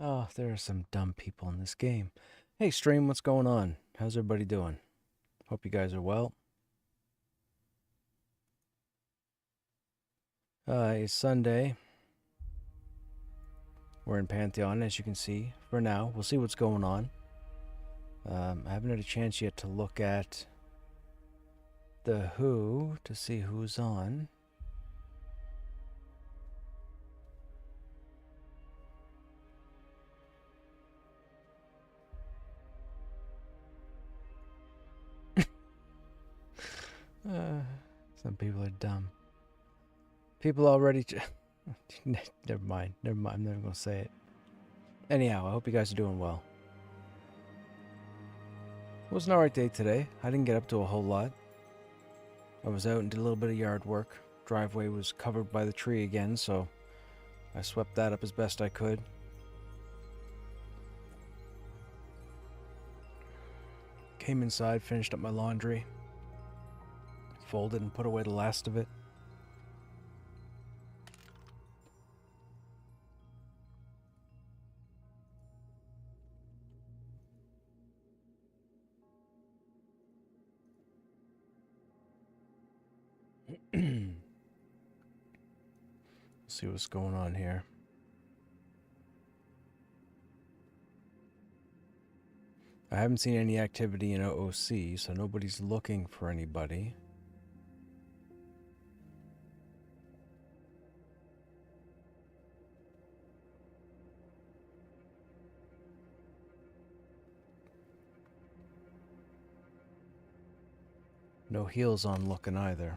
Oh, there are some dumb people in this game. Hey, stream, what's going on? How's everybody doing? Hope you guys are well. It's Sunday. We're in Pantheon, as you can see. For now, we'll see what's going on. I haven't had a chance yet to look at the Who to see who's on. Some people are dumb. People already. Never mind. Never mind. I'm never gonna say it. Anyhow, I hope you guys are doing well. It was an alright day today. I didn't get up to a whole lot. I was out and did a little bit of yard work. Driveway was covered by the tree again, so I swept that up as best I could. Came inside, finished up my laundry, folded and put away the last of it. See what's going on here. I haven't seen any activity in OOC, so nobody's looking for anybody. No heels on looking either.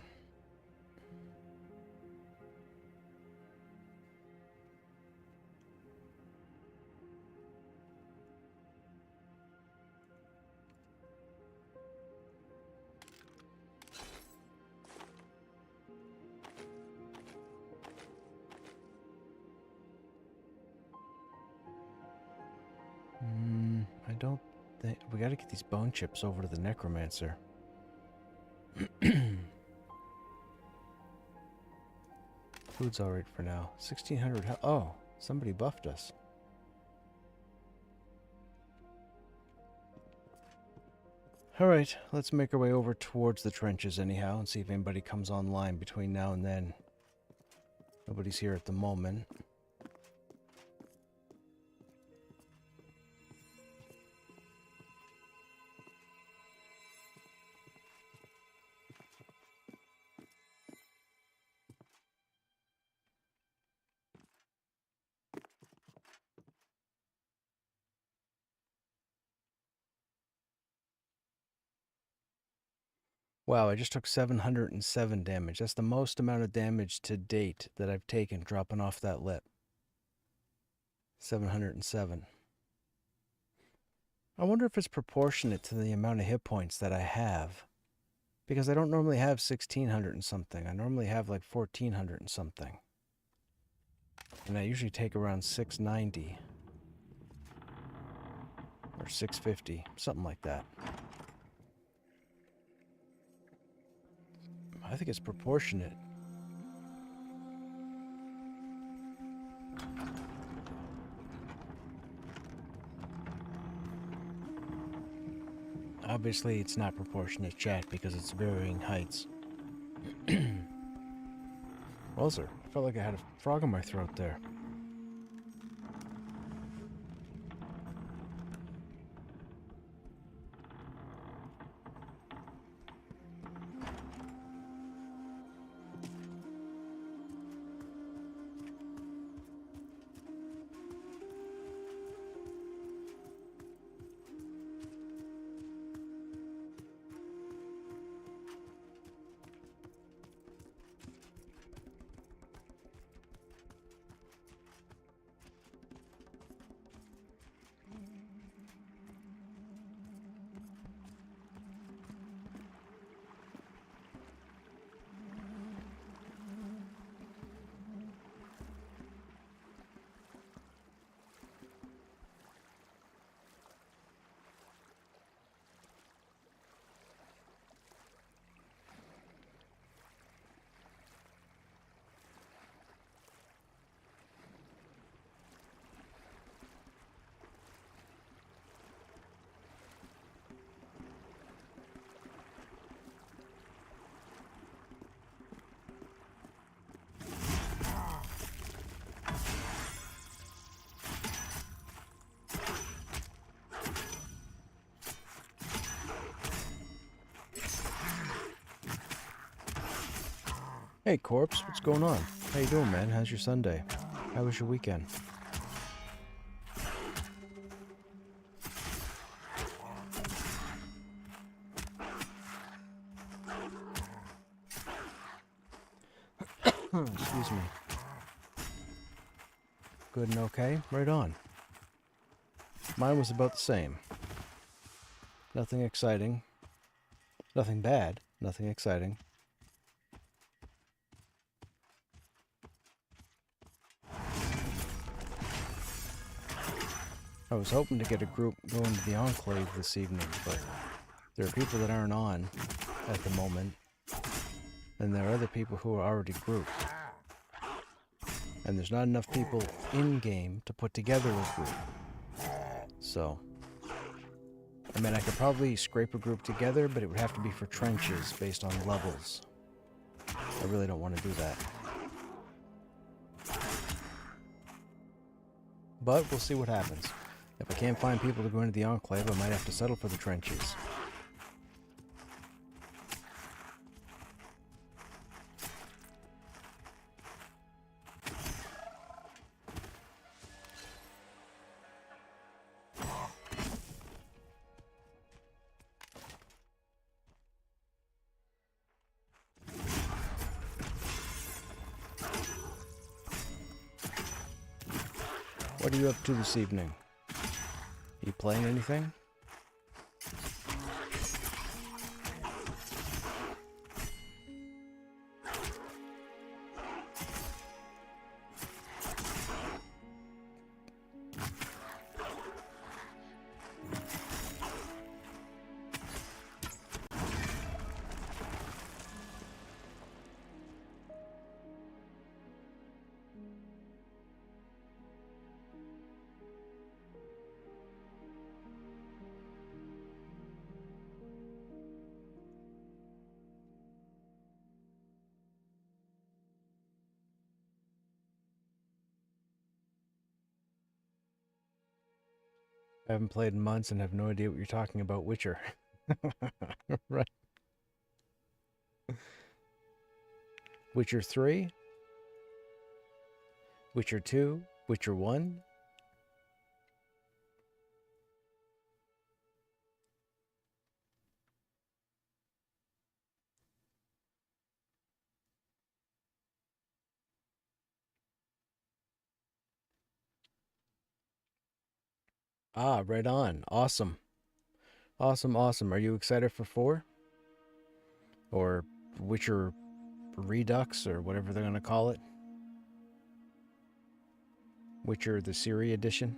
I don't think... We gotta get these bone chips over to the necromancer. Food's alright for now. 1600 health. Oh, somebody buffed us. Alright, let's make our way over towards the trenches anyhow and see if anybody comes online between now and then. Nobody's here at the moment. Wow, I just took 707 damage. That's the most amount of damage to date that I've taken dropping off that lip. 707. I wonder if it's proportionate to the amount of hit points that I have. Because I don't normally have 1600 and something. I normally have like 1400 and something. And I usually take around 690. Or 650. Something like that. I think it's proportionate. Obviously, it's not proportionate, chat, because it's varying heights. Well, sir, I felt like I had a frog in my throat there. Hey, Corpse, what's going on? How you doing, man? How's your Sunday? How was your weekend? Excuse me. Good and okay? Right on. Mine was about the same. Nothing exciting. Nothing bad. Nothing exciting. I was hoping to get a group going to the Enclave this evening, but there are people that aren't on at the moment, and there are other people who are already grouped. And there's not enough people in-game to put together a group. So, I mean, I could probably scrape a group together, but it would have to be for trenches based on levels. I really don't want to do that. But we'll see what happens. If I can't find people to go into the Enclave, I might have to settle for the trenches. What are you up to this evening? You playing anything? I haven't played in months and have no idea what you're talking about. Witcher. Right. Witcher 3? Witcher 2? Witcher 1? Ah, right on. Awesome. Awesome, awesome. Are you excited for 4? Or Witcher Redux, or whatever they're going to call it? Witcher the Siri edition?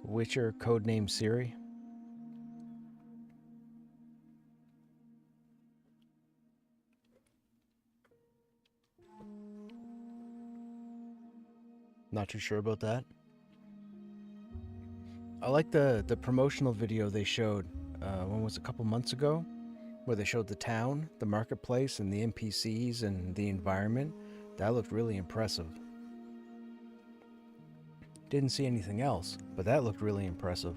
Witcher codename Siri? Not too sure about that. I like the promotional video they showed, when was it, a couple months ago? Where they showed the town, the marketplace, and the NPCs and the environment. That looked really impressive. Didn't see anything else, but that looked really impressive.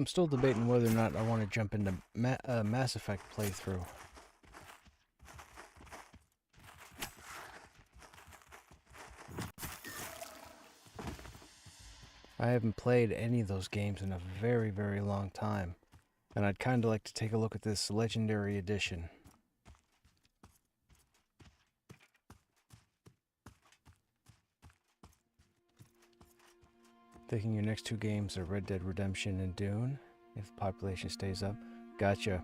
I'm still debating whether or not I want to jump into Mass Effect playthrough. I haven't played any of those games in a very, very long time, and I'd kind of like to take a look at this Legendary Edition. Thinking your next two games are Red Dead Redemption and Dune, if the population stays up. Gotcha.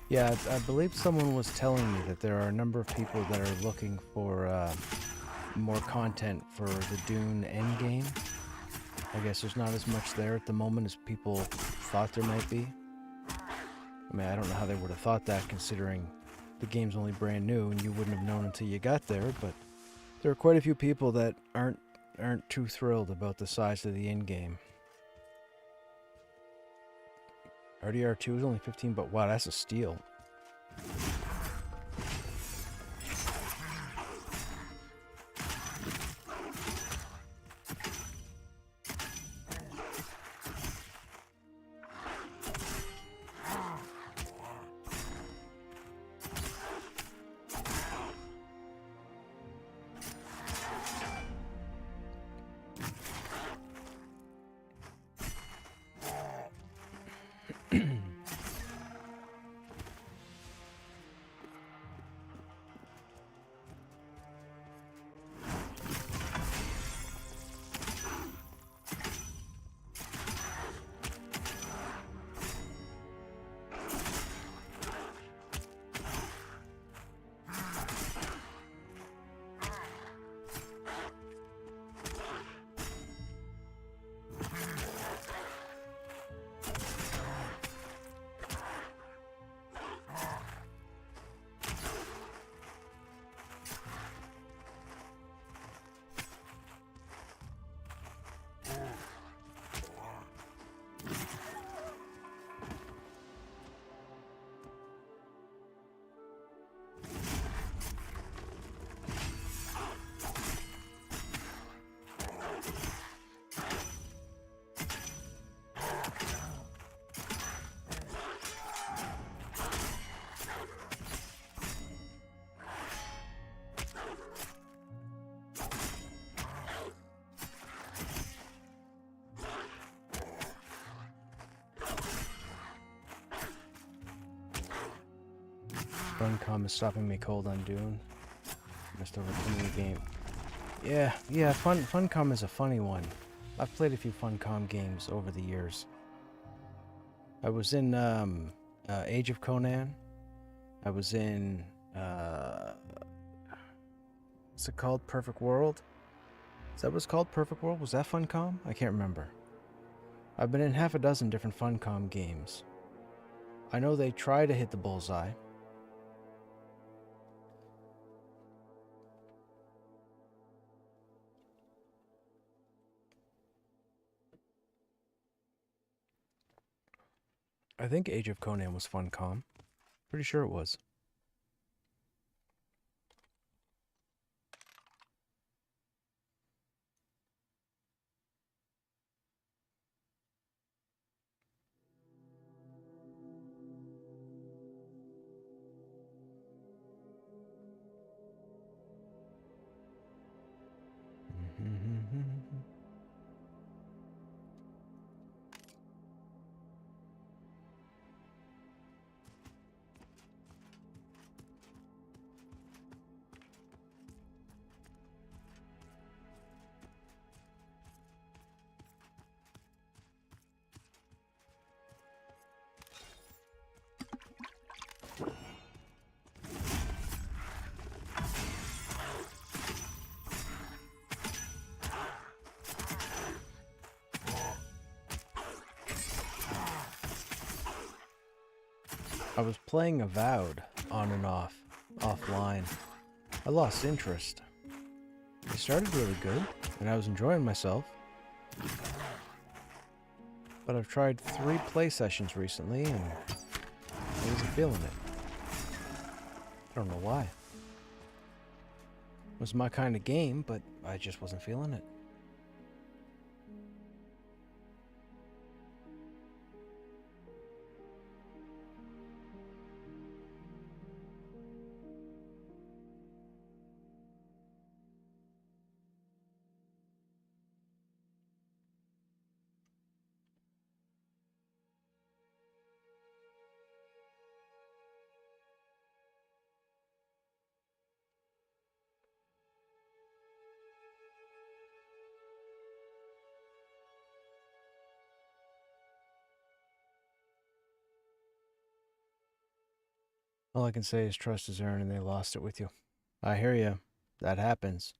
Yeah, I believe someone was telling me that there are a number of people that are looking for more content for the Dune endgame. I guess there's not as much there at the moment as people thought there might be. I mean, I don't know how they would have thought that, considering the game's only brand new and you wouldn't have known until you got there, but there are quite a few people that aren't too thrilled about the size of the endgame. RDR2 is only 15, but wow, that's a steal. Funcom is stopping me cold on Dune. Missed over the game. Yeah, Funcom is a funny one. I've played a few Funcom games over the years. I was in Age of Conan. I was in what's it called? Perfect World? Is that what it's called? Perfect World? Was that Funcom? I can't remember. I've been in half a dozen different Funcom games. I know they try to hit the bullseye. I think Age of Conan was Funcom. Pretty sure it was. I was playing Avowed on and off, offline. I lost interest. It started really good, and I was enjoying myself. But I've tried 3 play sessions recently, and I wasn't feeling it. I don't know why. was my kind of game, but I just wasn't feeling it. All I can say is trust is earned and they lost it with you. I hear you. That happens.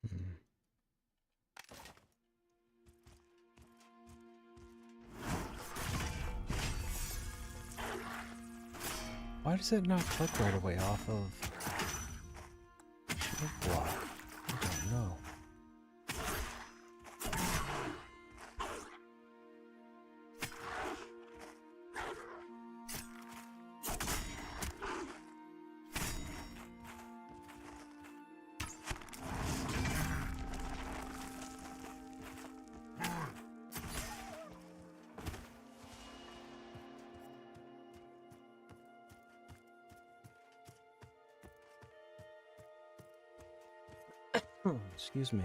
Hmm. Why does it not click right away off of shield block? I don't know. Excuse me.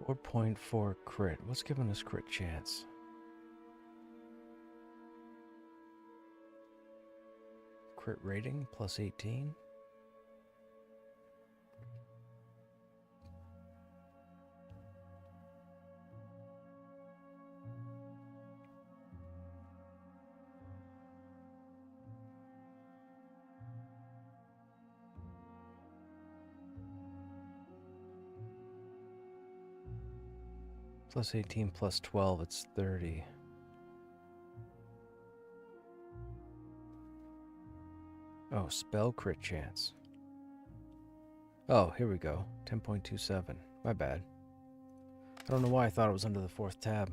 Or 0.4 crit. What's giving us crit chance? Crit rating plus 18. Plus 18 plus 12, it's 30. Oh, spell crit chance. Oh, here we go. 10.27. My bad. I don't know why I thought it was under the 4th tab.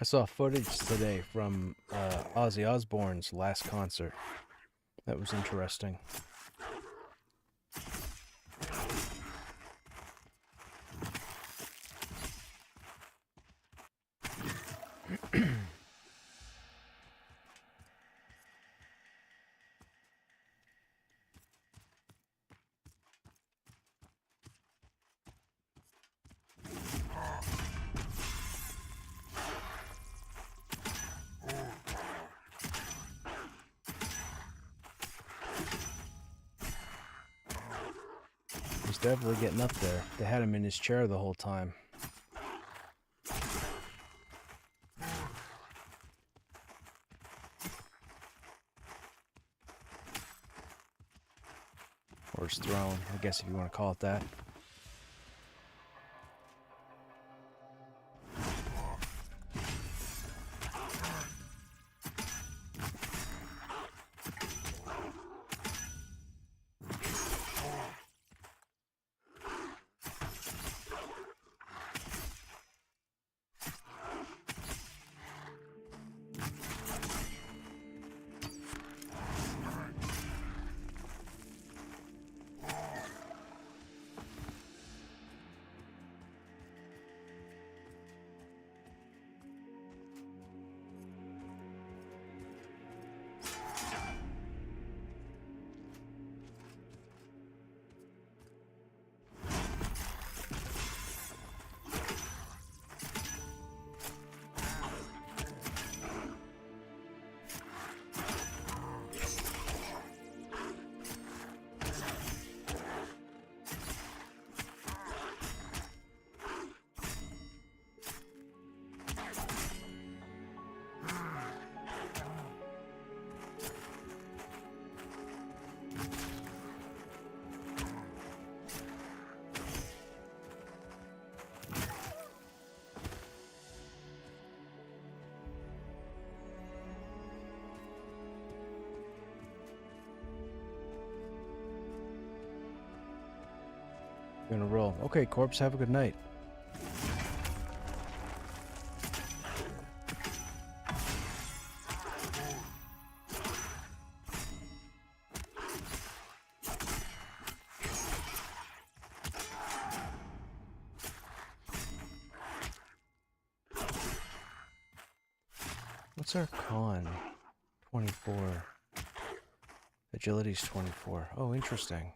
I saw footage today from Ozzy Osbourne's last concert. That was interesting. He's definitely getting up there. They had him in his chair the whole time. Or his throne, I guess if you want to call it that. Gonna roll. Okay, corpse, have a good night. What's our con? 24. Agility's 24. Oh, interesting.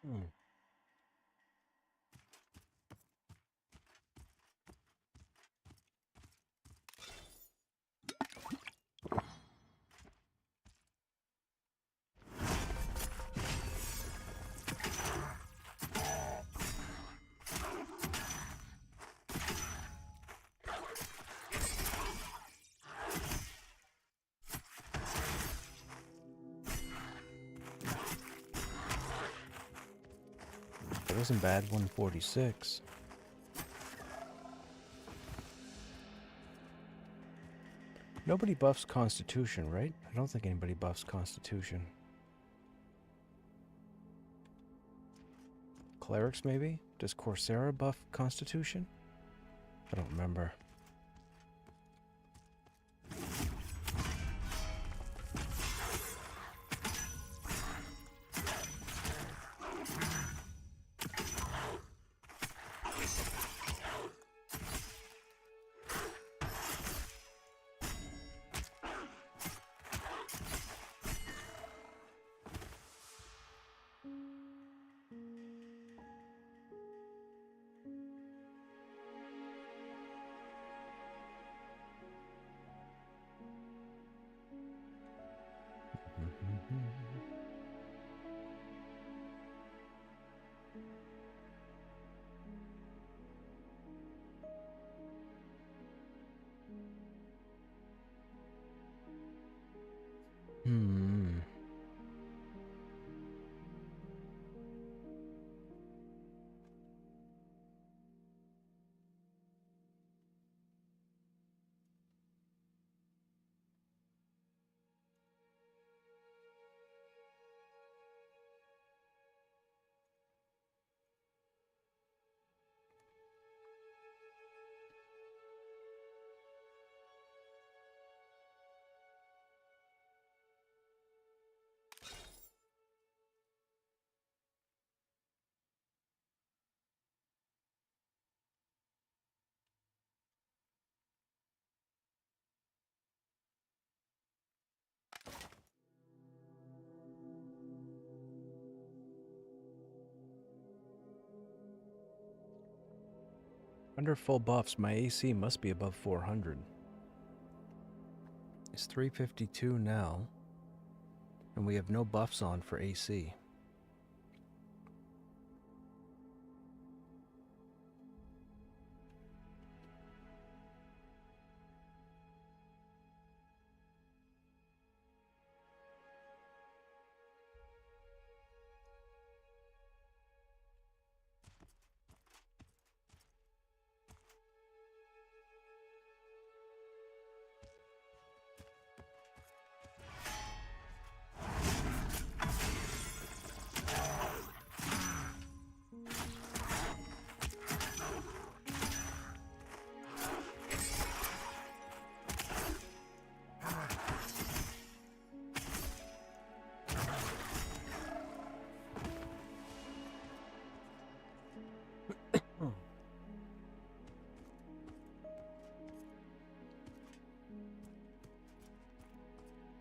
Hmm. It wasn't bad, 146. Nobody buffs Constitution, right? I don't think anybody buffs Constitution. Clerics, maybe? Does Coursera buff Constitution? I don't remember. Under full buffs, my AC must be above 400. It's 352 now, and we have no buffs on for AC.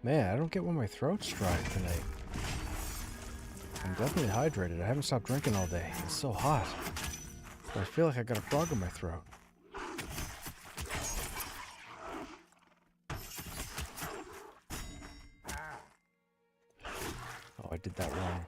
Man, I don't get when my throat's dry tonight. I'm definitely hydrated. I haven't stopped drinking all day. It's so hot. But I feel like I got a frog in my throat. Oh, I did that wrong.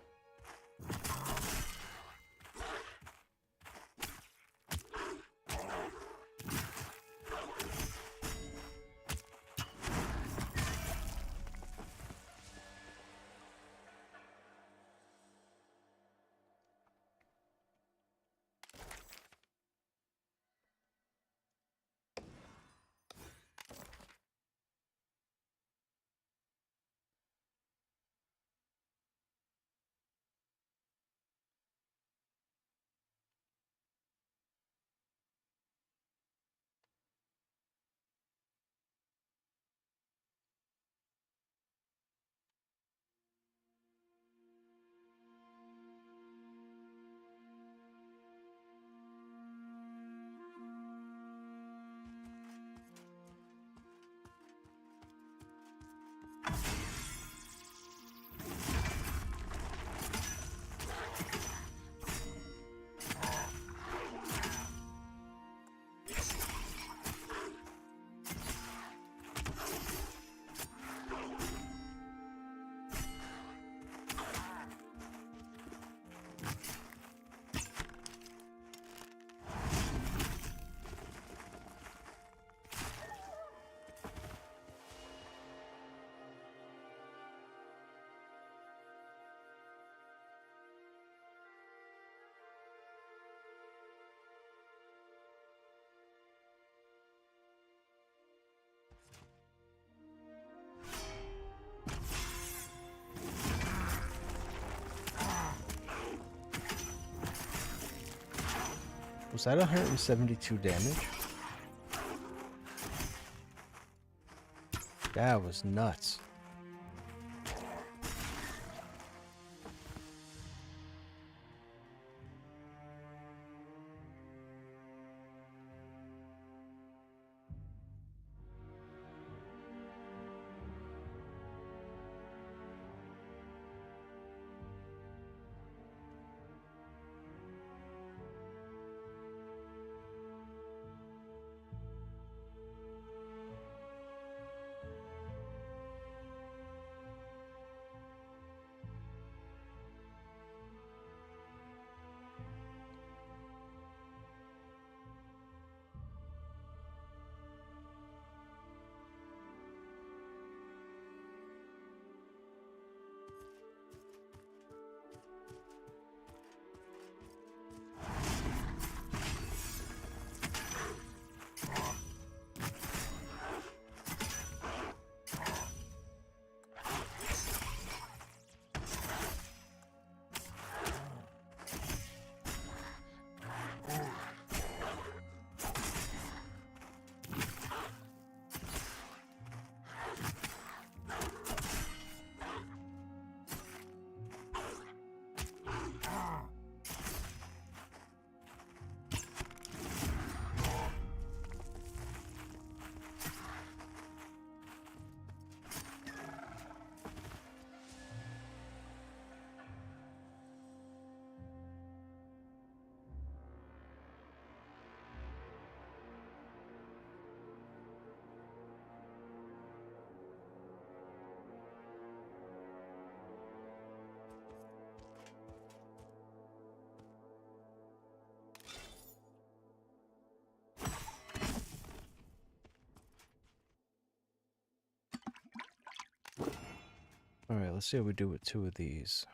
Was that 172 damage? That was nuts. Alright, let's see how we do with 2 of these.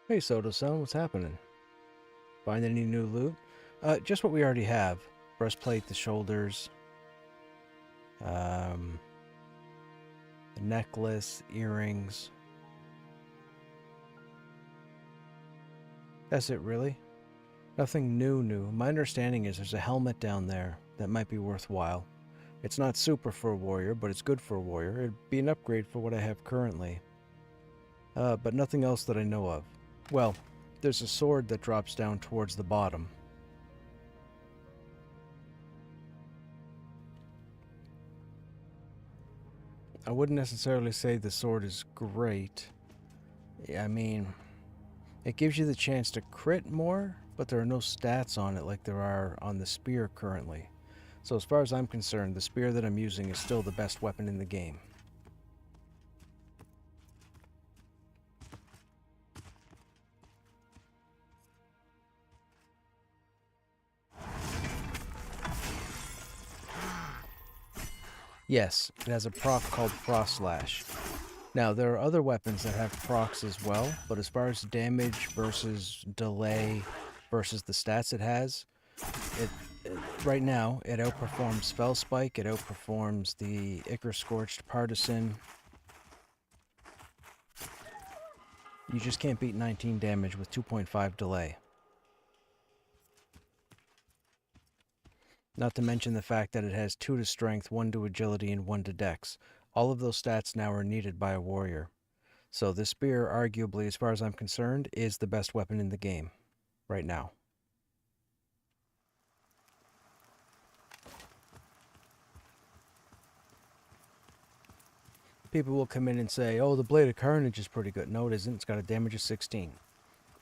Hey, Soto-san, what's happening? Find any new loot? Just what we already have. Breastplate, the shoulders, the necklace, earrings. That's it, really? Nothing new. My understanding is there's a helmet down there that might be worthwhile. It's not super for a warrior, but it's good for a warrior. It'd be an upgrade for what I have currently. But nothing else that I know of. Well, there's a sword that drops down towards the bottom. I wouldn't necessarily say the sword is great. I mean, it gives you the chance to crit more, but there are no stats on it like there are on the spear currently. So as far as I'm concerned, the spear that I'm using is still the best weapon in the game. Yes, it has a proc called Frost Slash. Now, there are other weapons that have procs as well, but as far as damage versus delay versus the stats it has, Right now, it outperforms Spell Spike, it outperforms the Ichor Scorched Partisan. You just can't beat 19 damage with 2.5 delay. Not to mention the fact that it has 2 to Strength, 1 to Agility, and 1 to Dex. All of those stats now are needed by a warrior. So this spear, arguably, as far as I'm concerned, is the best weapon in the game right now. People will come in and say, oh, the Blade of Carnage is pretty good. No, it isn't. It's got a damage of 16.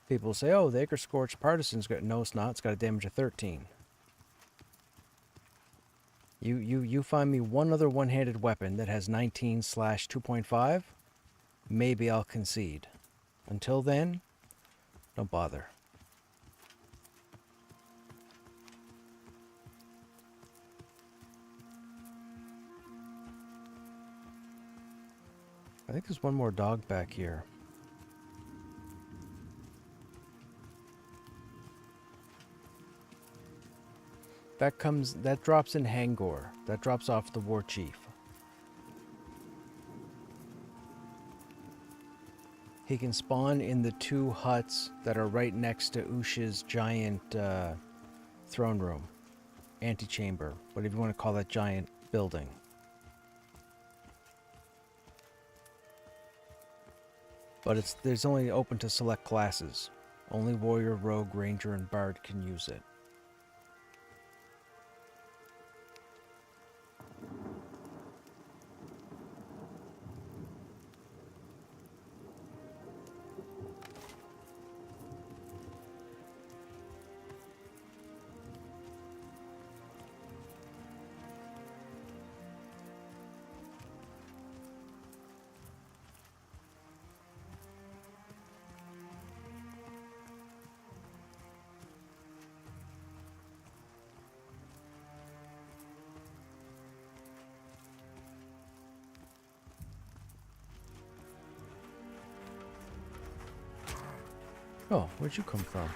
People will say, oh, the Ichor Scorched Partisan's got... No, it's not. It's got a damage of 13. You find me one other one-handed weapon that has 19/2.5, maybe I'll concede. Until then, don't bother. I think there's one more dog back here. That drops in Hangor. That drops off the War Chief. He can spawn in the 2 huts that are right next to Ush's giant throne room. Antechamber. Whatever you want to call that giant building. But there's only open to select classes. Only Warrior, Rogue, Ranger, and Bard can use it. Oh, where'd you come from?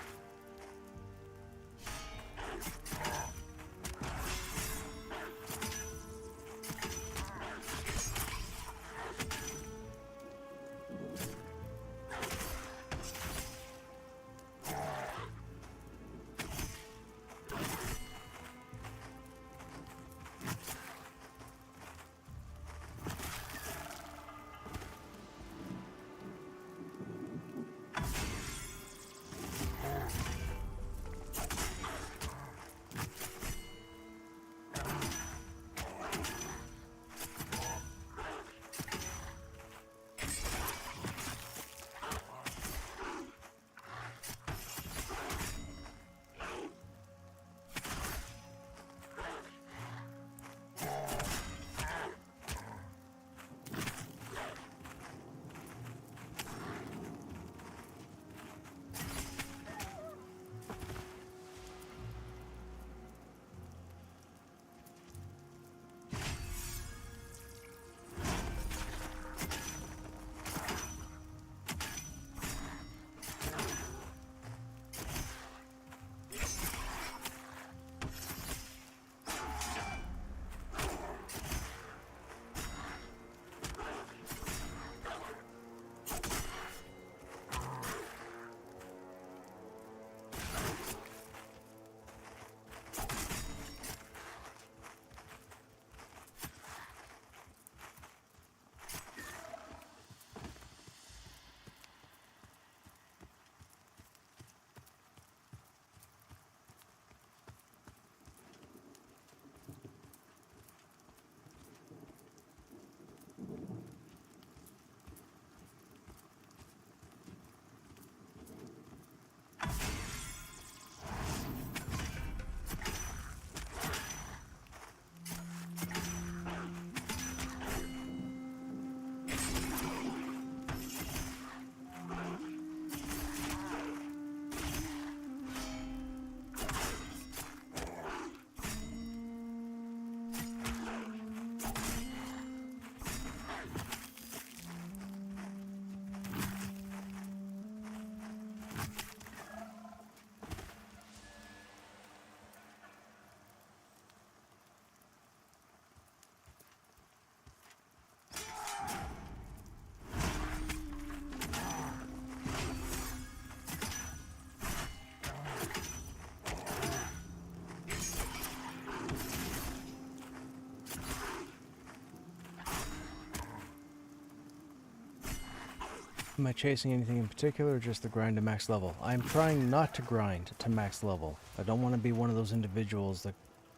Am I chasing anything in particular or just the grind to max level? I'm trying not to grind to max level. I don't want to be one of those individuals that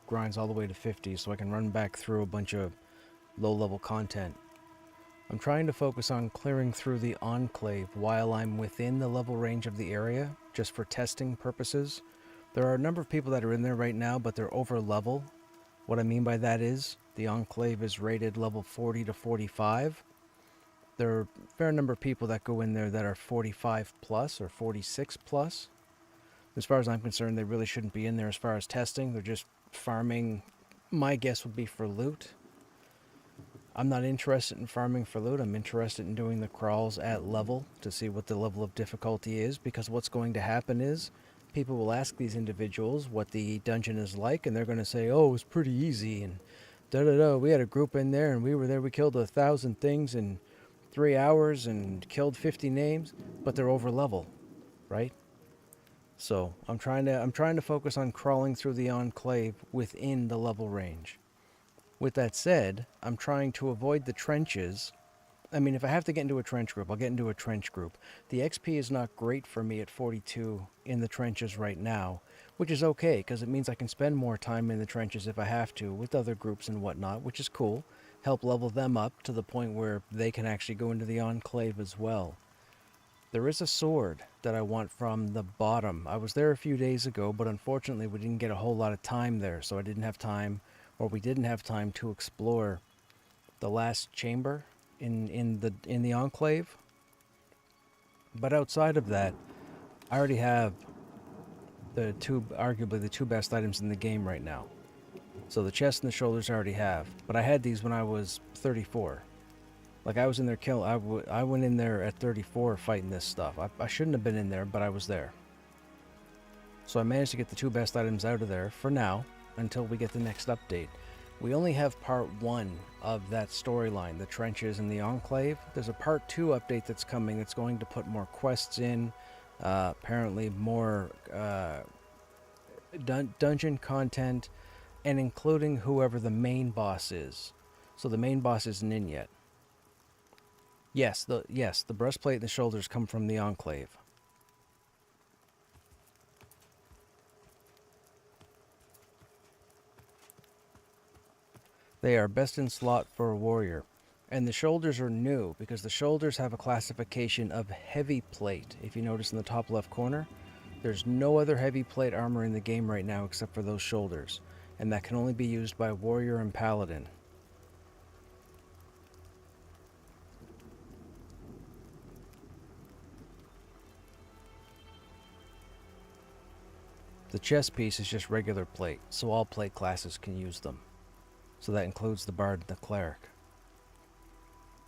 grinds all the way to 50 so I can run back through a bunch of low-level content. I'm trying to focus on clearing through the enclave while I'm within the level range of the area, just for testing purposes. There are a number of people that are in there right now, but they're over level. What I mean by that is, the enclave is rated level 40 to 45. There are a fair number of people that go in there that are 45 plus or 46 plus. As far as I'm concerned, they really shouldn't be in there as far as testing. They're just farming. My guess would be for loot. I'm not interested in farming for loot. I'm interested in doing the crawls at level to see what the level of difficulty is, because what's going to happen is people will ask these individuals what the dungeon is like, and they're going to say, oh, it was pretty easy, and da-da-da, we had a group in there, and we were there, we killed 1,000 things in 3 hours and killed 50 names, but they're over level, right? So I'm trying to focus on crawling through the enclave within the level range. With that said, I'm trying to avoid the trenches. I mean, if I have to get into a trench group, I'll get into a trench group. The XP is not great for me at 42 in the trenches right now, which is okay, because it means I can spend more time in the trenches if I have to, with other groups and whatnot, which is cool. Help level them up to the point where they can actually go into the enclave as well. There is a sword that I want from the bottom. I was there a few days ago, but unfortunately we didn't get a whole lot of time there, so I didn't have time, or we didn't have time to explore the last chamber in the enclave. But outside of that, I already have arguably the two best items in the game right now. So the chest and the shoulders I already have, but I had these when I was 34. Like, I was in there I went in there at 34 fighting this stuff. I shouldn't have been in there, but I was there. So I managed to get the two best items out of there for now, until we get the next update. We only have part 1 of that storyline, the trenches and the enclave. There's a part 2 update that's coming that's going to put more quests in, apparently more dungeon content, and including whoever the main boss is. So the main boss isn't in yet. Yes, the breastplate and the shoulders come from the enclave. They are best in slot for a warrior. And the shoulders are new, because the shoulders have a classification of heavy plate. If you notice in the top left corner, there's no other heavy plate armor in the game right now except for those shoulders. And that can only be used by warrior and paladin. The chest piece is just regular plate, so all plate classes can use them. So that includes the bard and the cleric.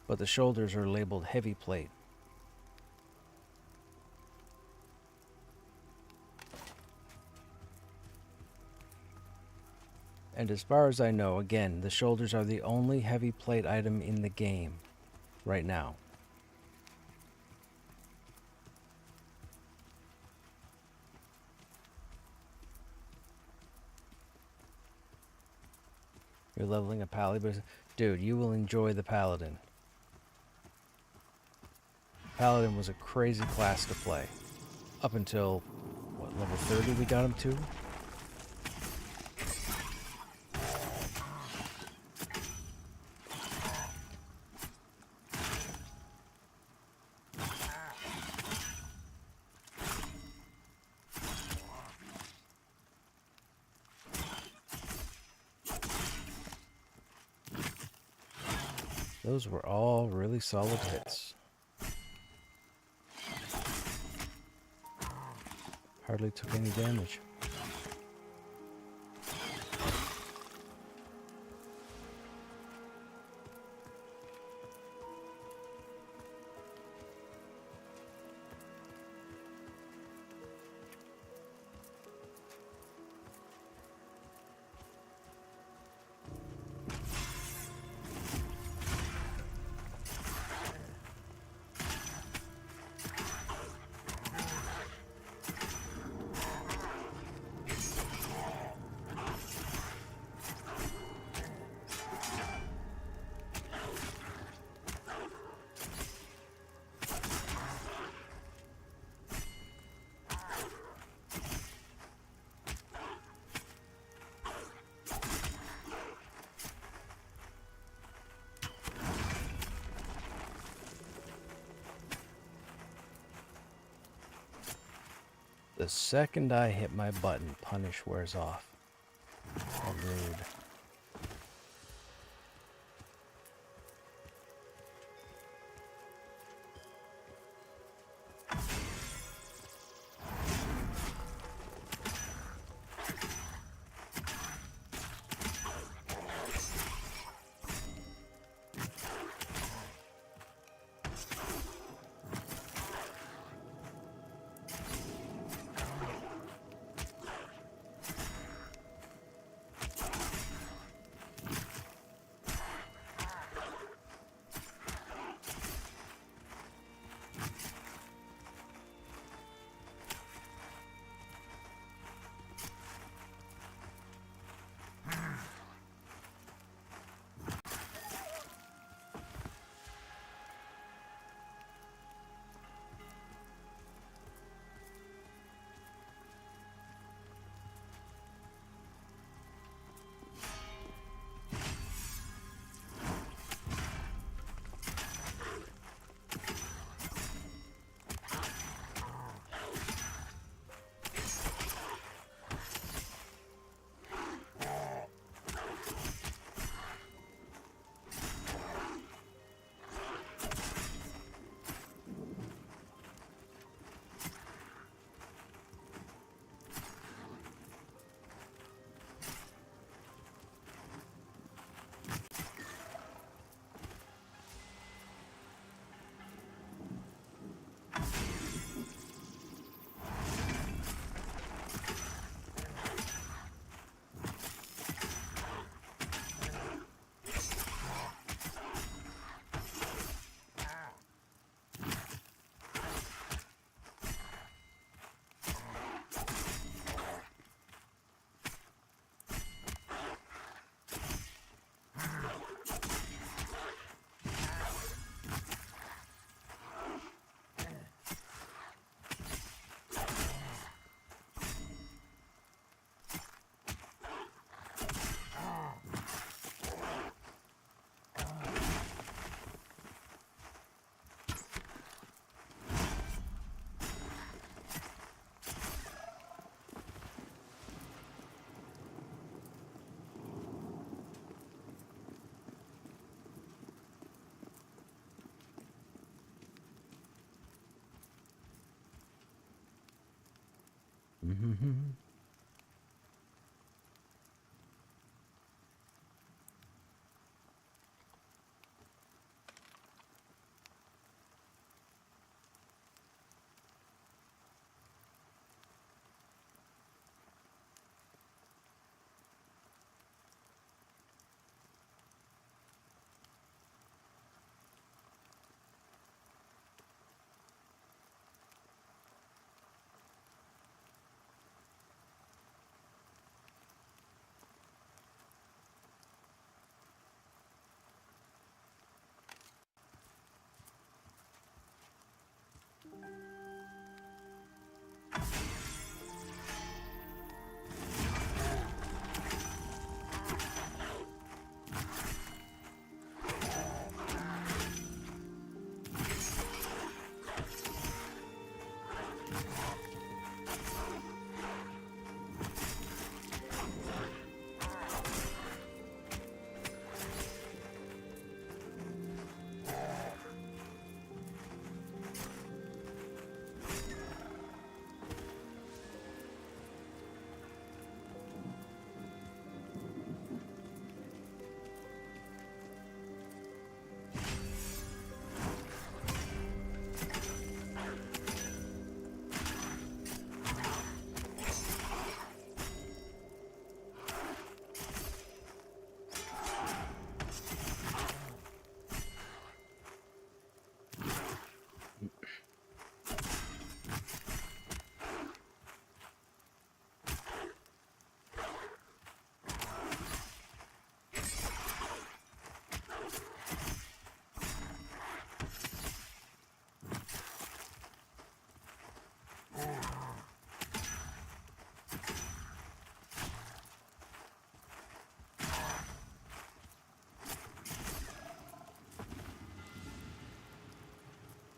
But the shoulders are labeled heavy plate. And as far as I know, again, the shoulders are the only heavy plate item in the game right now. You're leveling a paladin. Dude, you will enjoy the paladin. Paladin was a crazy class to play. Up until, what, level 30 we got him to? Those were all really solid hits. Hardly took any damage. The second I hit my button, punish wears off. How rude. Mm-hmm.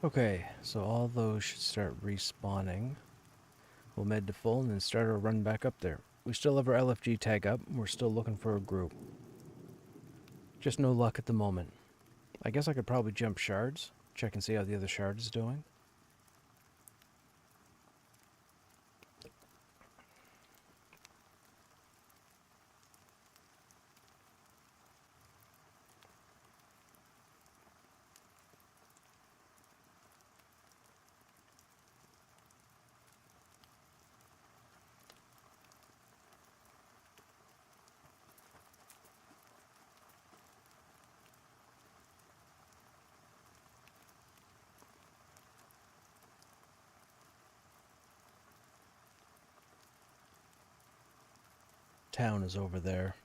Okay, so all those should start respawning. We'll med to full and then start our run back up there. We still have our LFG tag up. We're still looking for a group. Just no luck at the moment. I guess I could probably jump shards. Check and see how the other shard is doing. Town is over there.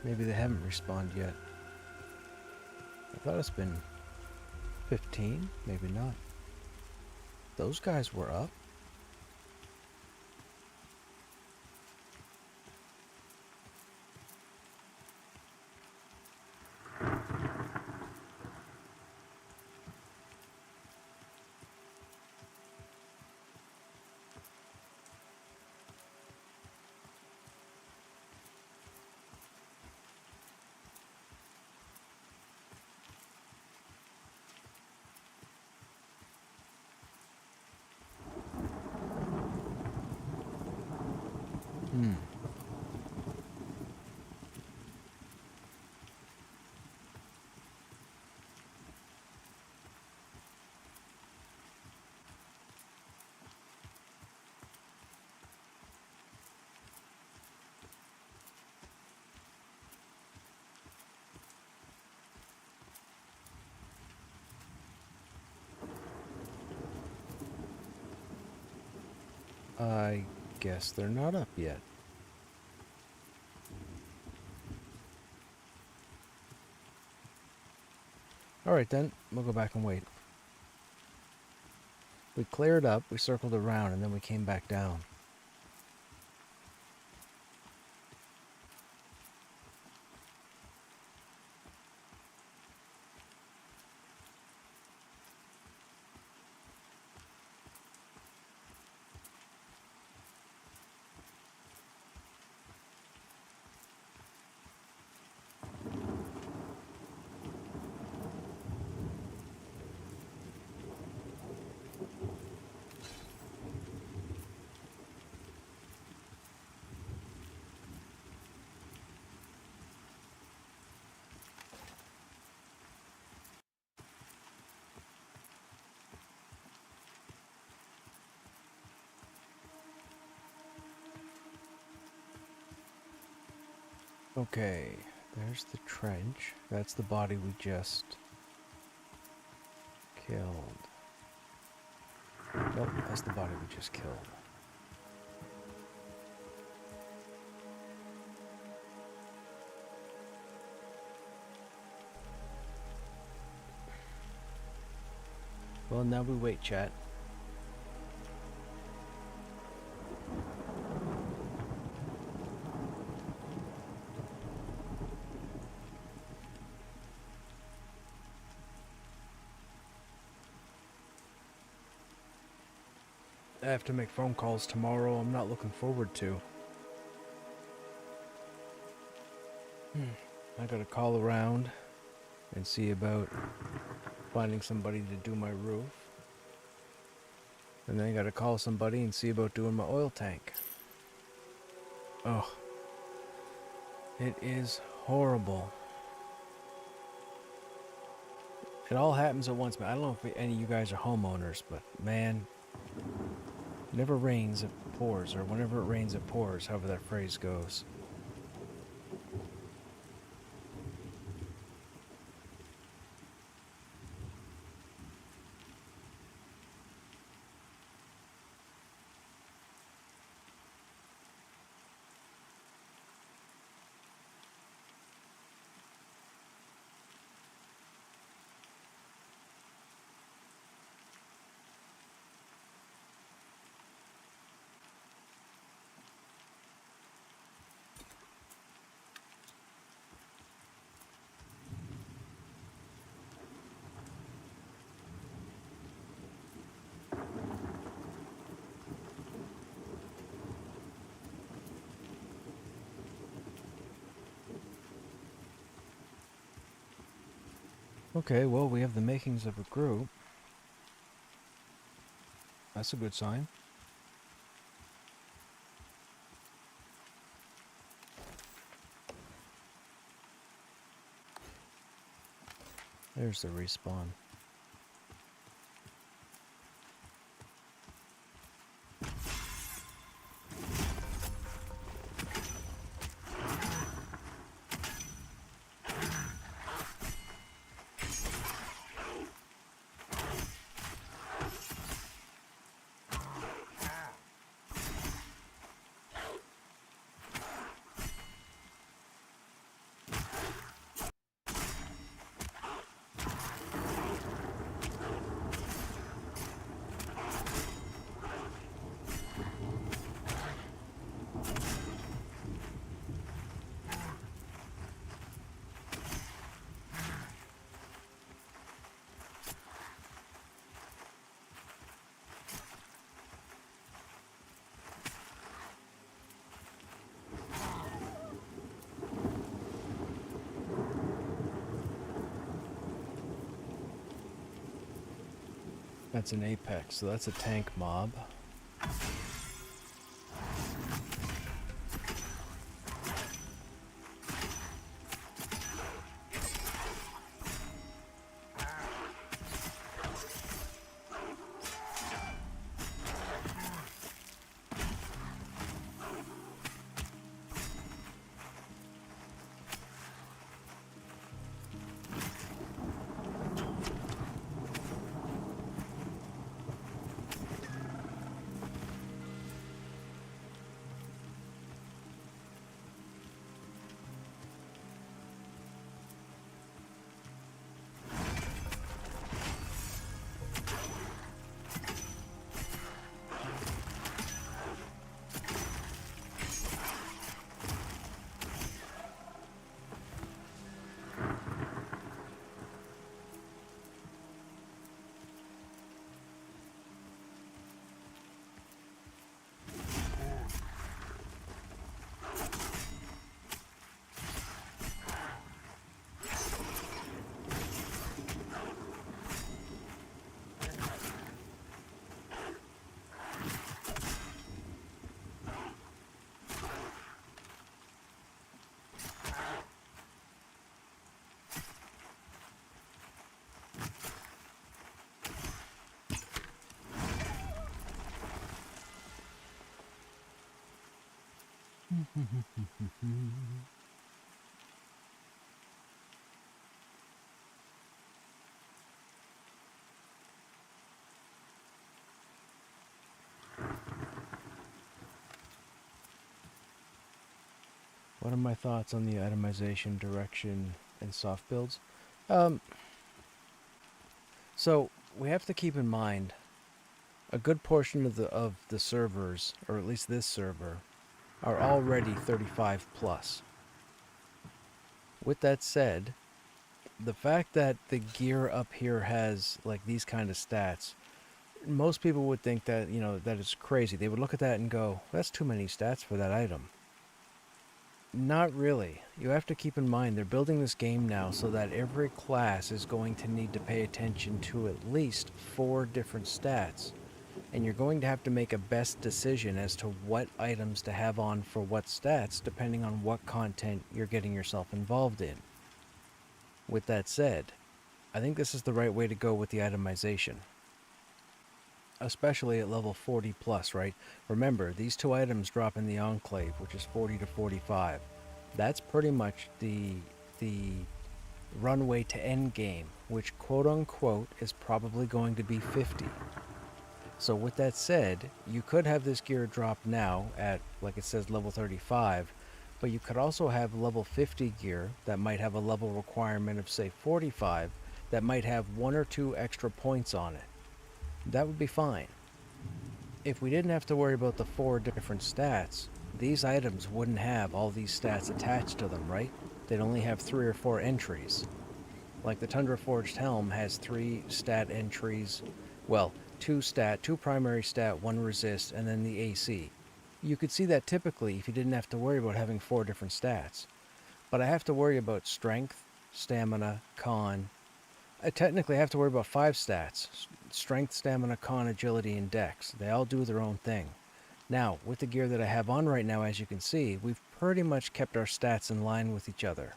Maybe they haven't respawned yet. I thought it's been 15, maybe not. Those guys were up. I guess they're not up yet. Alright then, we'll go back and wait. We cleared up, we circled around, and then we came back down. Okay, there's the trench. That's the body we just killed. Nope, that's the body we just killed. Well, now we wait, chat. I have to make phone calls tomorrow I'm not looking forward to. I gotta call around and see about finding somebody to do my roof. And then I gotta call somebody and see about doing my oil tank. Oh, it is horrible. It all happens at once, man. I don't know if any of you guys are homeowners, but man, it never rains, it pours, or whenever it rains, it pours, however that phrase goes. Okay, well, we have the makings of a group. That's a good sign. There's the respawn. That's an apex, so that's a tank mob. What are my thoughts on the itemization, direction, and soft builds? So we have to keep in mind a good portion of the servers, or at least this server, are already 35 plus. With that said, the fact that the gear up here has like these kind of stats, most people would think that, you know, that it's crazy. They would look at that and go, that's too many stats for that item. Not really. You have to keep in mind they're building this game now so that every class is going to need to pay attention to at least 4 different stats. And you're going to have to make a best decision as to what items to have on for what stats depending on what content you're getting yourself involved in. With that said, I think this is the right way to go with the itemization. Especially at level 40 plus, right? Remember, these 2 items drop in the Enclave, which is 40 to 45. That's pretty much the runway to end game, which quote unquote is probably going to be 50. So with that said, you could have this gear drop now at, like it says, level 35, but you could also have level 50 gear that might have a level requirement of, say, 45, that might have 1 or 2 extra points on it. That would be fine. If we didn't have to worry about the 4 different stats, these items wouldn't have all these stats attached to them, right? They'd only have 3 or 4 entries. Like the Tundra Forged Helm has 3 stat entries, well, 2 primary stat, 1 resist, and then the AC. You could see that typically if you didn't have to worry about having 4 different stats. But I have to worry about strength, stamina, con. I technically have to worry about 5 stats. Strength, stamina, con, agility, and dex. They all do their own thing. Now, with the gear that I have on right now, as you can see, we've pretty much kept our stats in line with each other.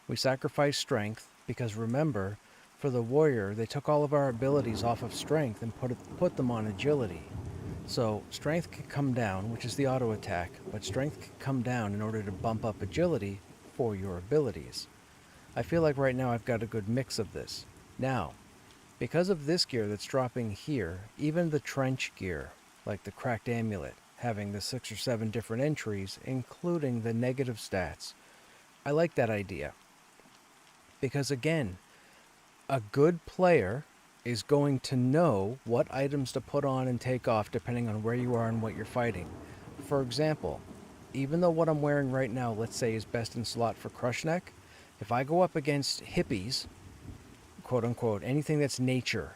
We sacrificed strength, because remember, for the warrior, they took all of our abilities off of strength and put them on agility. So strength can come down, which is the auto attack, but strength can come down in order to bump up agility for your abilities. I feel like right now I've got a good mix of this. Now, because of this gear that's dropping here, even the trench gear, like the cracked amulet, having the 6 or 7 different entries, including the negative stats, I like that idea. Because again, a good player is going to know what items to put on and take off depending on where you are and what you're fighting. For example, even though what I'm wearing right now, let's say, is best in slot for Krushnek, if I go up against hippies, quote unquote, anything that's nature,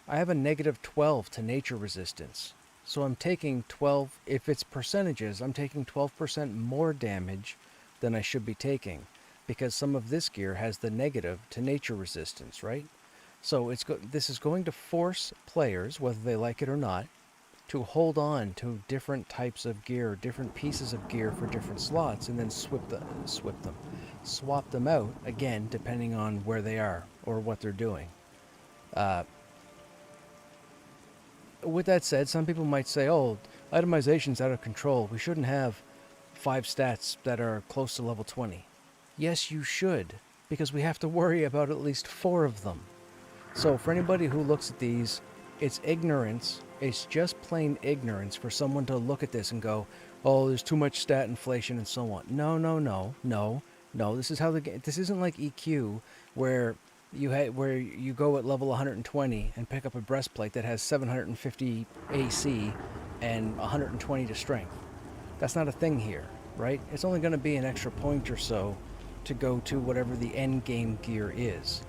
I have a negative 12 to nature resistance. So I'm taking 12, if it's percentages, I'm taking 12% more damage than I should be taking, because some of this gear has the negative to nature resistance, right? So this is going to force players, whether they like it or not, to hold on to different types of gear, different pieces of gear for different slots, and then swap them out, again, depending on where they are or what they're doing. With that said, some people might say, oh, itemization's out of control. We shouldn't have 5 stats that are close to level 20. Yes, you should, because we have to worry about at least 4 of them. So for anybody who looks at these, it's ignorance. It's just plain ignorance for someone to look at this and go, oh, there's too much stat inflation and so on. No. This is how this isn't like EQ where you go at level 120 and pick up a breastplate that has 750 AC and 120 to strength. That's not a thing here, right? It's only going to be an extra point or so to go to whatever the end game gear is.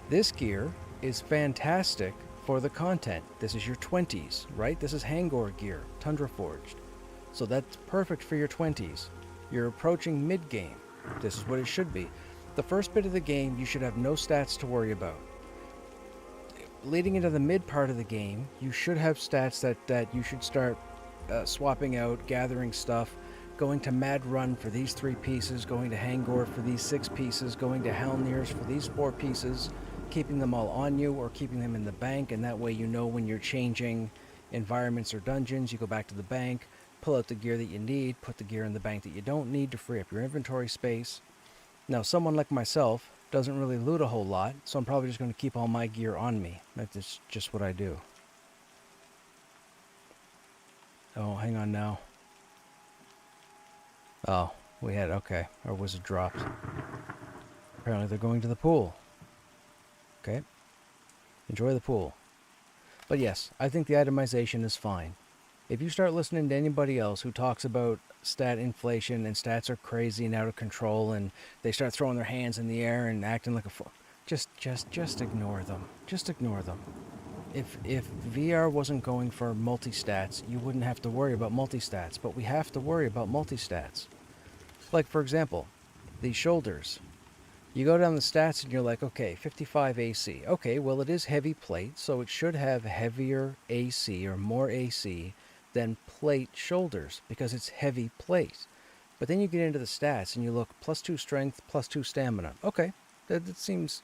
This gear is fantastic for the content. This is your 20s, right? This is Hangor gear, Tundra Forged. So that's perfect for your 20s. You're approaching mid-game. This is what it should be. The first bit of the game, you should have no stats to worry about. Leading into the mid part of the game, you should have stats that you should start swapping out, gathering stuff, going to Mad Run for these 3 pieces, going to Hangor for these 6 pieces, going to Halnirs for these 4 pieces, keeping them all on you or keeping them in the bank, and that way you know when you're changing environments or dungeons, you go back to the bank, pull out the gear that you need, put the gear in the bank that you don't need to free up your inventory space. Now, someone like myself doesn't really loot a whole lot, so I'm probably just going to keep all my gear on me. That's just what I do. Oh, hang on now. Oh, okay, our wizard dropped. Apparently they're going to the pool. Okay. Enjoy the pool. But yes, I think the itemization is fine. If you start listening to anybody else who talks about stat inflation and stats are crazy and out of control and they start throwing their hands in the air and acting like a fool, just ignore them. Just ignore them. If VR wasn't going for multi-stats, you wouldn't have to worry about multi-stats, but we have to worry about multi-stats. Like, for example, these shoulders. You go down the stats and you're like, okay, 55 AC. Okay, well, it is heavy plate, so it should have heavier AC or more AC than plate shoulders because it's heavy plate. But then you get into the stats and you look +2 strength, +2 stamina. Okay, that seems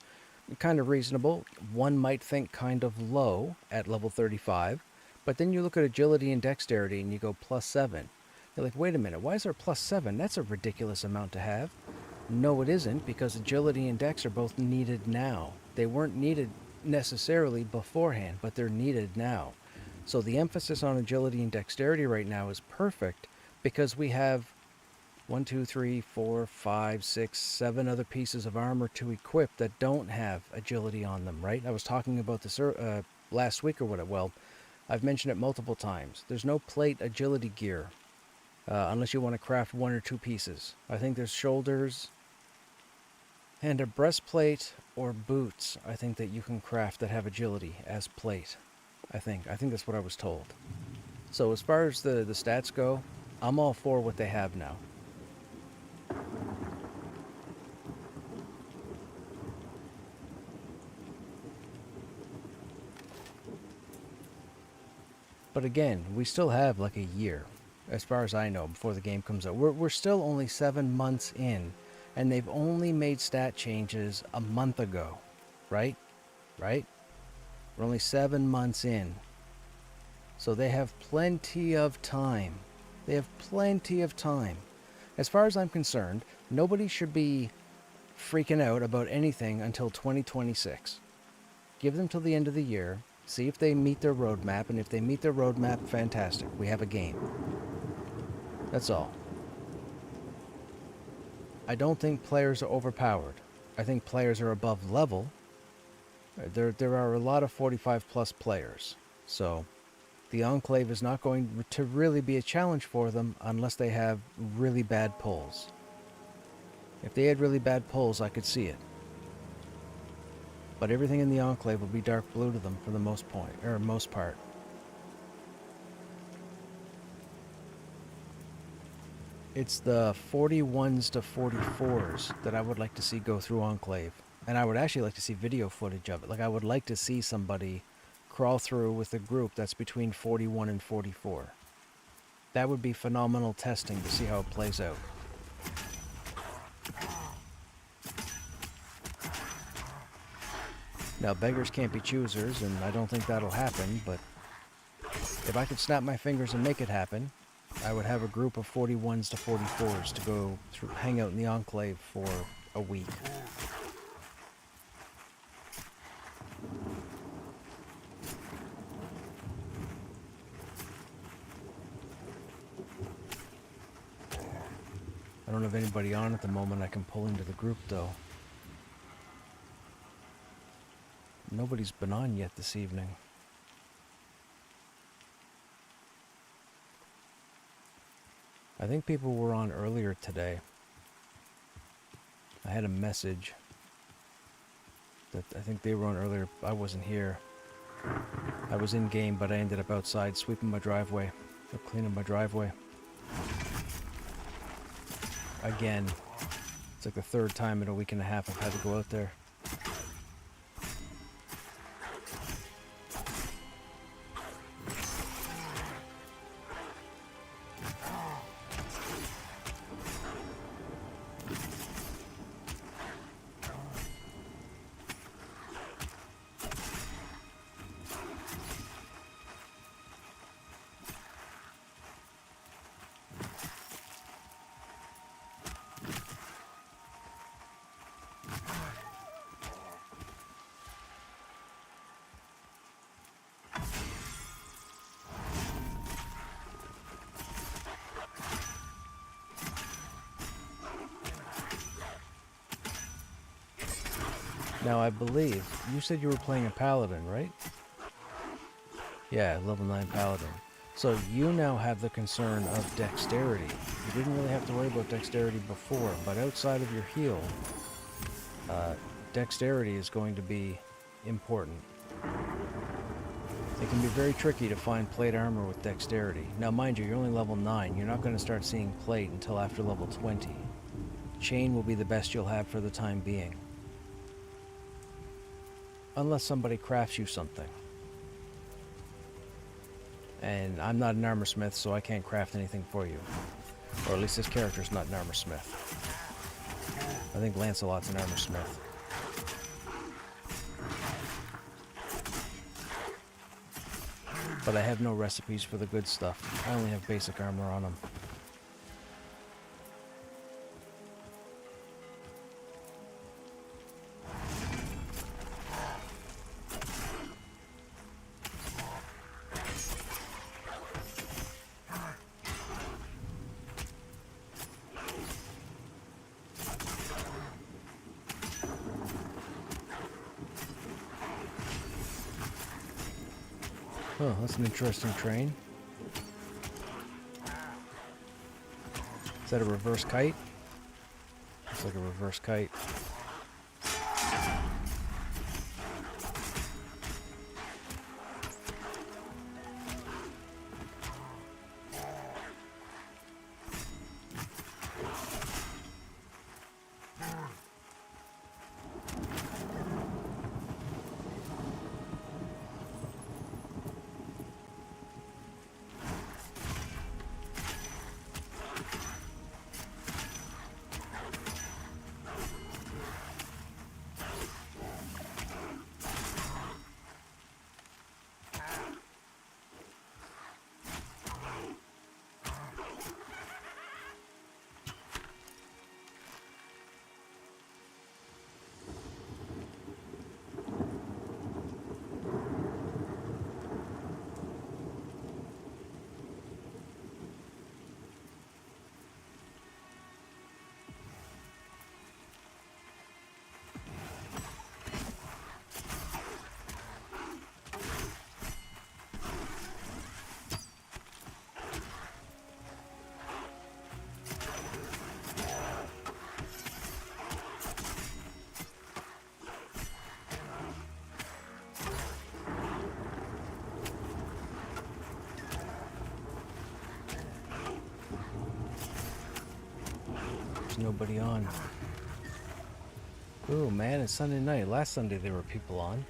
kind of reasonable. One might think kind of low at level 35, but then you look at agility and dexterity and you go +7. You're like, wait a minute, why is there +7? That's a ridiculous amount to have. No, it isn't, because agility and dex are both needed now. They weren't needed necessarily beforehand, but they're needed now. So the emphasis on agility and dexterity right now is perfect because we have 1, 2, 3, 4, 5, 6, 7 other pieces of armor to equip that don't have agility on them, right? I was talking about this last week or whatever. Well, I've mentioned it multiple times. There's no plate agility gear unless you want to craft 1 or 2 pieces. I think there's shoulders and a breastplate or boots, I think, that you can craft that have agility as plate. I think that's what I was told. So as far as the stats go, I'm all for what they have now. But again, we still have like a year, as far as I know, before the game comes out. We're still only 7 months in, and they've only made stat changes a month ago, right? Right? We're only 7 months in. So they have plenty of time. They have plenty of time. As far as I'm concerned, nobody should be freaking out about anything until 2026. Give them till the end of the year. See if they meet their roadmap, and if they meet their roadmap, fantastic. We have a game. That's all. I don't think players are overpowered. I think players are above level. There are a lot of 45 plus players. So the Enclave is not going to really be a challenge for them unless they have really bad pulls. If they had really bad pulls, I could see it. But everything in the Enclave will be dark blue to them for the most part. It's the 41s to 44s that I would like to see go through Enclave. And I would actually like to see video footage of it. Like, I would like to see somebody crawl through with a group that's between 41 and 44. That would be phenomenal testing to see how it plays out. Now, beggars can't be choosers, and I don't think that'll happen, but if I could snap my fingers and make it happen, I would have a group of 41s to 44s to go through, hang out in the Enclave for a week. I don't have anybody on at the moment I can pull into the group, though. Nobody's been on yet this evening. I think people were on earlier today. I had a message that I think they were on earlier. I wasn't here. I was in game, but I ended up outside sweeping my driveway, or cleaning my driveway. Again, it's like the 3rd time in a week and a half I've had to go out there. Now, I believe you said you were playing a paladin, right? Yeah, level 9 paladin. So you now have the concern of dexterity. You didn't really have to worry about dexterity before, but outside of your heal, dexterity is going to be important. It can be very tricky to find plate armor with dexterity. Now, mind you, you're only level 9. You're not going to start seeing plate until after level 20. chain will be the best you'll have for the time being. Unless somebody crafts you something. And I'm not an armorsmith, so I can't craft anything for you. Or at least this character's not an armorsmith. I think Lancelot's an armorsmith. But I have no recipes for the good stuff. I only have basic armor on them. Oh, that's an interesting train. Is that a reverse kite? Looks like a reverse kite. There's nobody on. Oh man, it's Sunday night. Last Sunday there were people on.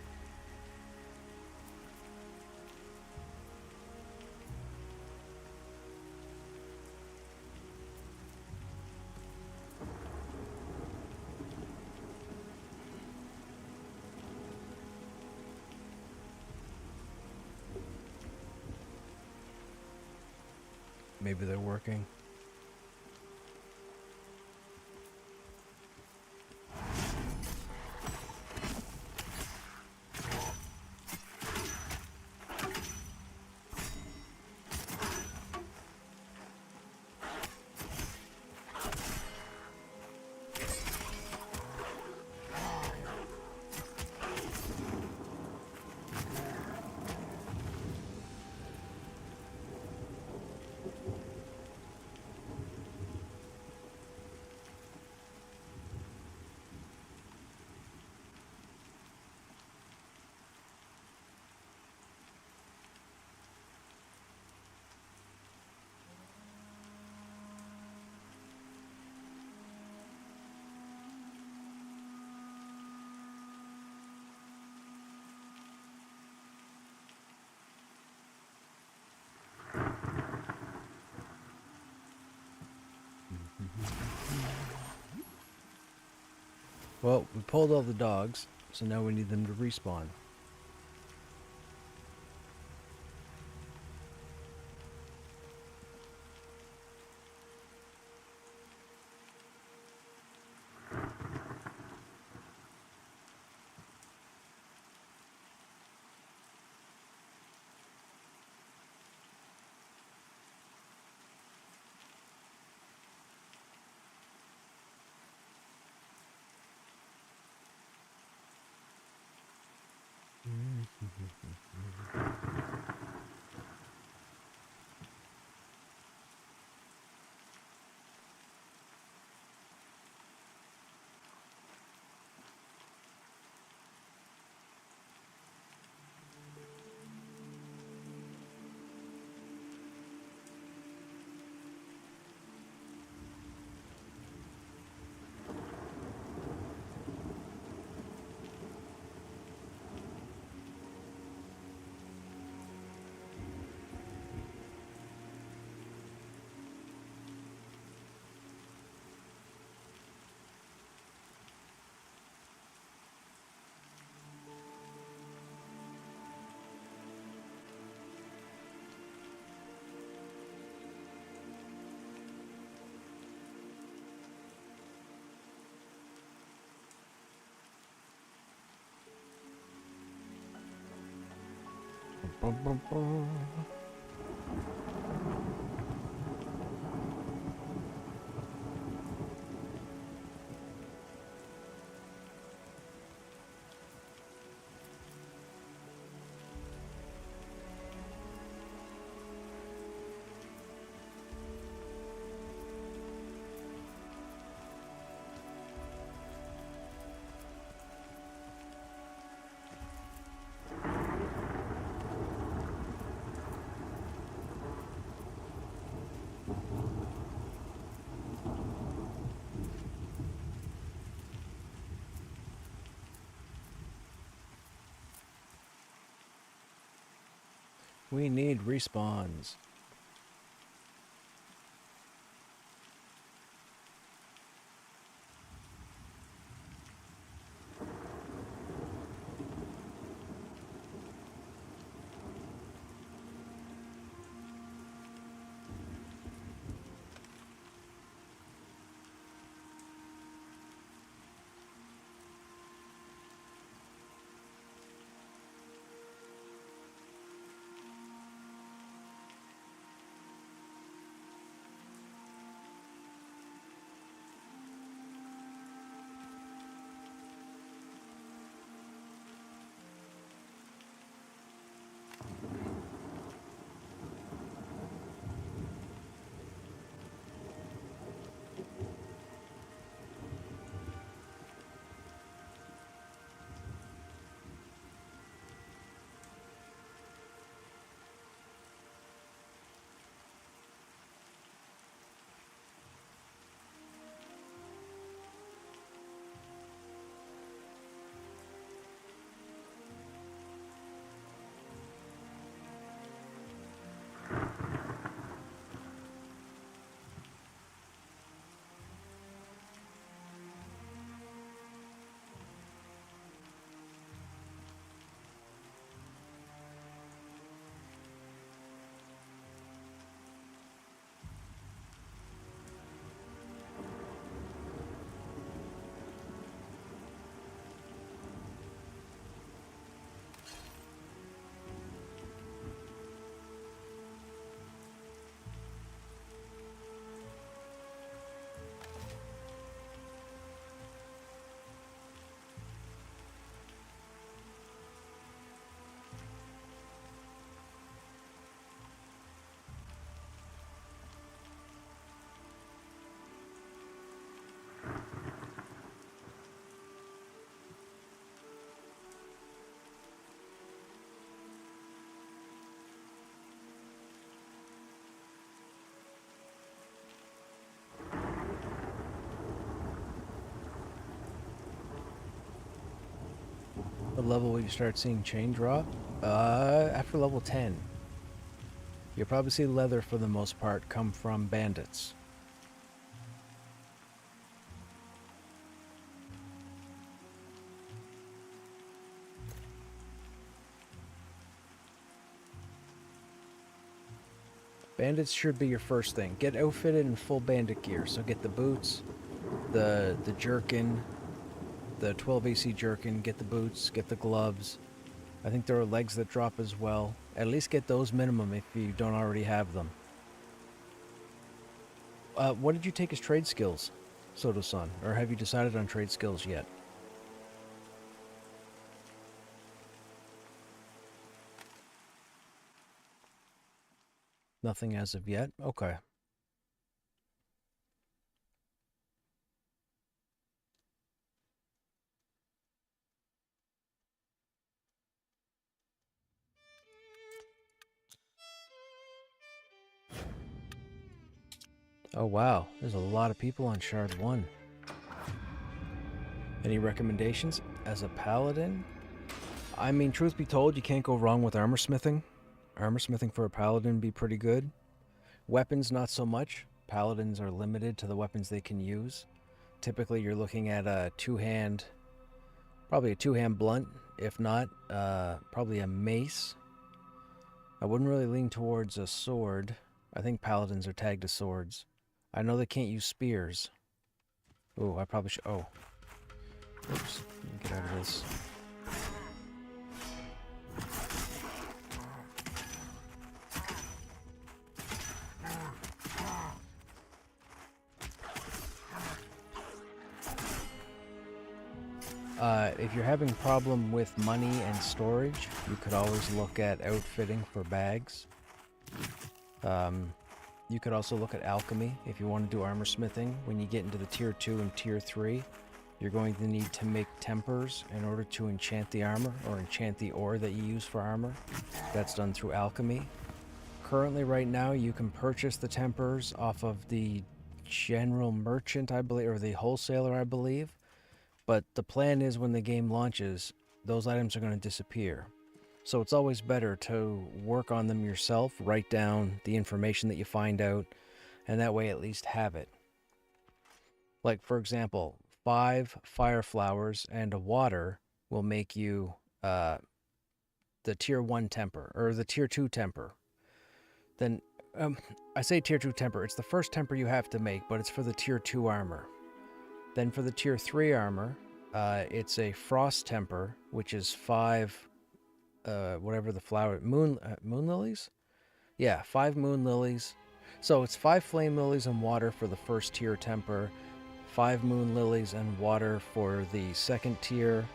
Maybe they're working. Well, we pulled all the dogs, so now we need them to respawn. Bum, bum, bum. We need respawns. The level where you start seeing chain drop? After level 10. You'll probably see leather for the most part come from bandits. Bandits should be your first thing. Get outfitted in full bandit gear. So get the boots, the jerkin, the 12 AC jerkin, get the boots, get the gloves. I think there are legs that drop as well. At least get those minimum if you don't already have them. What did you take as trade skills, Soto-san? Or have you decided on trade skills yet? Nothing as of yet? Okay. Oh wow, there's a lot of people on Shard 1. Any recommendations? As a paladin? I mean, truth be told, you can't go wrong with armor smithing. Armor smithing for a paladin would be pretty good. Weapons, not so much. Paladins are limited to the weapons they can use. Typically, you're looking at a two-hand, probably a two-hand blunt. If not, probably a mace. I wouldn't really lean towards a sword. I think paladins are tagged to swords. I know they can't use spears. Oh, I probably should. Oh. Oops. Let me get out of this. If you're having problem with money and storage, you could always look at outfitting for bags. You could also look at alchemy if you want to do armor smithing. When you get into the tier 2 and tier 3, you're going to need to make tempers in order to enchant the armor or enchant the ore that you use for armor. That's done through alchemy. Currently, right now, you can purchase the tempers off of the general merchant, I believe, or the wholesaler, I believe. But the plan is when the game launches, those items are going to disappear. So it's always better to work on them yourself, write down the information that you find out, and that way at least have it. Like, for example, 5 fire flowers and a water will make you the tier 1 temper, or the tier 2 temper. Then, I say tier 2 temper, it's the first temper you have to make, but it's for the tier 2 armor. Then for the tier 3 armor, it's a frost temper, which is 5, whatever the flower, moon lilies? Yeah, 5 moon lilies. So it's 5 flame lilies and water for the first tier temper, 5 moon lilies and water for the second tier,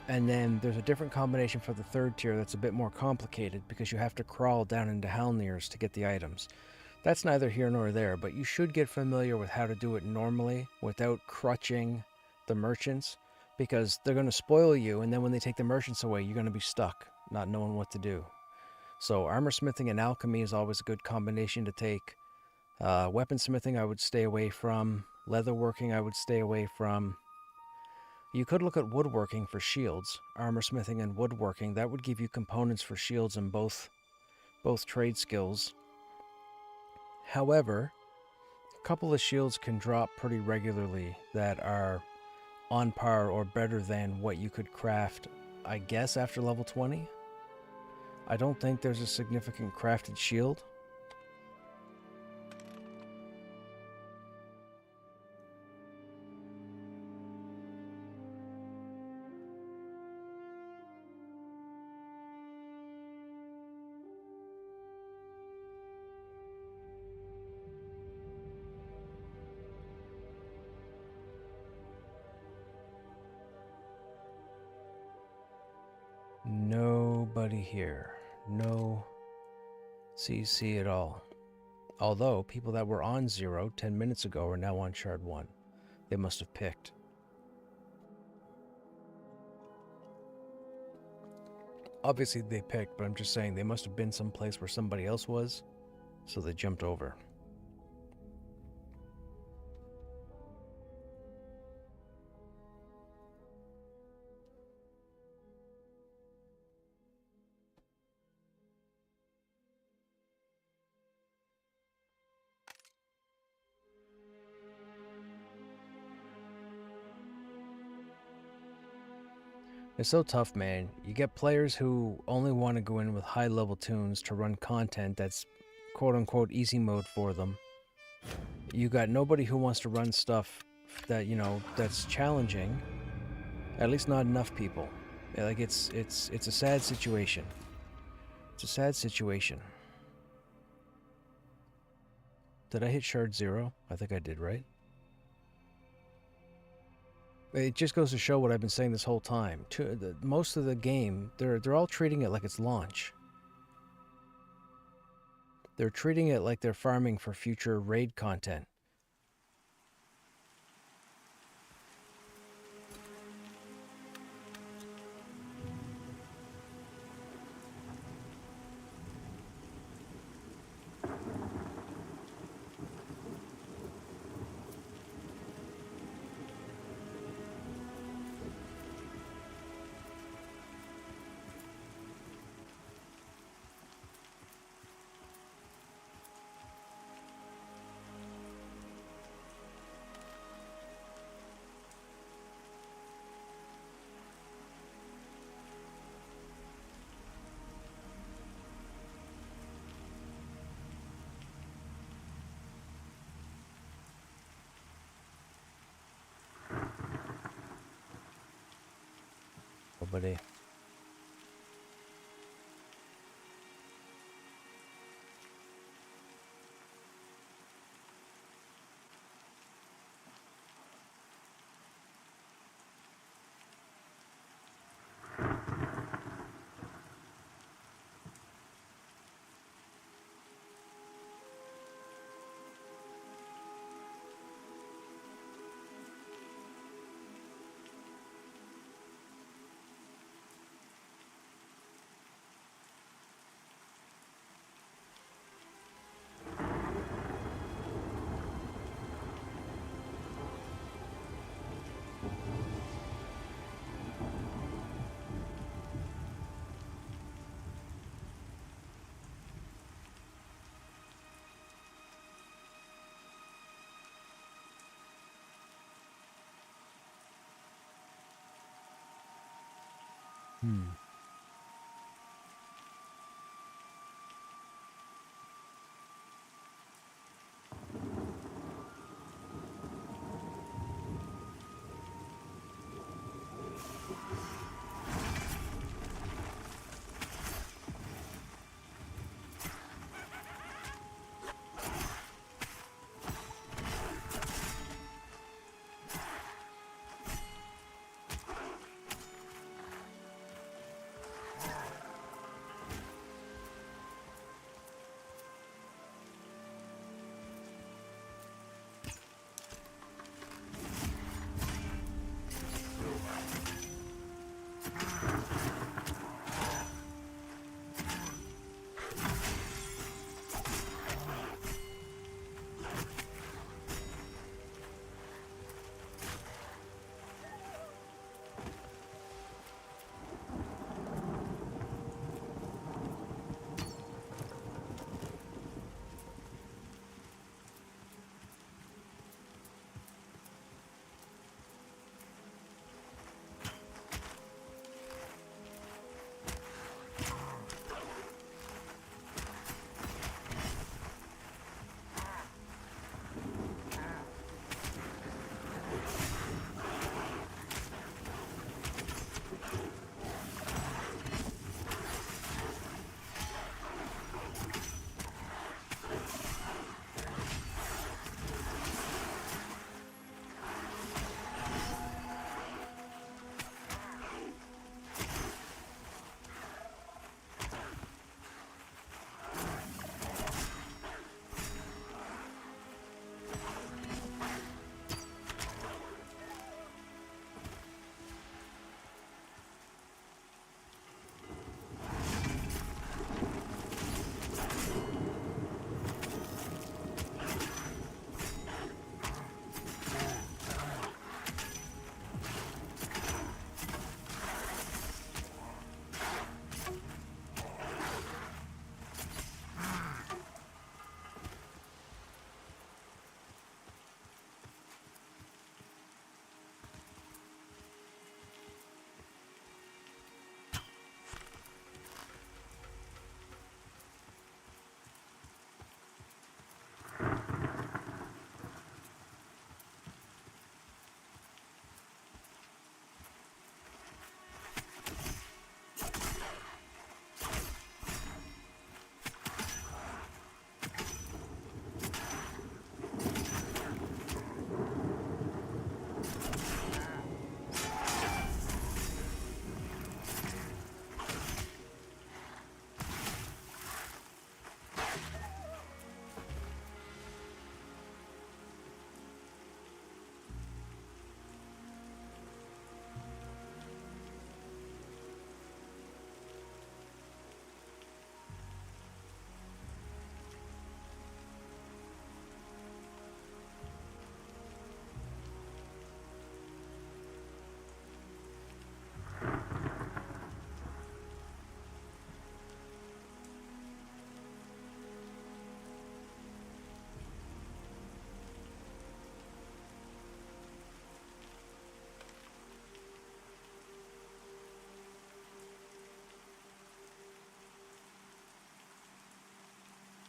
and then there's a different combination for the third tier that's a bit more complicated because you have to crawl down into Halnirs to get the items. That's neither here nor there, but you should get familiar with how to do it normally without crutching the merchants, because they're going to spoil you, and then when they take the merchants away, you're going to be stuck, not knowing what to do. So armor smithing and alchemy is always a good combination to take. Weaponsmithing I would stay away from. Leatherworking I would stay away from. You could look at woodworking for shields. Armor smithing and woodworking, that would give you components for shields in both trade skills. However, a couple of shields can drop pretty regularly that are on par or better than what you could craft, I guess, after level 20. I don't think there's a significant crafted shield. Nobody here. No CC at all. Although, people that were on 0 10 minutes ago are now on Shard 1. They must have picked. Obviously they picked, but I'm just saying they must have been someplace where somebody else was, so they jumped over. It's so tough, man. You get players who only want to go in with high-level tunes to run content that's quote-unquote easy mode for them. You got nobody who wants to run stuff that, you know, that's challenging. At least not enough people. Like, it's a sad situation. It's a sad situation. Did I hit Shard 0? I think I did, right? It just goes to show what I've been saying this whole time. Most of the game, they're all treating it like it's launch. They're treating it like they're farming for future raid content. Nobody.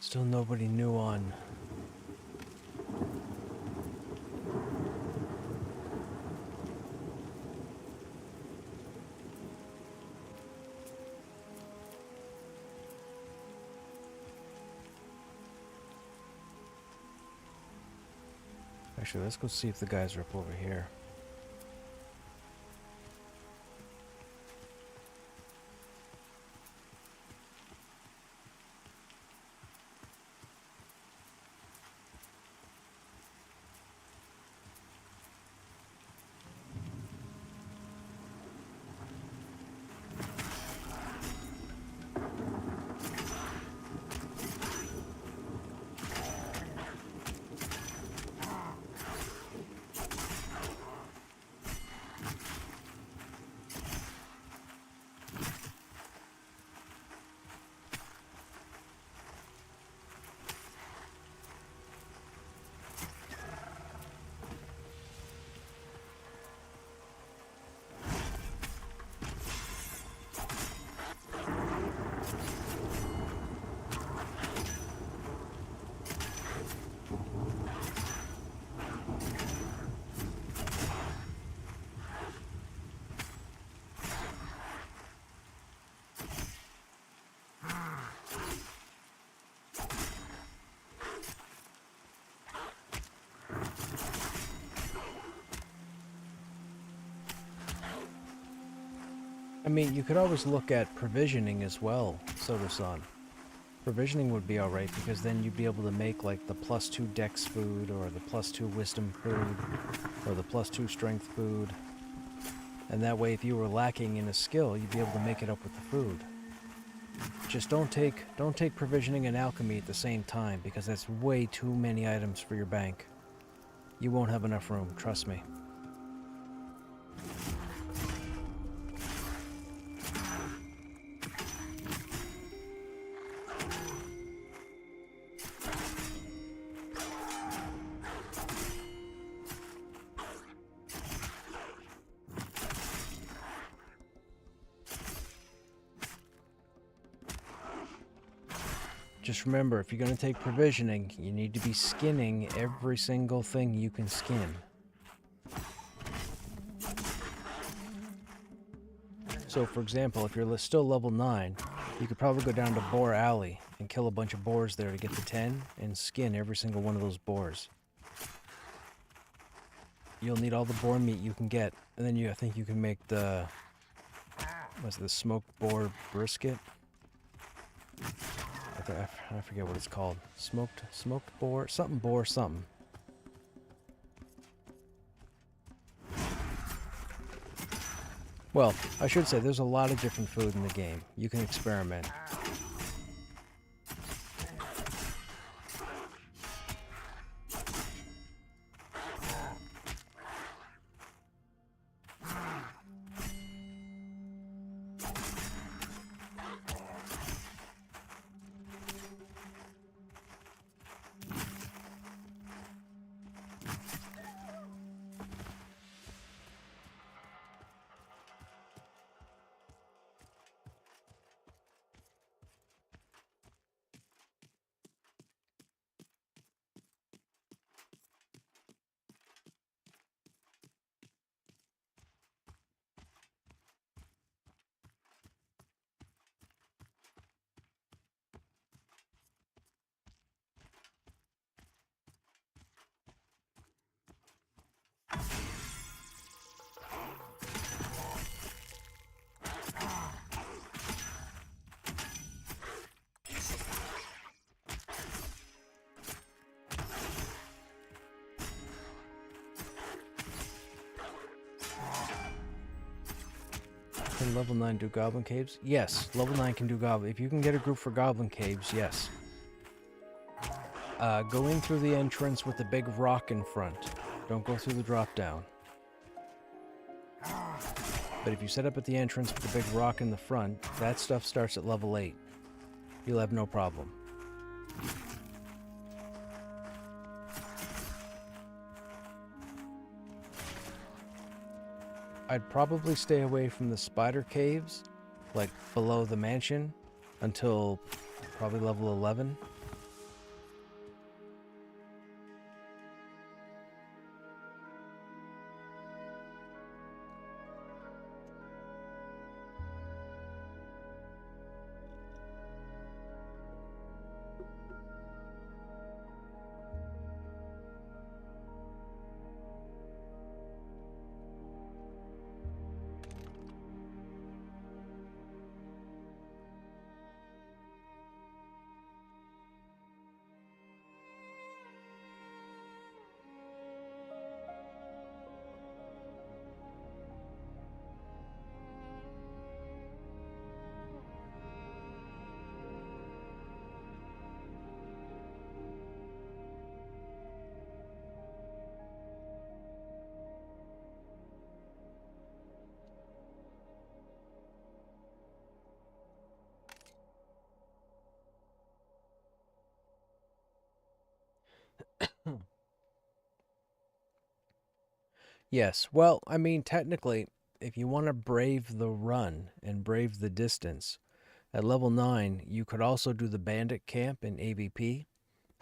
Still nobody new on. Actually, let's go see if the guys are up over here. I mean, you could always look at provisioning as well, Soda-san. Provisioning would be alright, because then you'd be able to make like the +2 dex food, or the +2 wisdom food, or the +2 strength food. And that way, if you were lacking in a skill, you'd be able to make it up with the food. Just don't take provisioning and alchemy at the same time, because that's way too many items for your bank. You won't have enough room, trust me. Just remember, if you're going to take provisioning, you need to be skinning every single thing you can skin. So, for example, if you're still level 9, you could probably go down to Boar Alley and kill a bunch of boars there to get to 10 and skin every single one of those boars. You'll need all the boar meat you can get, and then I think you can make the smoked boar brisket? I forget what it's called. Smoked boar, something. Well, I should say there's a lot of different food in the game. You can experiment. Can level 9 do goblin caves? Yes, level 9 can do goblin. If you can get a group for goblin caves, yes. Go in through the entrance with the big rock in front. Don't go through the drop down. But if you set up at the entrance with the big rock in the front, that stuff starts at level 8. You'll have no problem. I'd probably stay away from the spider caves, like below the mansion, until probably level 11. Yes, well, I mean, technically, if you want to brave the run and brave the distance, at level 9, you could also do the bandit camp in AVP.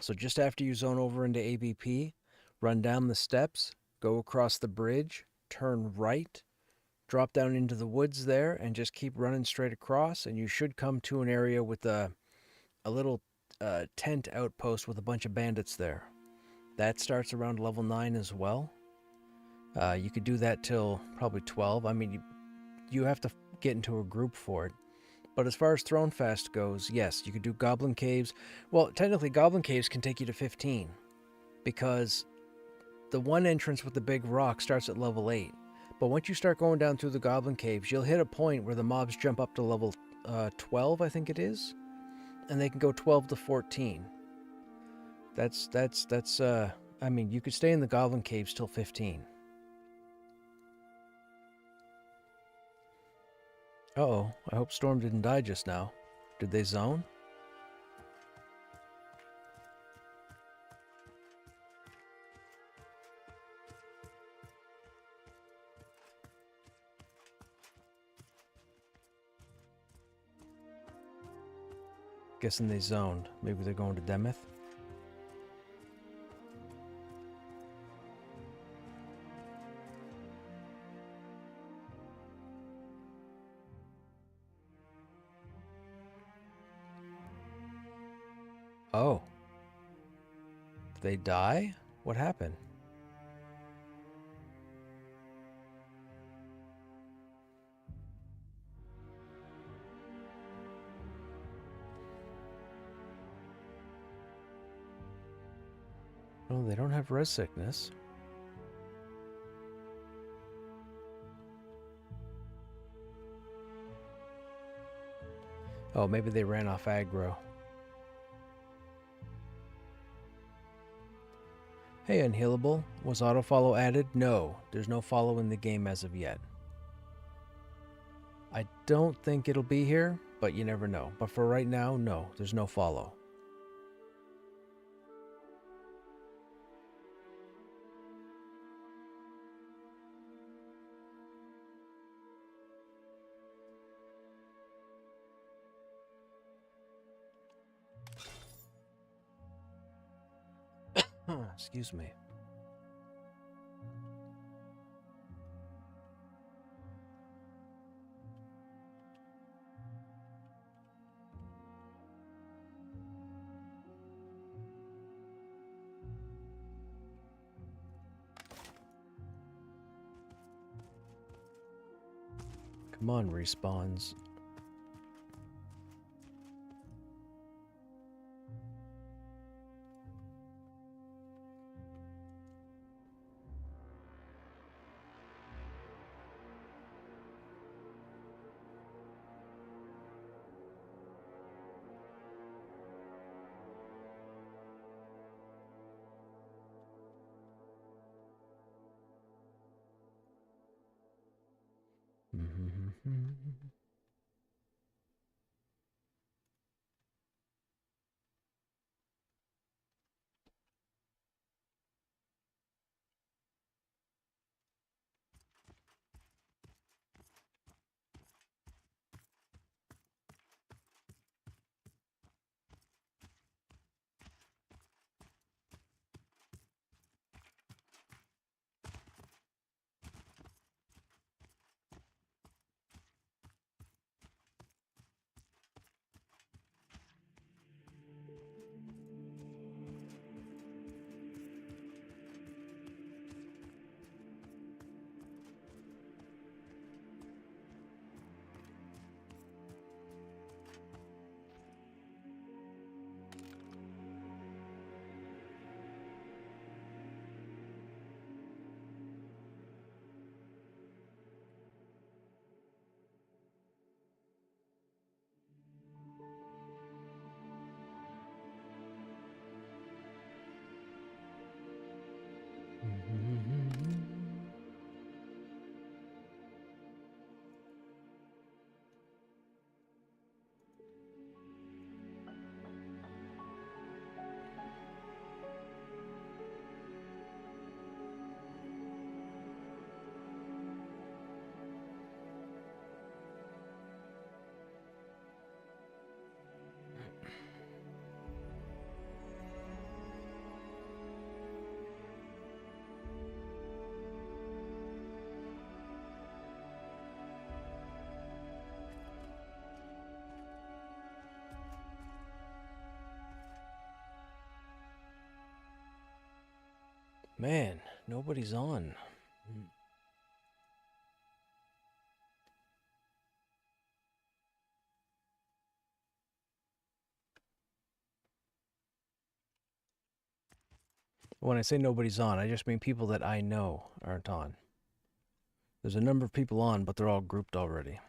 So just after you zone over into AVP, run down the steps, go across the bridge, turn right, drop down into the woods there, and just keep running straight across, and you should come to an area with a little tent outpost with a bunch of bandits there. That starts around level 9 as well. You could do that till probably 12. I mean, you have to get into a group for it. But as far as Thronefest goes, yes, you could do Goblin Caves. Well, technically, Goblin Caves can take you to 15, because the one entrance with the big rock starts at level 8. But once you start going down through the Goblin Caves, you'll hit a point where the mobs jump up to level 12, I think it is, and they can go 12 to 14. I mean, you could stay in the Goblin Caves till 15. Uh-oh, I hope Storm didn't die just now. Did they zone? Guessing they zoned. Maybe they're going to Demeth? Oh. Did they die? What happened? Oh, they don't have res sickness. Oh, maybe they ran off aggro. Hey, Unhealable. Was autofollow added? No, there's no follow in the game as of yet. I don't think it'll be here, but you never know. But for right now, no, there's no follow. Excuse me. Come on, respawns. Man, nobody's on. When I say nobody's on, I just mean people that I know aren't on. There's a number of people on, but they're all grouped already.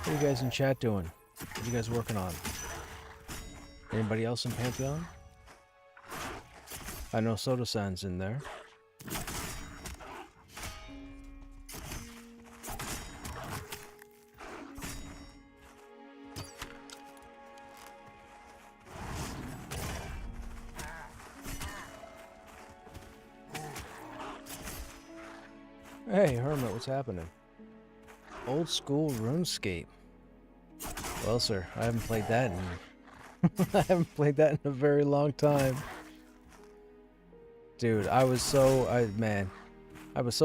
What are you guys in chat doing? What are you guys working on? Anybody else in Pantheon? I know Soda-san's in there. Hey, Hermit, what's happening? Old school RuneScape. Well, sir, I haven't played that in... I haven't played that in a very long time. Dude, I was so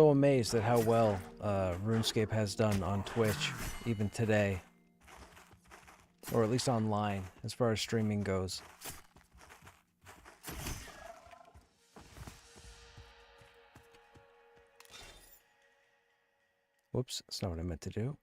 amazed at how well RuneScape has done on Twitch, even today. Or at least online, as far as streaming goes. Whoops, that's not what I meant to do.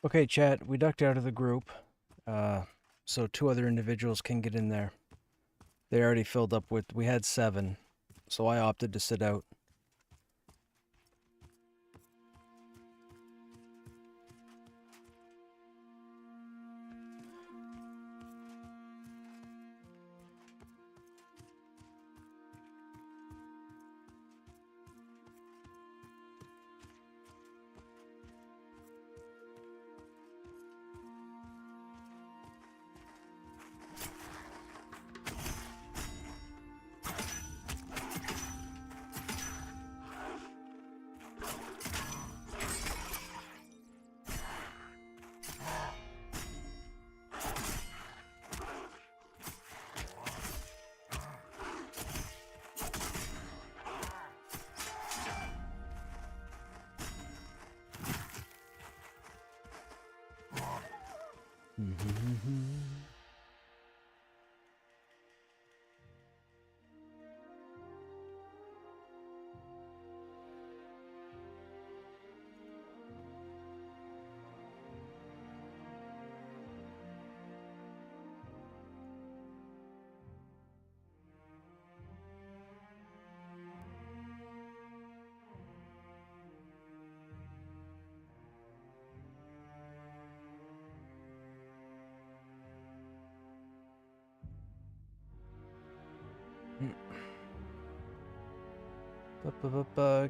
Okay, chat, we ducked out of the group, so 2 other individuals can get in there. They already filled up with, we had 7, so I opted to sit out.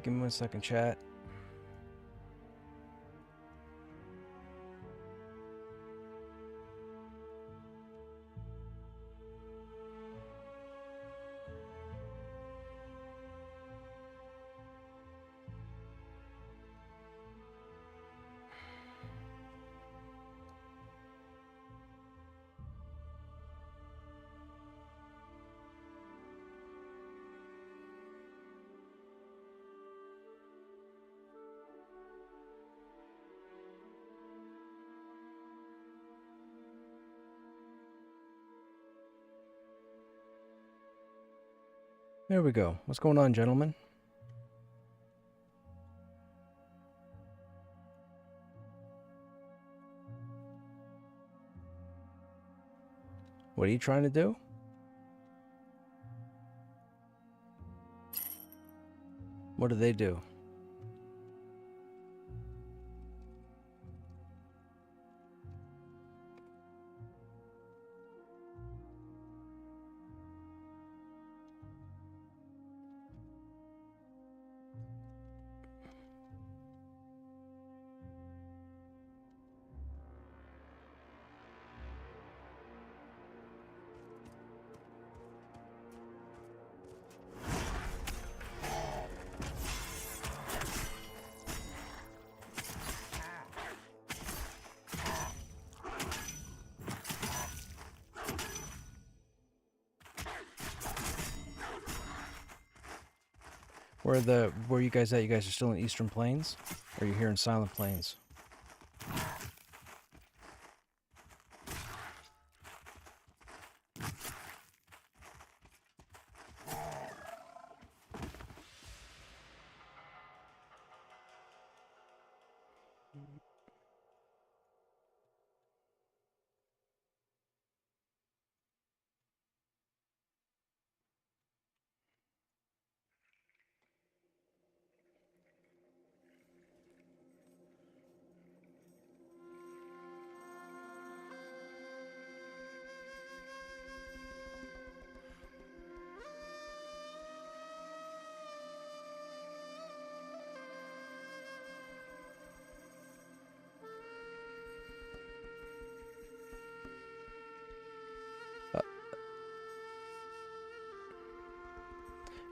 Give me 1 second, chat. There we go. What's going on, gentlemen? What are you trying to do? What do they do? Where are you guys at? You guys are still in Eastern Plains? Or are you here in Silent Plains?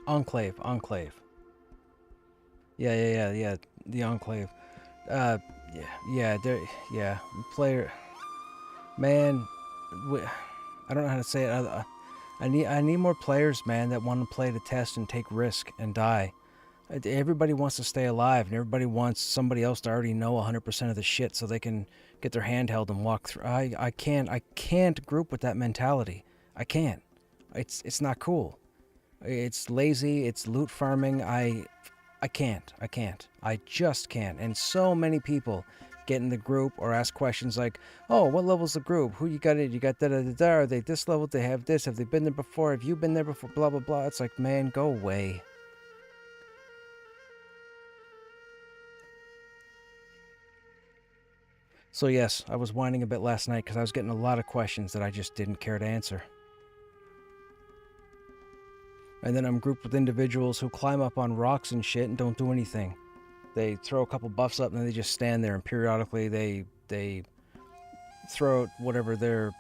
Enclave. Yeah. The Enclave. Yeah. Player, man. I don't know how to say it. I need more players, man, that want to play the test and take risk and die. Everybody wants to stay alive, and everybody wants somebody else to already know 100% of the shit so they can get their hand held and walk through. I can't group with that mentality. I can't. It's not cool. It's lazy. It's loot farming. I can't. I just can't. And so many people get in the group or ask questions like, oh, what level's the group? Who you got it? You got da-da-da-da. Are they this level? They have this. Have they been there before? Have you been there before? Blah, blah, blah. It's like, man, go away. So yes, I was whining a bit last night because I was getting a lot of questions that I just didn't care to answer. And then I'm grouped with individuals who climb up on rocks and shit and don't do anything. They throw a couple buffs up and then they just stand there, and periodically they throw out whatever their...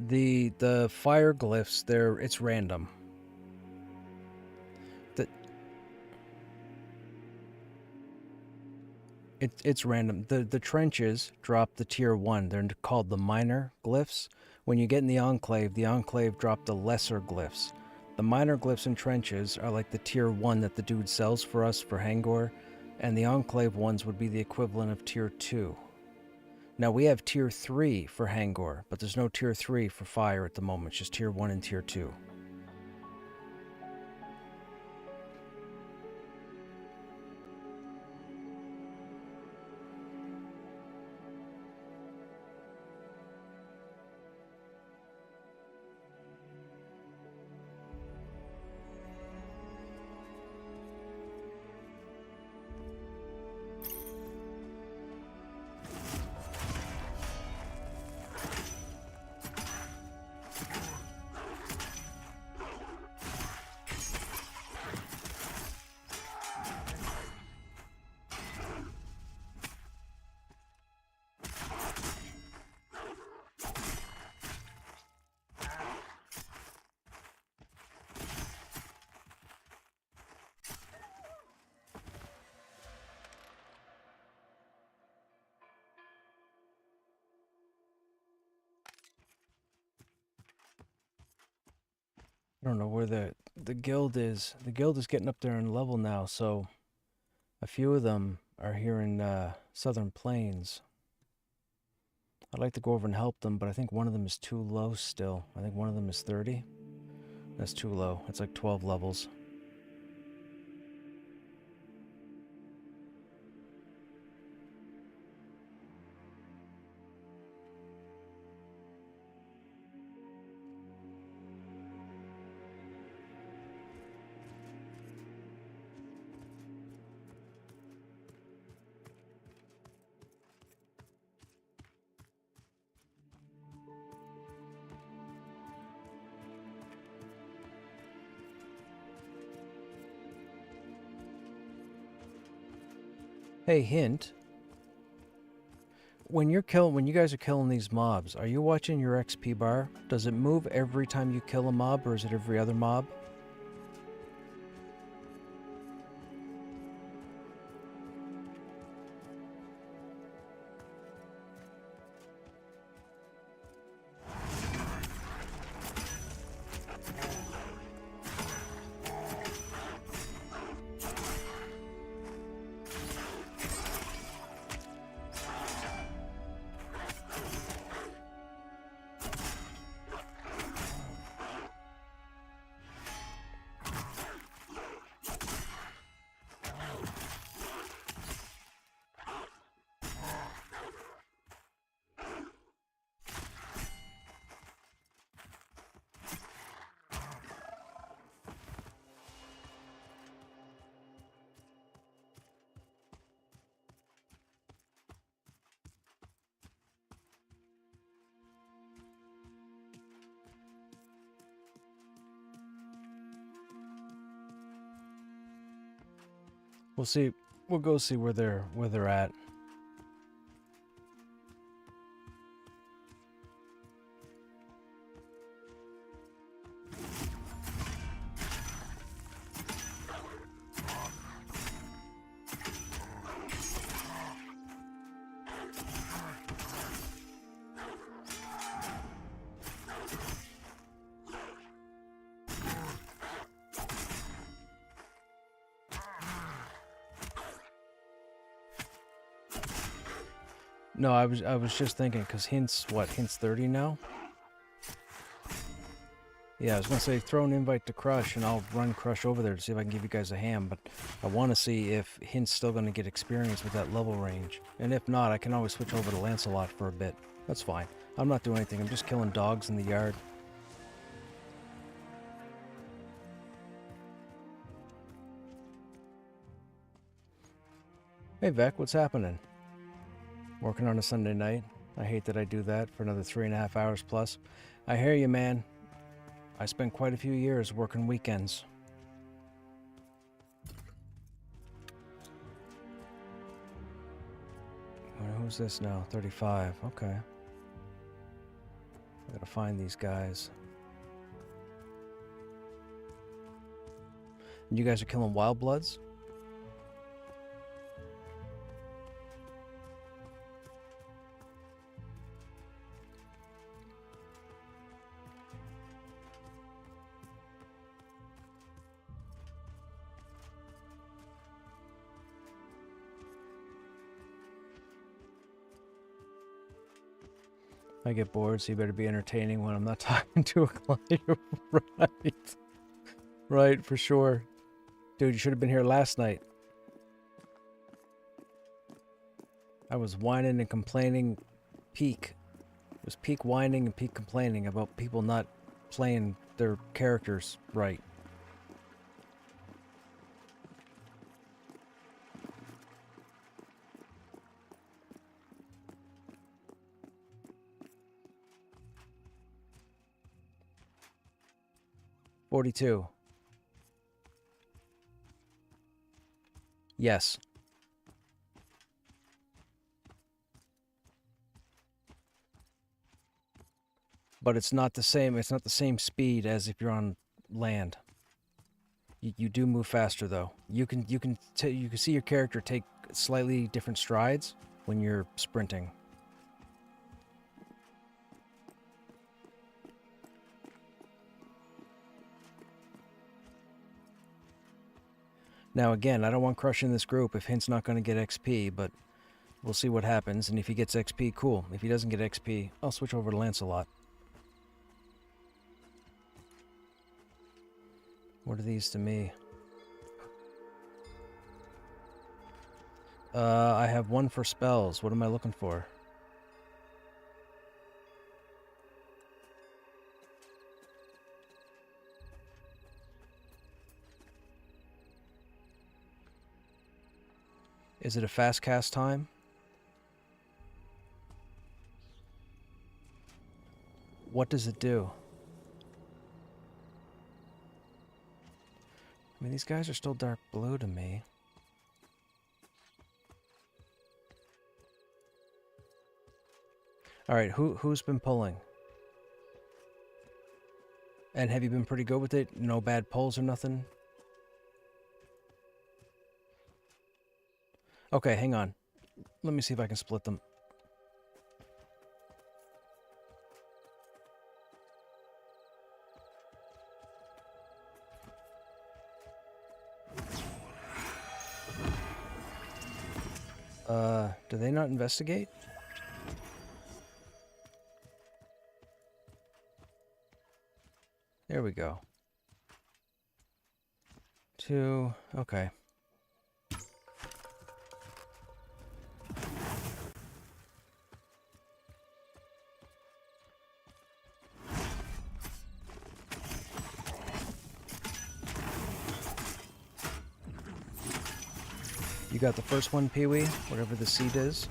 The fire glyphs, it's random. It's random. The trenches drop the tier 1. They're called the minor glyphs. When you get in the Enclave drop the lesser glyphs. The minor glyphs and trenches are like the tier 1 that the dude sells for us for Hangor, and the Enclave ones would be the equivalent of tier 2. Now we have tier 3 for Hangor, but there's no tier 3 for fire at the moment. It's just tier 1 and tier 2. I don't know where the guild is. The guild is getting up there in level now, so a few of them are here in Southern Plains. I'd like to go over and help them, but I think one of them is too low still. I think one of them is 30. That's too low. It's like 12 levels. Hey, hint. When you guys are killing these mobs, are you watching your XP bar? Does it move every time you kill a mob, or is it every other mob? We'll see. We'll go see where they're at. No, I was just thinking, because Hint's, what, Hint's 30 now? Yeah, I was going to say, throw an invite to Crush, and I'll run Crush over there to see if I can give you guys a hand, but I want to see if Hint's still going to get experience with that level range. And if not, I can always switch over to Lancelot for a bit. That's fine. I'm not doing anything, I'm just killing dogs in the yard. Hey Vec, what's happening? Working on a Sunday night. I hate that I do that for another 3.5 hours plus. I hear you, man. I spent quite a few years working weekends. Who's this now? 35. Okay. I gotta find these guys. And you guys are killing wild bloods? I get bored, so you better be entertaining when I'm not talking to a client. Right. Right, for sure. Dude, you should have been here last night. I was whining and complaining peak. It was peak whining and peak complaining about people not playing their characters right. $42. Yes. But it's not the same. It's not the same speed as if you're on land. You do move faster though. You can see your character take slightly different strides when you're sprinting. Now again, I don't want crushing this group if Hint's not going to get XP, but we'll see what happens, and if he gets XP, cool. If he doesn't get XP, I'll switch over to Lancelot. What are these to me? I have one for spells. What am I looking for? Is it a fast cast time? What does it do? I mean, these guys are still dark blue to me. Alright, who's been pulling? And have you been pretty good with it? No bad pulls or nothing? Okay, hang on. Let me see if I can split them. Do they not investigate? There we go. 2, okay. You got the first one, Pee-wee, whatever the seed is.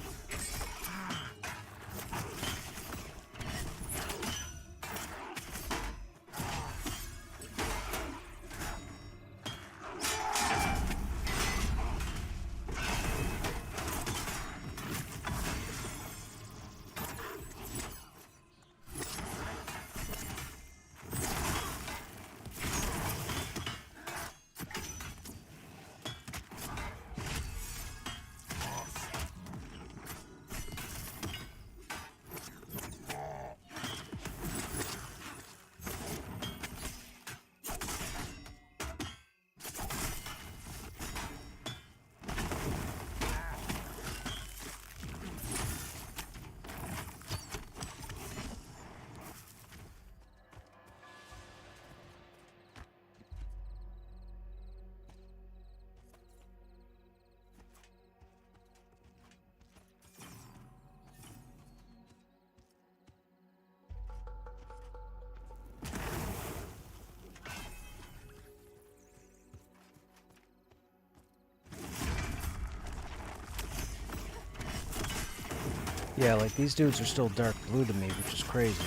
Yeah, like these dudes are still dark blue to me, which is crazy.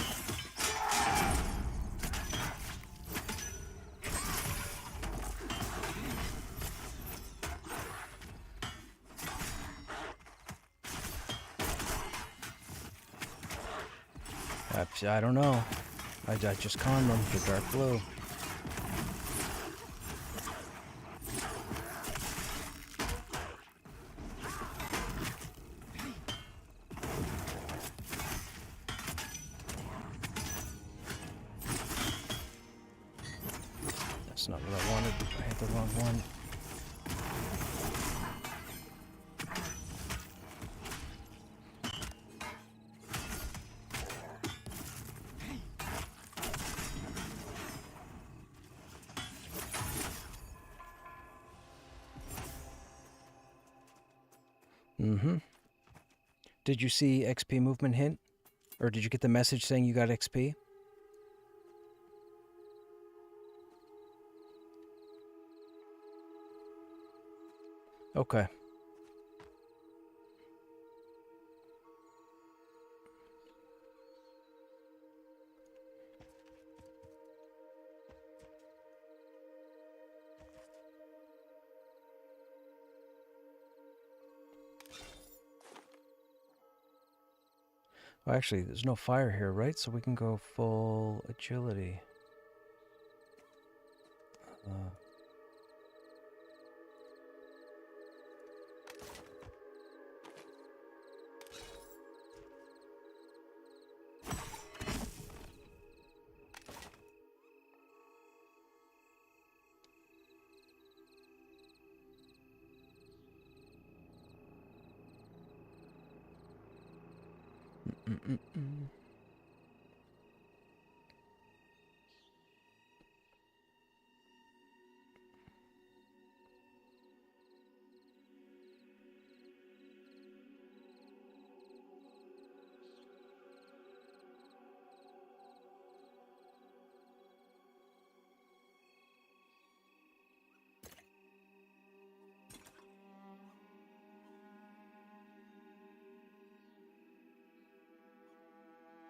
I don't know. I just conned them. They're dark blue. That's not what I wanted. I hit the wrong one. Mm-hmm. Did you see XP movement hint? Or did you get the message saying you got XP? Okay. Well, actually, there's no fire here, right? So we can go full agility.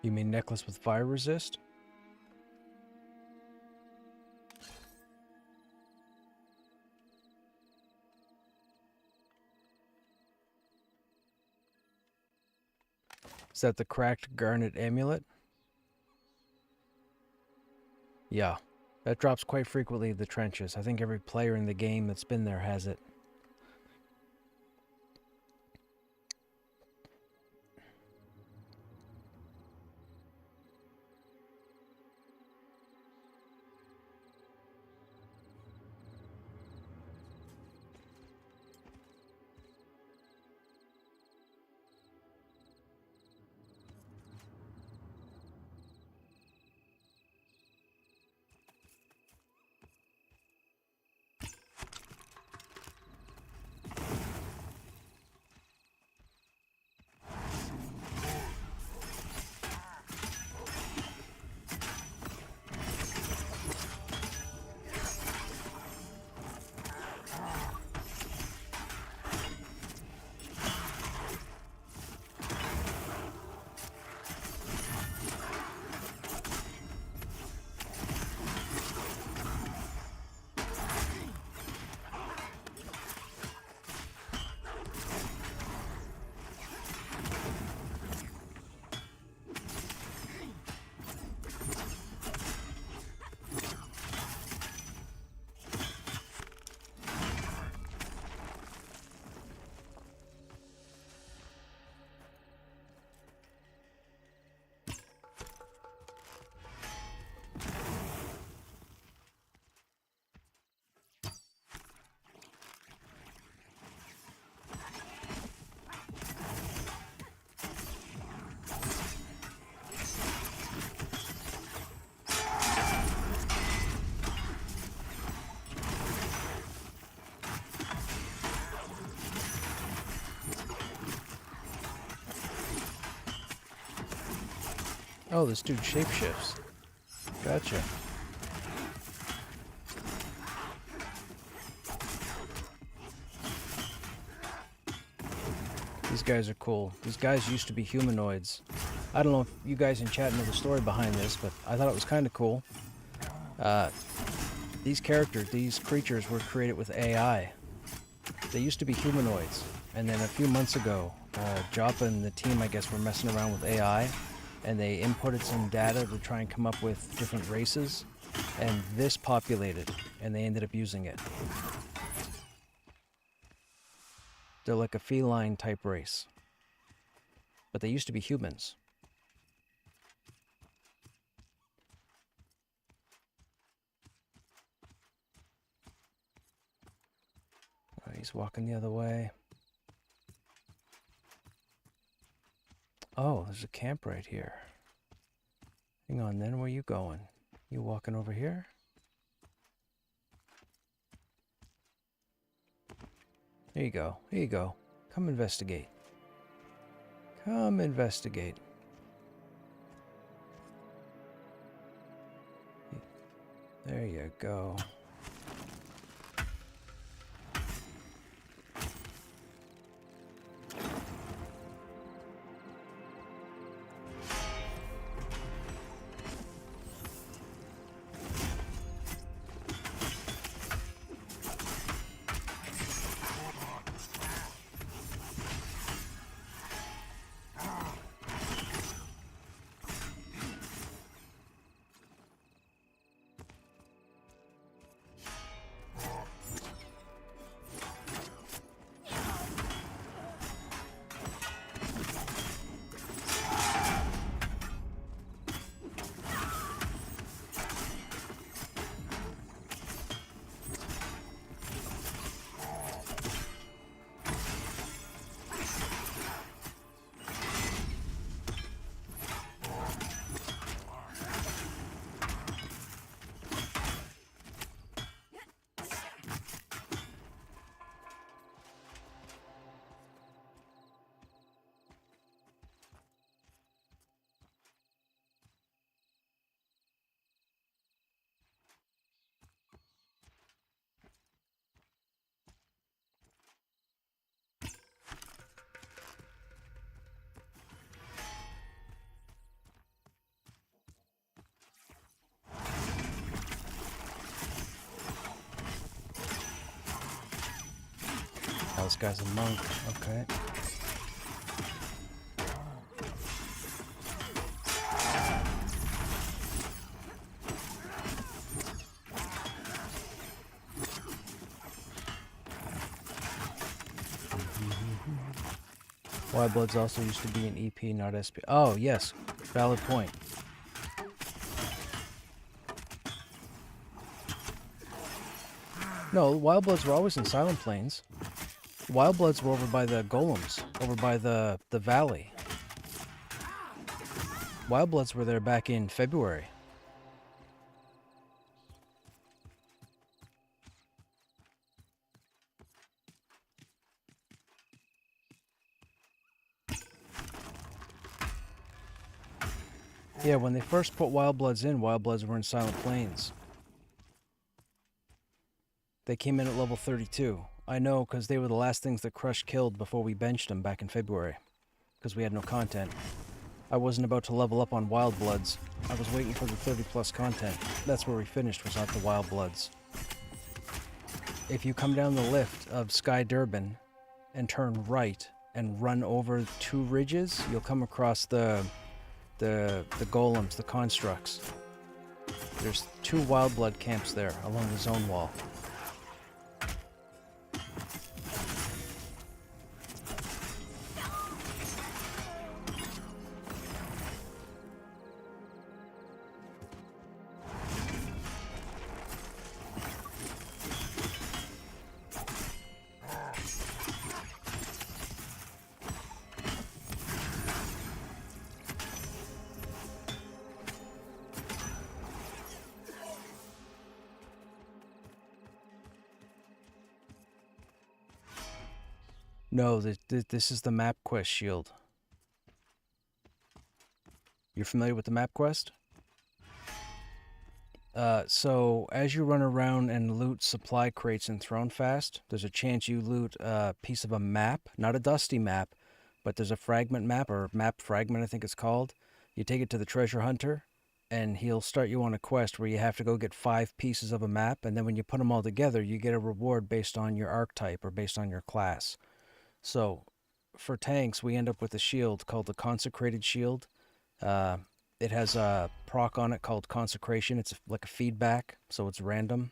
You mean necklace with fire resist? Is that the cracked garnet amulet? Yeah. That drops quite frequently in the trenches. I think every player in the game that's been there has it. Oh, this dude shapeshifts. Gotcha. These guys are cool. These guys used to be humanoids. I don't know if you guys in chat know the story behind this, but I thought it was kind of cool. These creatures were created with AI. They used to be humanoids. And then a few months ago, Joppa and the team, I guess, were messing around with AI. And they inputted some data to try and come up with different races. And this populated, and they ended up using it. They're like a feline type race. But they used to be humans. Oh, he's walking the other way. Oh, there's a camp right here. Hang on then, where you going? You walking over here? Here you go. Here you go. Come investigate. Come investigate. There you go. Oh, this guy's a monk. Okay. Wild Bloods also used to be an EP, not SP. Oh, yes. Valid point. No, Wild Bloods were always in Silent Plains. Wild Bloods were over by the golems, over by the valley. Wild Bloods were there back in February. Yeah, when they first put Wild Bloods in, Wild Bloods were in Silent Plains. They came in at level 32. I know, because they were the last things that Crush killed before we benched them back in February. Because we had no content. I wasn't about to level up on Wild Bloods. I was waiting for the 30 plus content. That's where we finished, was not the Wild Bloods. If you come down the lift of Sky Durban and turn right and run over 2 ridges, you'll come across the golems, the constructs. There's 2 Wild Blood camps there along the zone wall. No, this is the map quest shield. You're familiar with the map quest? So as you run around and loot supply crates in Throne Fast, there's a chance you loot a piece of a map, not a dusty map, but there's a fragment map, or map fragment I think it's called. You take it to the treasure hunter, and he'll start you on a quest where you have to go get 5 pieces of a map, and then when you put them all together, you get a reward based on your archetype or based on your class. So for tanks, we end up with a shield called the Consecrated Shield. It has a proc on it called Consecration. It's like a feedback, so it's random.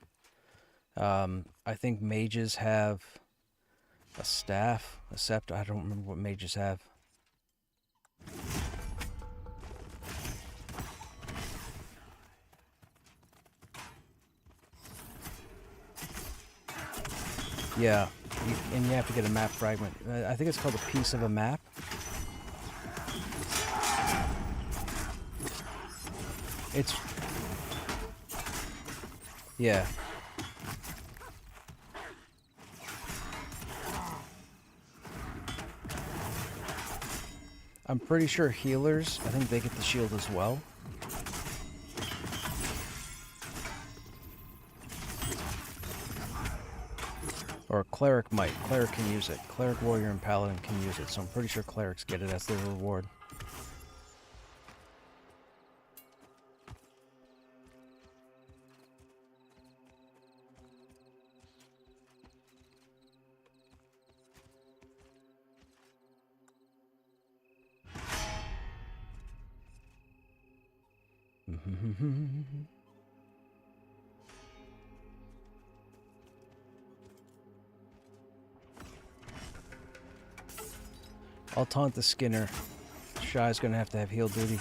I think mages have a staff, a scepter. I don't remember what mages have. Yeah, and you have to get a map fragment. I think it's called a piece of a map. It's... yeah. I'm pretty sure healers, I think they get the shield as well. Or a cleric might. Cleric can use it. Cleric, warrior, and paladin can use it, so I'm pretty sure clerics get it as their reward. I'll taunt the Skinner. Shy's gonna have to have heal duty.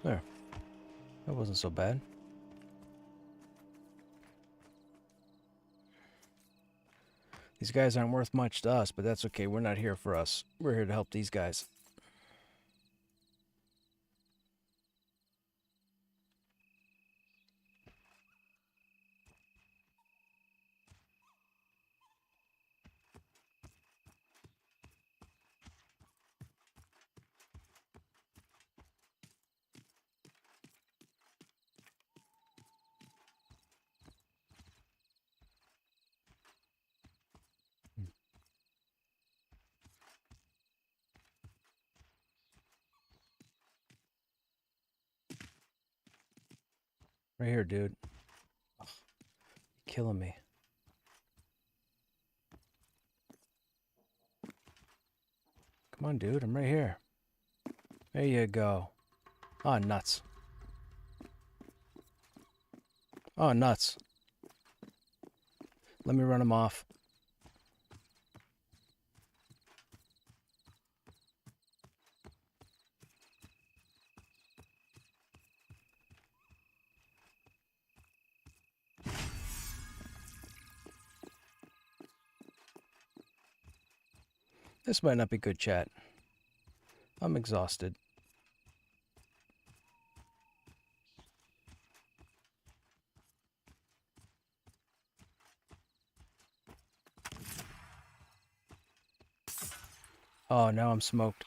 There. That wasn't so bad. These guys aren't worth much to us, but that's okay. We're not here for us. We're here to help these guys. Right here, dude. Ugh, you're killing me. Come on, dude. I'm right here. There you go. Oh, nuts. Oh, nuts. Let me run him off. This might not be good, chat. I'm exhausted. Oh, now I'm smoked.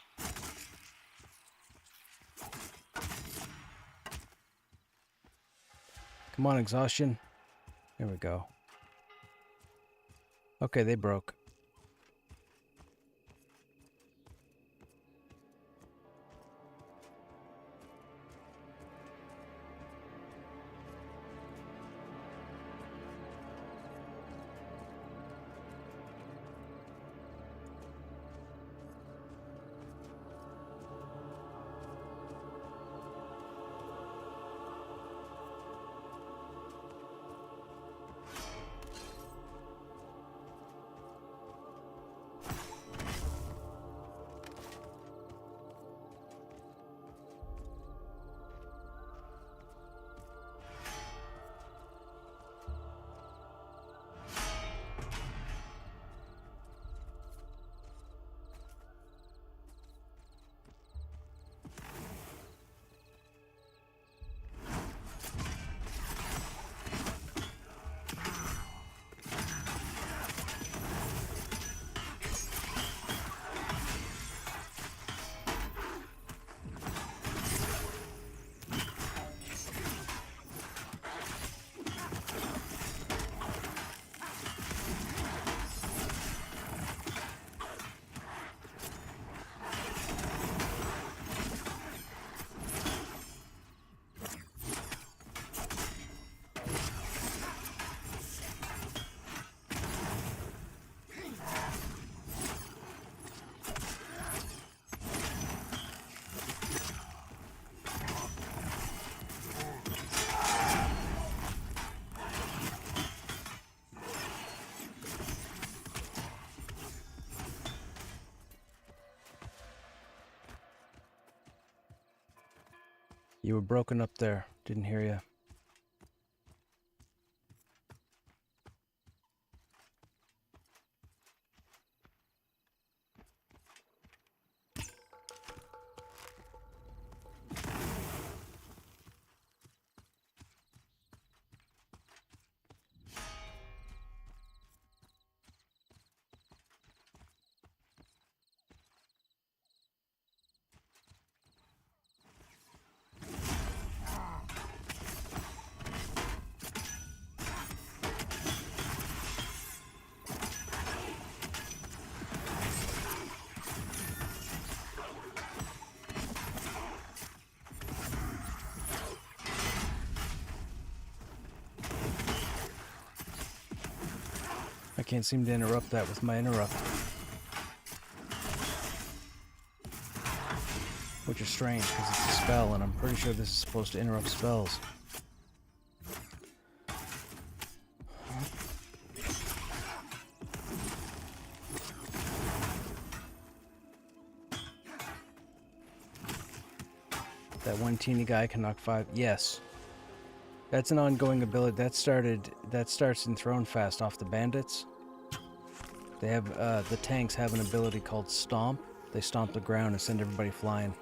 Come on, exhaustion. There we go. Okay, they broke. You were broken up there. Didn't hear you. I can't seem to interrupt that with my interrupt. Which is strange, because it's a spell, and I'm pretty sure this is supposed to interrupt spells. That one teeny guy can knock 5. Yes. That's an ongoing ability. That starts in Throne Fast off the bandits. They have, the tanks have an ability called Stomp. They stomp the ground and send everybody flying.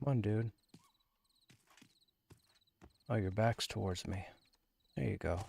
Come on, dude. Oh, your back's towards me. There you go.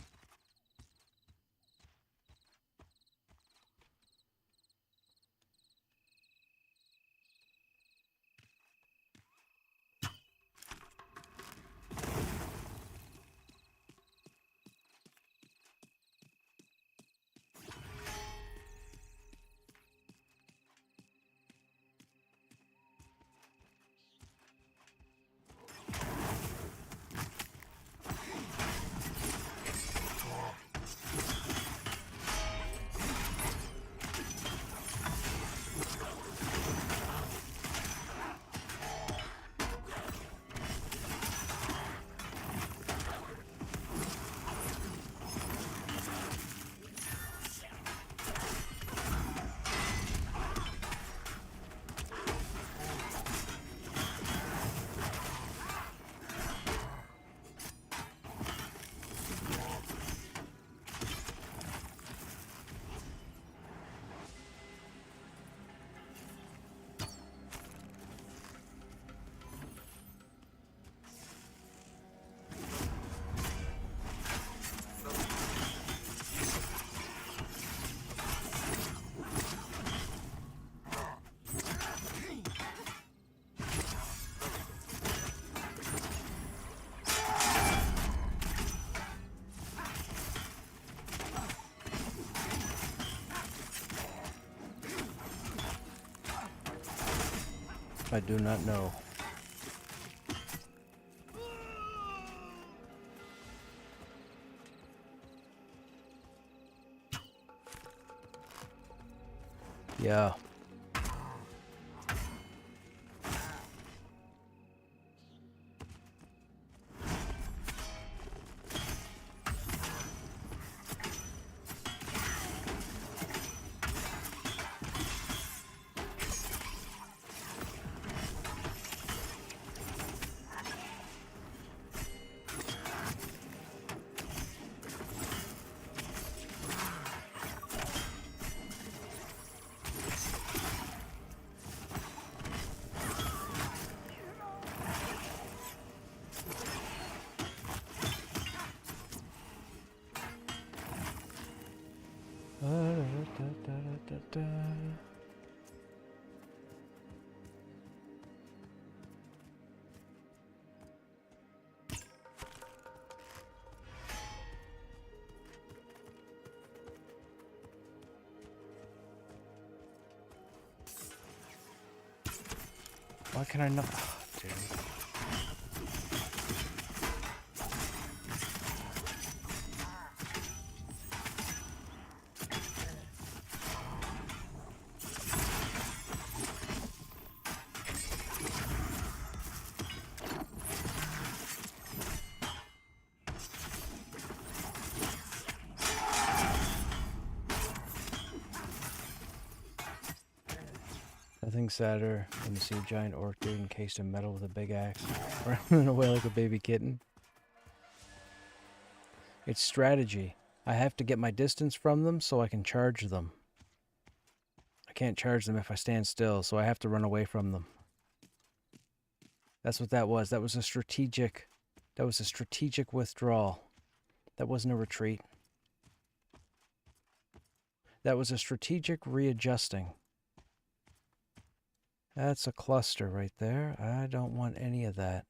I do not know. Yeah. Why can I not? Oh, dude. Nothing sadder than to see a giant orc dude encased in metal with a big axe, running away like a baby kitten. It's strategy. I have to get my distance from them so I can charge them. I can't charge them if I stand still, so I have to run away from them. That's what that was. That was a strategic withdrawal. That wasn't a retreat. That was a strategic readjusting. That's a cluster right there. I don't want any of that.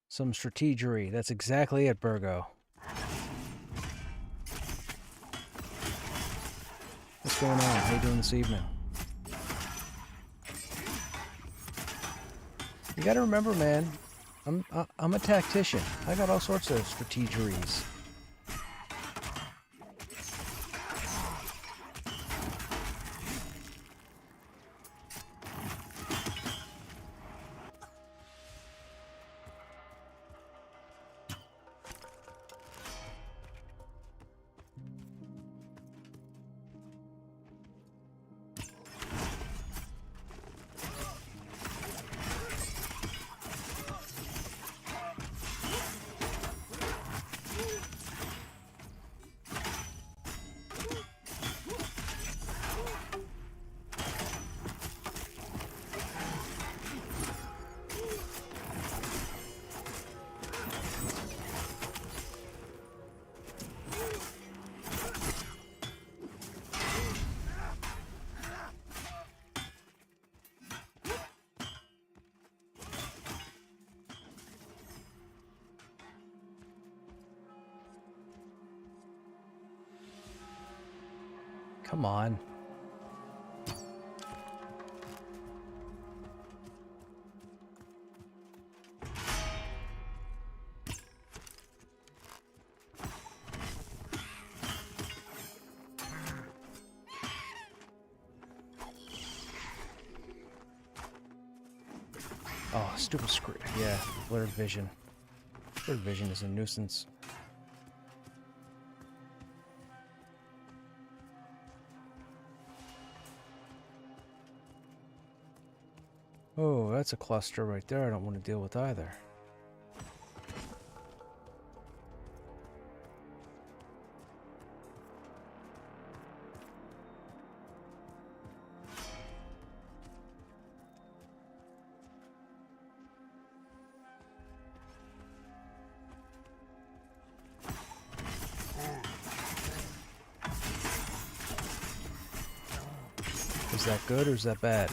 Some strategery. That's exactly it, Burgo. What's going on? How you doing this evening? You gotta remember, man, I'm a tactician. I got all sorts of strategeries. Come on. Oh, stupid screw. Yeah, blurred vision. Blurred vision is a nuisance. Oh, that's a cluster right there I don't want to deal with either. Is that good or is that bad?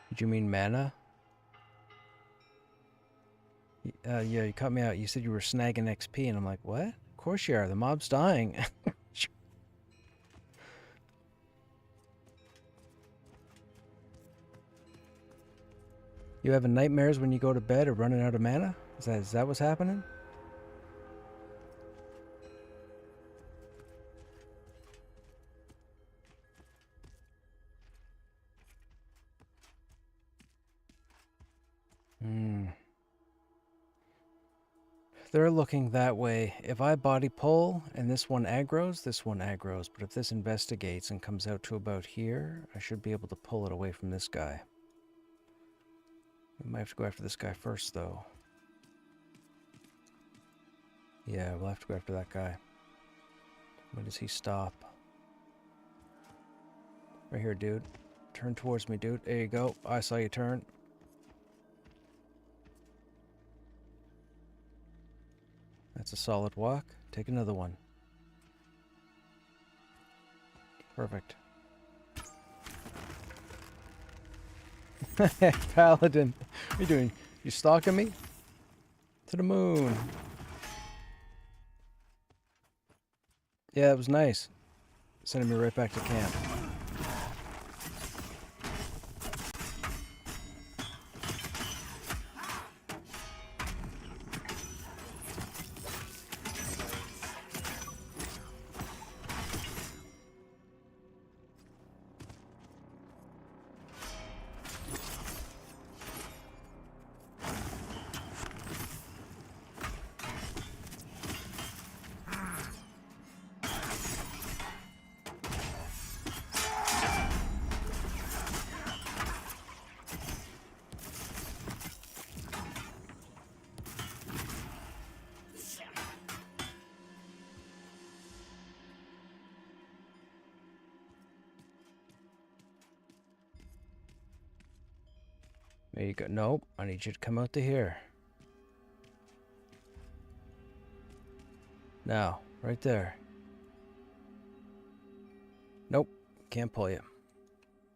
Did you mean mana? Yeah, you cut me out. You said you were snagging XP, and I'm like, what? Of course you are. The mob's dying. You having nightmares when you go to bed or running out of mana? Is that what's happening? They're looking that way. If I body pull and this one aggroes, this one aggroes. But if this investigates and comes out to about here, I should be able to pull it away from this guy. We might have to go after this guy first, though. Yeah, we'll have to go after that guy. When does he stop? Right here, dude. Turn towards me, dude. There you go. I saw you turn. That's a solid walk. Take another one. Perfect. Paladin. What are you doing? You stalking me? To the moon. Yeah, it was nice. Sending me right back to camp. There you go. Nope, I need you to come out to here. Now, right there. Nope, can't pull you.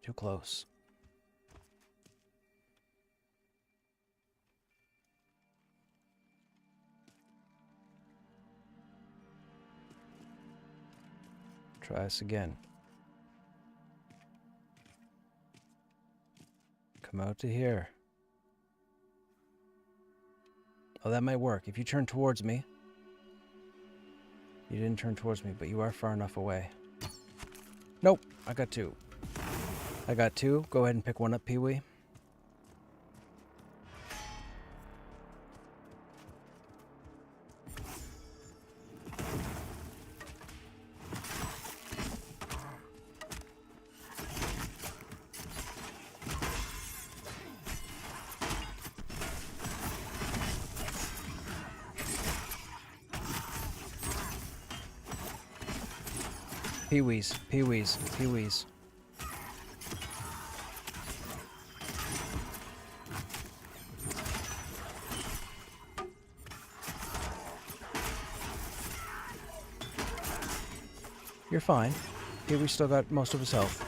Too close. Try this again. Come out to here. Oh, that might work. If you turn towards me. You didn't turn towards me, but you are far enough away. Nope, I got two. I got two. Go ahead and pick one up, Pee-wee. Pee-wees, Pee-wees, Pee-wees. You're fine. Pee-wee still got most of his health.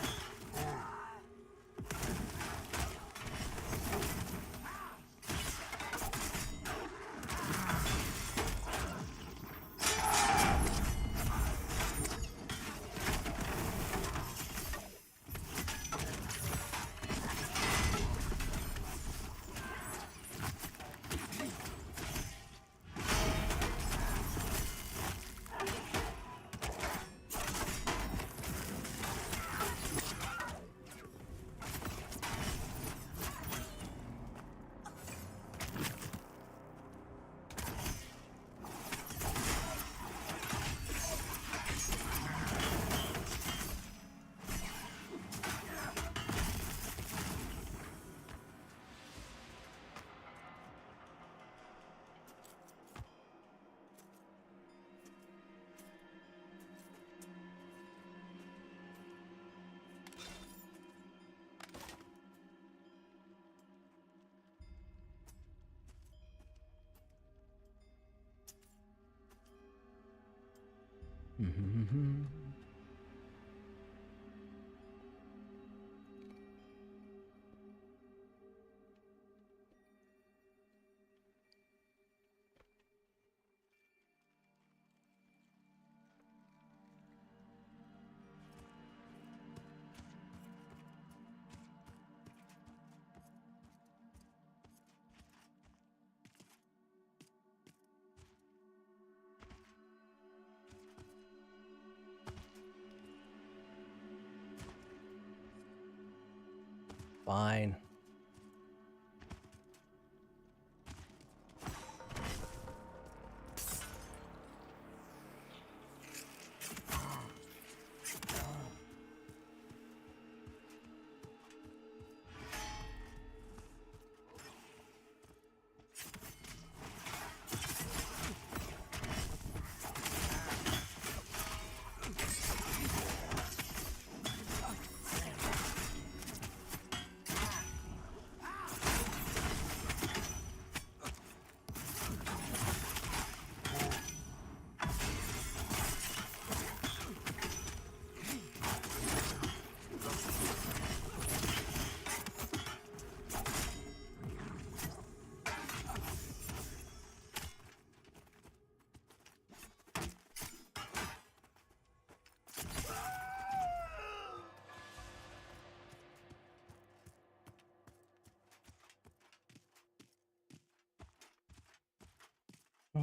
Fine.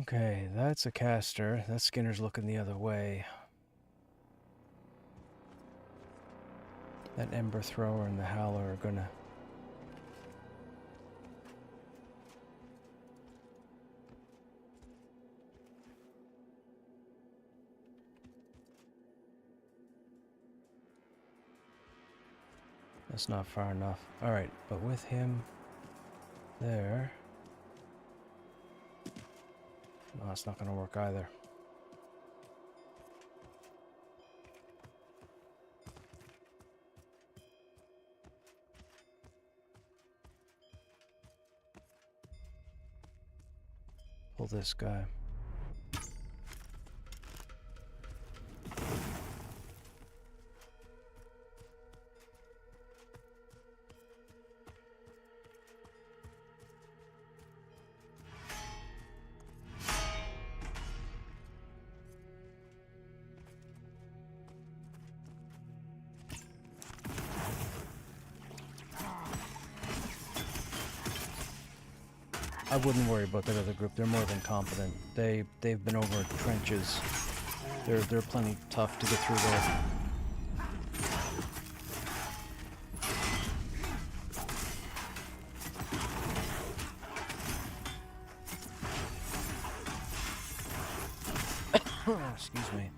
Okay, that's a caster. That Skinner's looking the other way. That Ember Thrower and the Howler are gonna... That's not far enough. Alright, but with him there... No, it's not gonna work either. Pull this guy. I wouldn't worry about that other group. They're more than competent. They've been over trenches. They're plenty tough to get through there. Excuse me.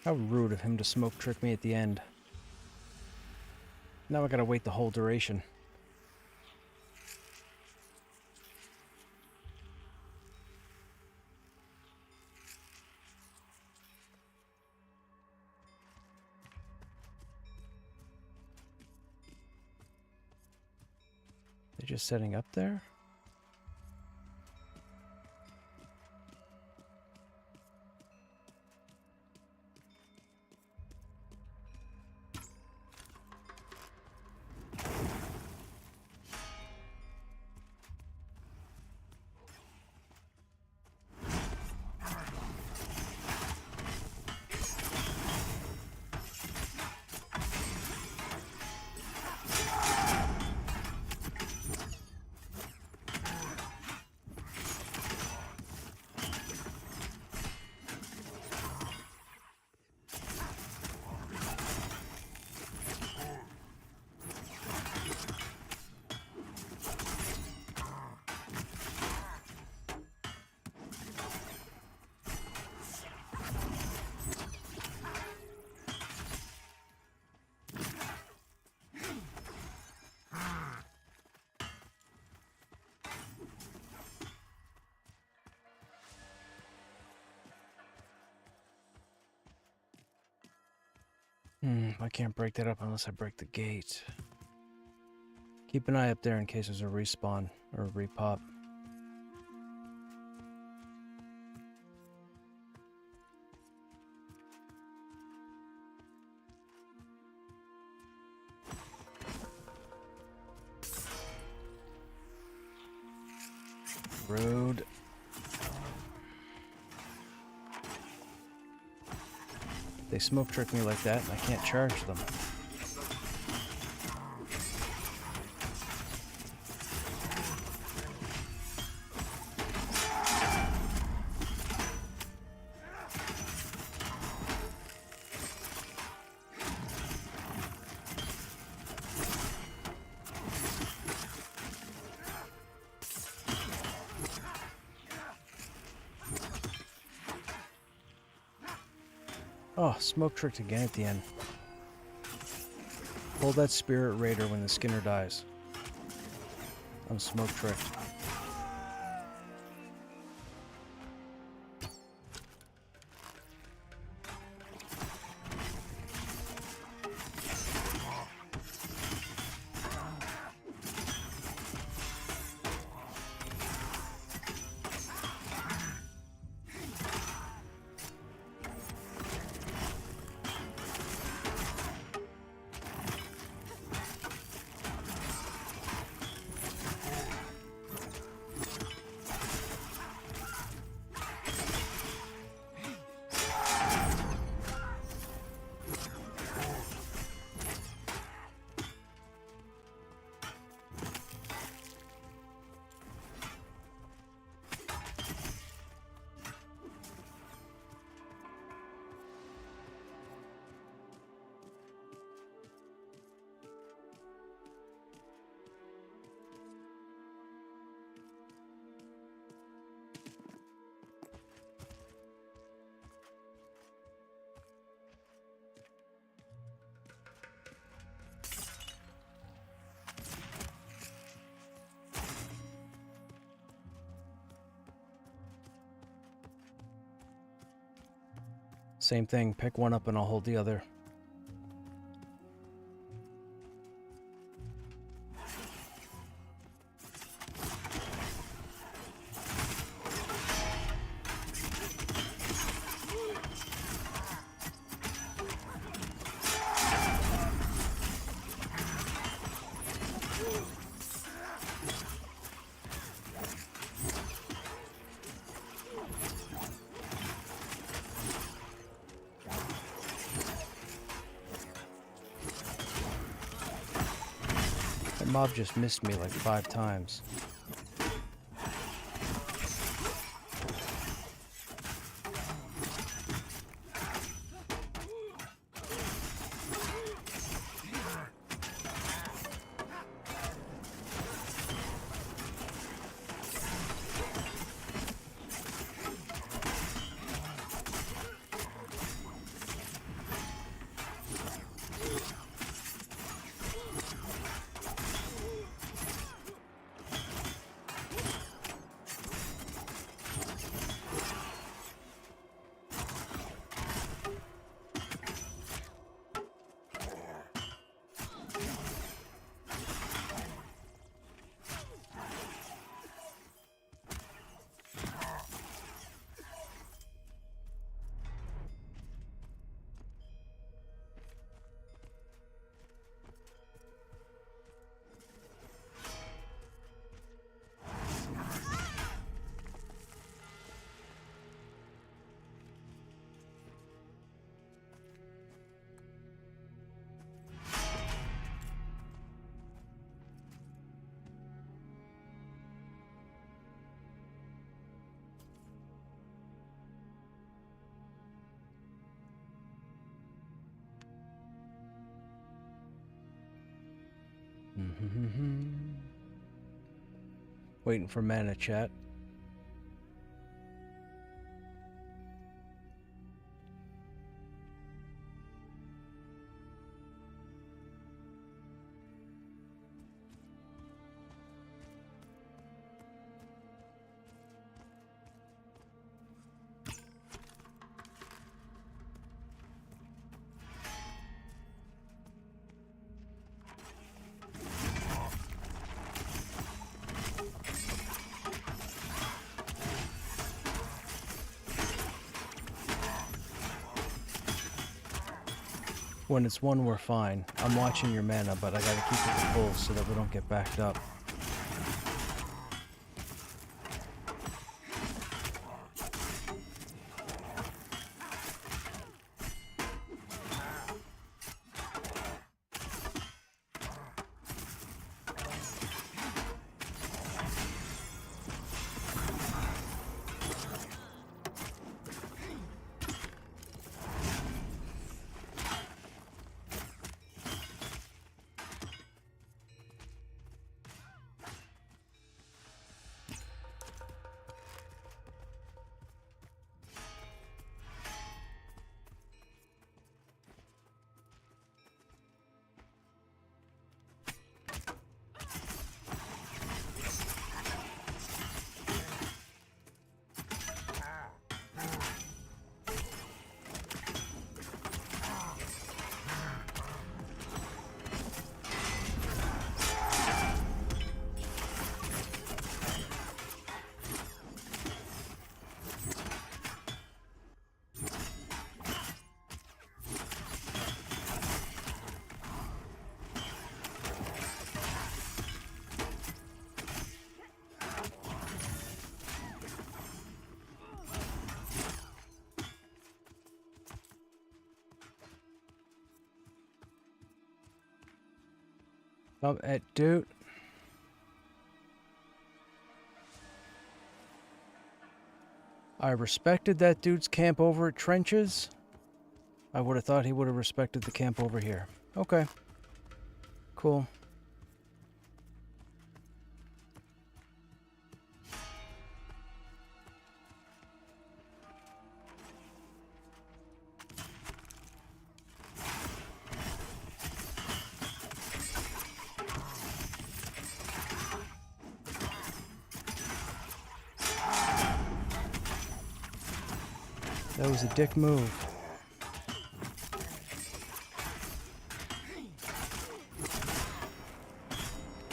How rude of him to smoke trick me at the end. Now I gotta wait the whole duration. They're just setting up there? I can't break that up unless I break the gate. Keep an eye up there in case there's a respawn or a repop. Rude. They smoke trick me like that and I can't charge them. Oh, smoke tricked again at the end. Pull that Spirit Raider when the Skinner dies. I'm smoke tricked. Same thing, pick one up and I'll hold the other. That mob just missed me like 5 times. Waiting for mana, chat. When it's one, we're fine. I'm watching your mana, but I gotta keep it to full so that we don't get backed up. Dude. I respected that dude's camp over at Trenches. I would have thought he would have respected the camp over here. Okay. Cool. That was a dick move.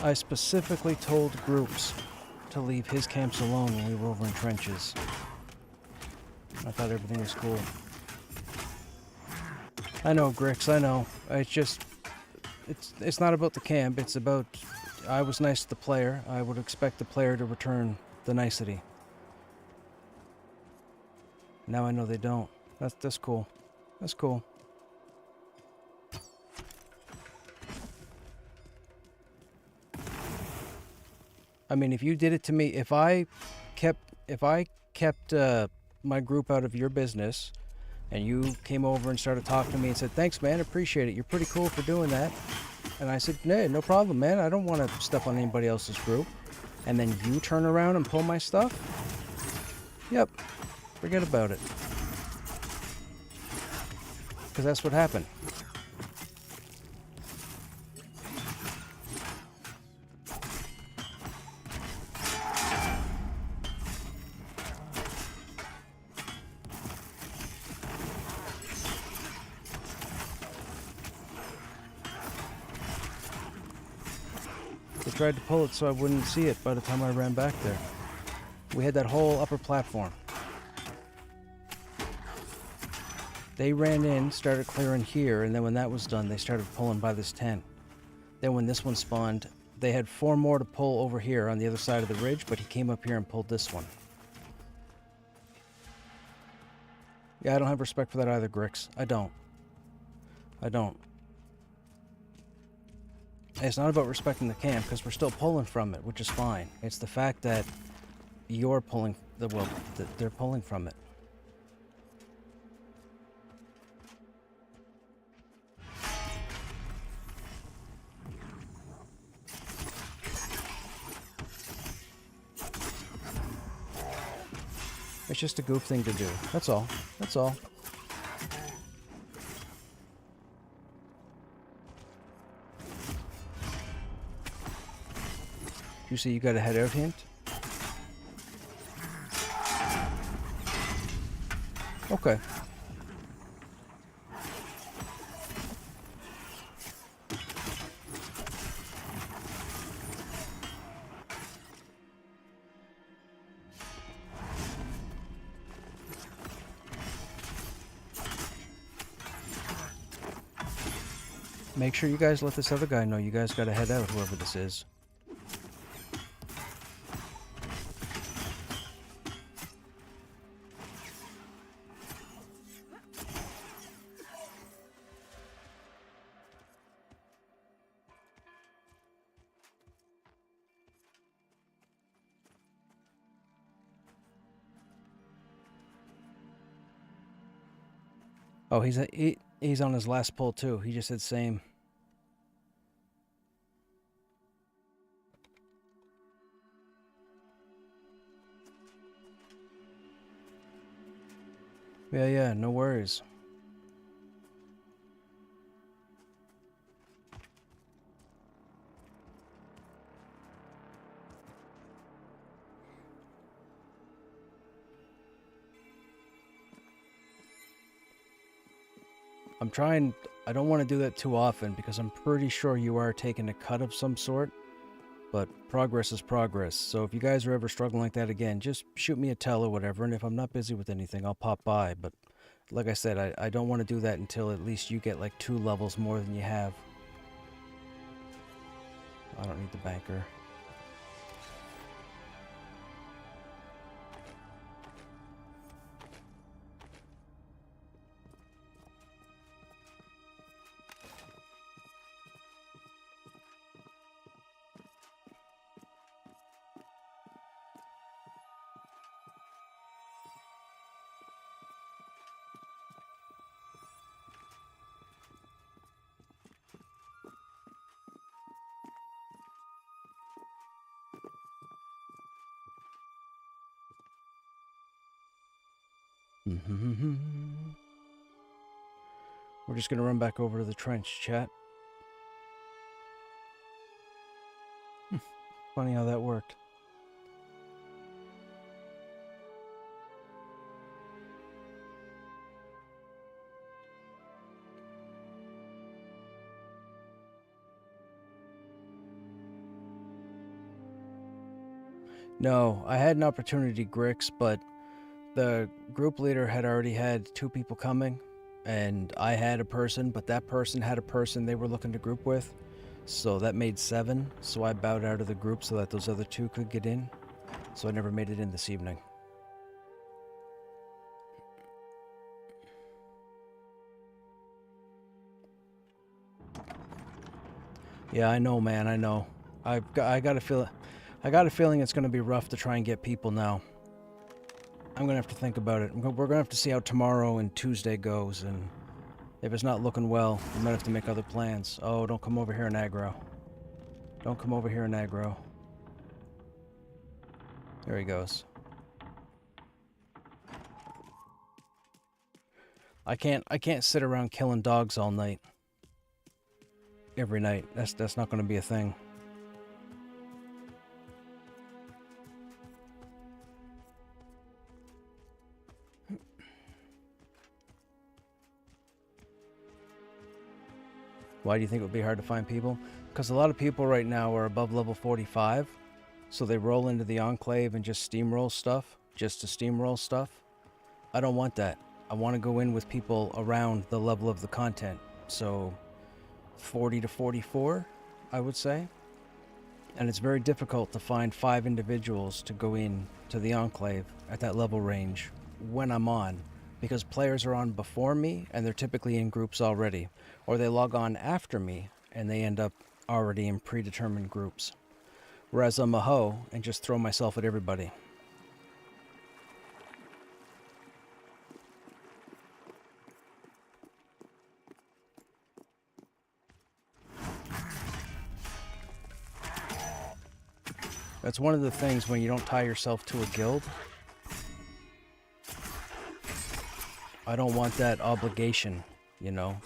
I specifically told groups to leave his camps alone when we were over in Trenches. I thought everything was cool. I know, Grix, I know. It's just... It's not about the camp, it's about... I was nice to the player. I would expect the player to return the nicety. Now I know they don't. That's cool. That's cool. I mean, if you did it to me, if I kept my group out of your business, and you came over and started talking to me and said, "Thanks, man, appreciate it. You're pretty cool for doing that," and I said, "Nah, no problem, man. I don't want to step on anybody else's group," and then you turn around and pull my stuff. Yep. Forget about it. Because that's what happened. They tried to pull it so I wouldn't see it by the time I ran back there. We had that whole upper platform. They ran in, started clearing here, and then when that was done, they started pulling by this tent. Then when this one spawned, they had 4 more to pull over here on the other side of the ridge, but he came up here and pulled this one. Yeah, I don't have respect for that either, Grix. I don't. I don't. And it's not about respecting the camp, because we're still pulling from it, which is fine. It's the fact that you're pulling, that they're pulling from it. It's just a goof thing to do. That's all. That's all. You see you got a head out hint? Okay. Make sure you guys let this other guy know you guys gotta head out, whoever this is. Oh, he's on his last pull too. He just said same. Yeah, no worries. I don't want to do that too often because I'm pretty sure you are taking a cut of some sort, but progress is progress. So if you guys are ever struggling like that again, just shoot me a tell or whatever, and if I'm not busy with anything, I'll pop by. But like I said, I don't want to do that until at least you get like 2 levels more than you have. I don't need the banker. We're just gonna run back over to the trench, chat. Funny how that worked. No, I had an opportunity, Grix, but the group leader had already had 2 people coming, and I had a person, but that person had a person they were looking to group with, so that made 7, so I bowed out of the group so that those other 2 could get in, so I never made it in this evening. Yeah, I know, man, I know. I got a feeling it's going to be rough to try and get people now. I'm going to have to think about it. We're going to have to see how tomorrow and Tuesday goes, and if it's not looking well, we might have to make other plans. Oh, don't come over here and aggro. Don't come over here and aggro. There he goes. I can't sit around killing dogs all night. Every night. That's not going to be a thing. Why do you think it would be hard to find people? Because a lot of people right now are above level 45, so they roll into the Enclave and just steamroll stuff, just to steamroll stuff. I don't want that. I want to go in with people around the level of the content, so 40 to 44, I would say. And it's very difficult to find 5 individuals to go in to the Enclave at that level range when I'm on, because players are on before me and they're typically in groups already, or they log on after me and they end up already in predetermined groups. Whereas I'm a hoe and just throw myself at everybody. That's one of the things when you don't tie yourself to a guild. I don't want that obligation, you know.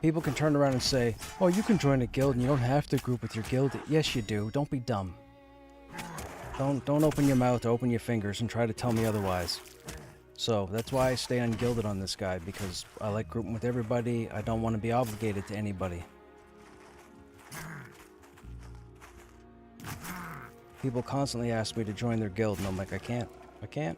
People can turn around and say, oh, you can join a guild and you don't have to group with your guild. Yes, you do. Don't be dumb. Don't open your mouth, open your fingers and try to tell me otherwise. So that's why I stay ungilded on this guy, because I like grouping with everybody. I don't want to be obligated to anybody. People constantly ask me to join their guild, and I'm like, I can't. I can't.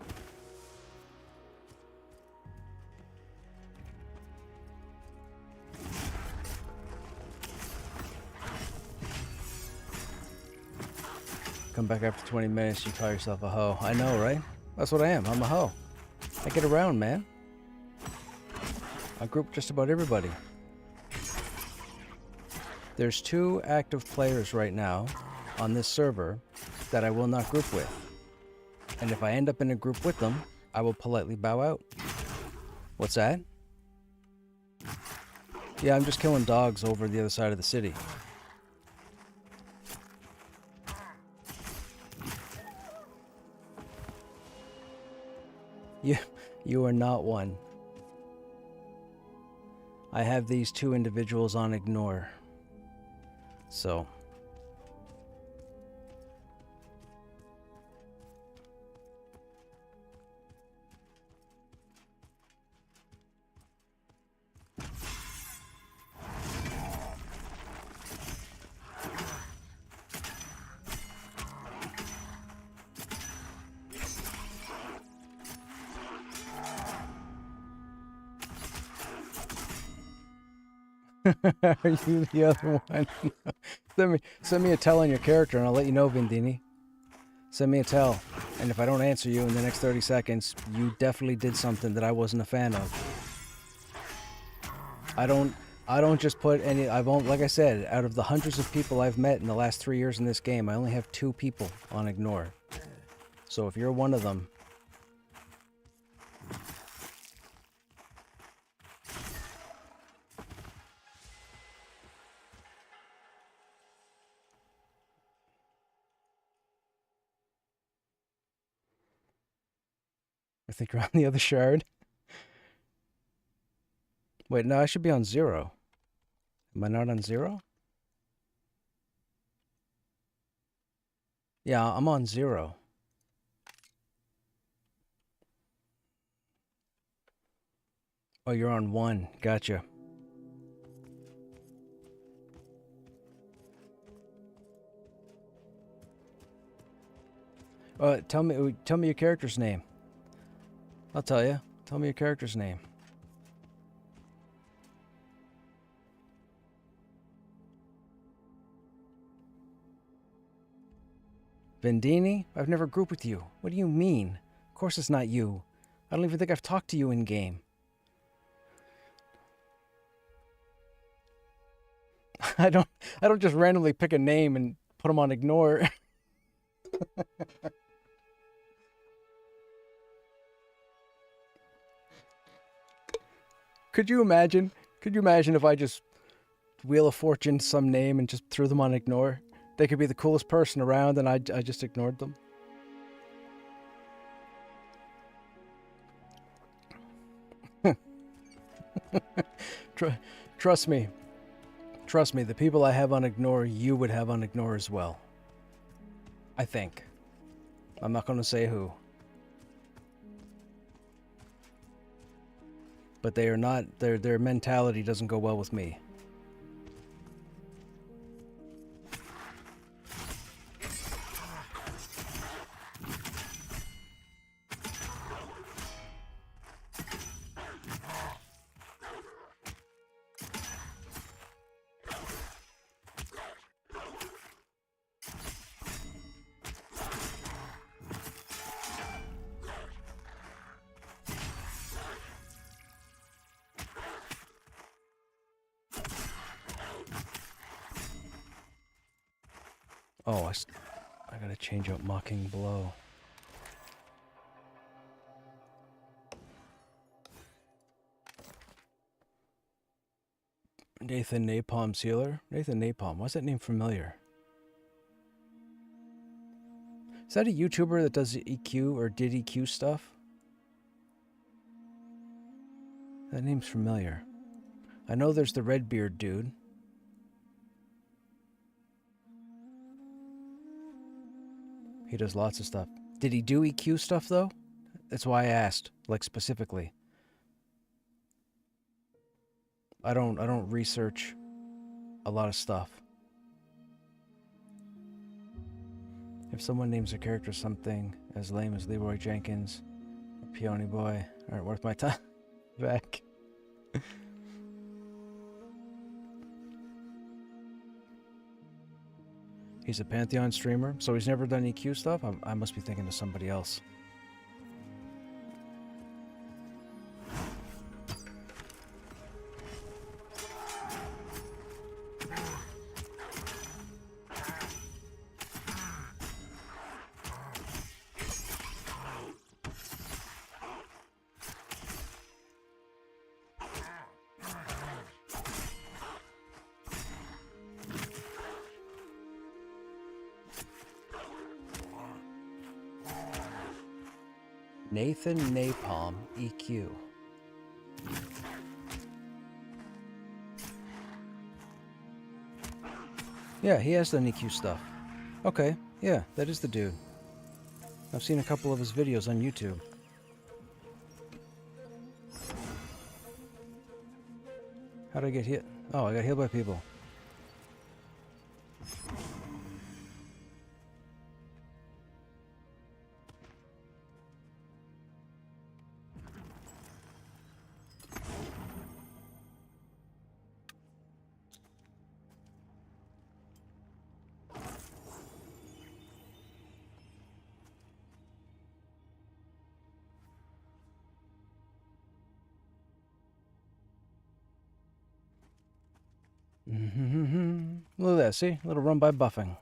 Come back after 20 minutes, you call yourself a hoe. I know, right? That's what I am. I'm a hoe. I get around, man. I group just about everybody. There's 2 active players right now on this server that I will not group with. And if I end up in a group with them, I will politely bow out. What's that? Yeah, I'm just killing dogs over the other side of the city. You are not one. I have these 2 individuals on ignore. So... Are you the other one? send me a tell on your character and I'll let you know, Vindini. Send me a tell. And if I don't answer you in the next 30 seconds, you definitely did something that I wasn't a fan of. I don't just put any... I won't... Like I said, out of the hundreds of people I've met in the last 3 years in this game, I only have 2 people on ignore. So if you're one of them... I think you're on the other shard. Wait, no, I should be on 0. Am I not on 0? Yeah, I'm on 0. Oh, you're on 1. Gotcha. Tell me your character's name. I'll tell you. Tell me your character's name. Vendini? I've never grouped with you. What do you mean? Of course it's not you. I don't even think I've talked to you in game. I don't just randomly pick a name and put them on ignore. Could you imagine? Could you imagine if I just Wheel of Fortune some name and just threw them on ignore? They could be the coolest person around and I just ignored them. Trust me. Trust me, the people I have on ignore, you would have on ignore as well. I think. I'm not going to say who. But they are not, their mentality doesn't go well with me. Oh, I gotta change out Mocking Blow. Nathan Napalm's healer? Nathan Napalm, why's that name familiar? Is that a YouTuber that does EQ or did EQ stuff? That name's familiar. I know there's the Redbeard dude. He does lots of stuff. Did he do EQ stuff though? That's why I asked, like specifically. I don't research a lot of stuff. If someone names a character something as lame as Leroy Jenkins or Peony Boy, aren't worth my time. Back. He's a Pantheon streamer, so he's never done EQ stuff? I must be thinking of somebody else. Nathan Napalm EQ. Yeah, he has done EQ stuff. Okay, yeah, that is the dude. I've seen a couple of his videos on YouTube. How'd I get hit? Oh, I got healed by people. Look at that, see? A little run by buffing.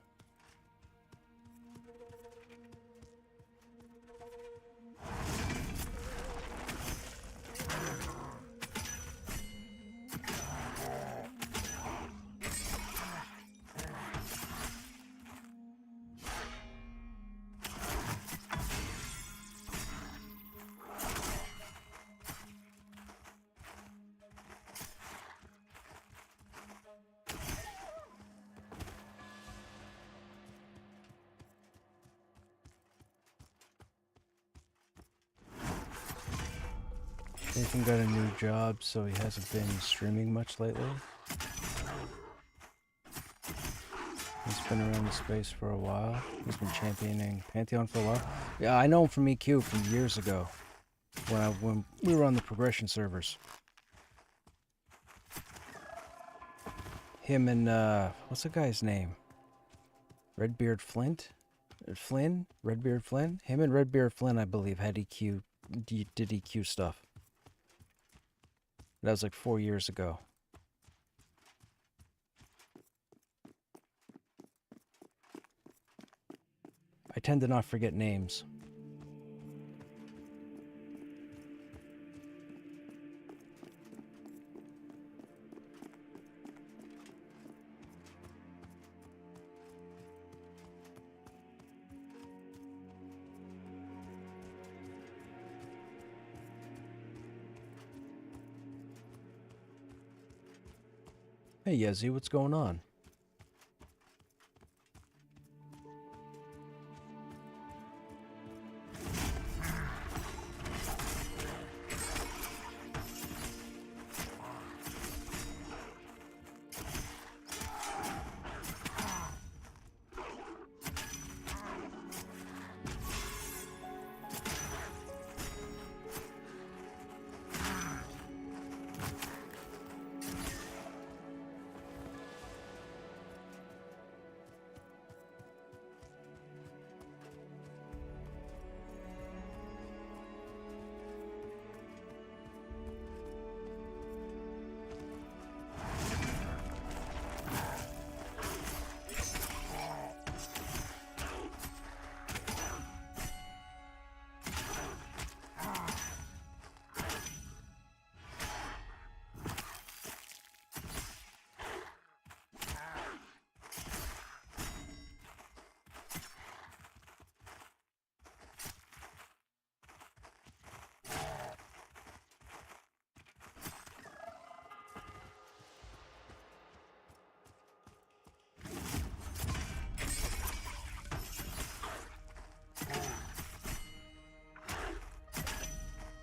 Nathan got a new job, so he hasn't been streaming much lately. He's been around the space for a while. He's been championing Pantheon for a while. Yeah, I know him from EQ from years ago, when we were on the progression servers. Him and what's the guy's name? Redbeard Flint? Flynn? Redbeard Flynn? Him and Redbeard Flynn, I believe, had EQ, did EQ stuff. That was like 4 years ago. I tend to not forget names. Hey Yezi, what's going on?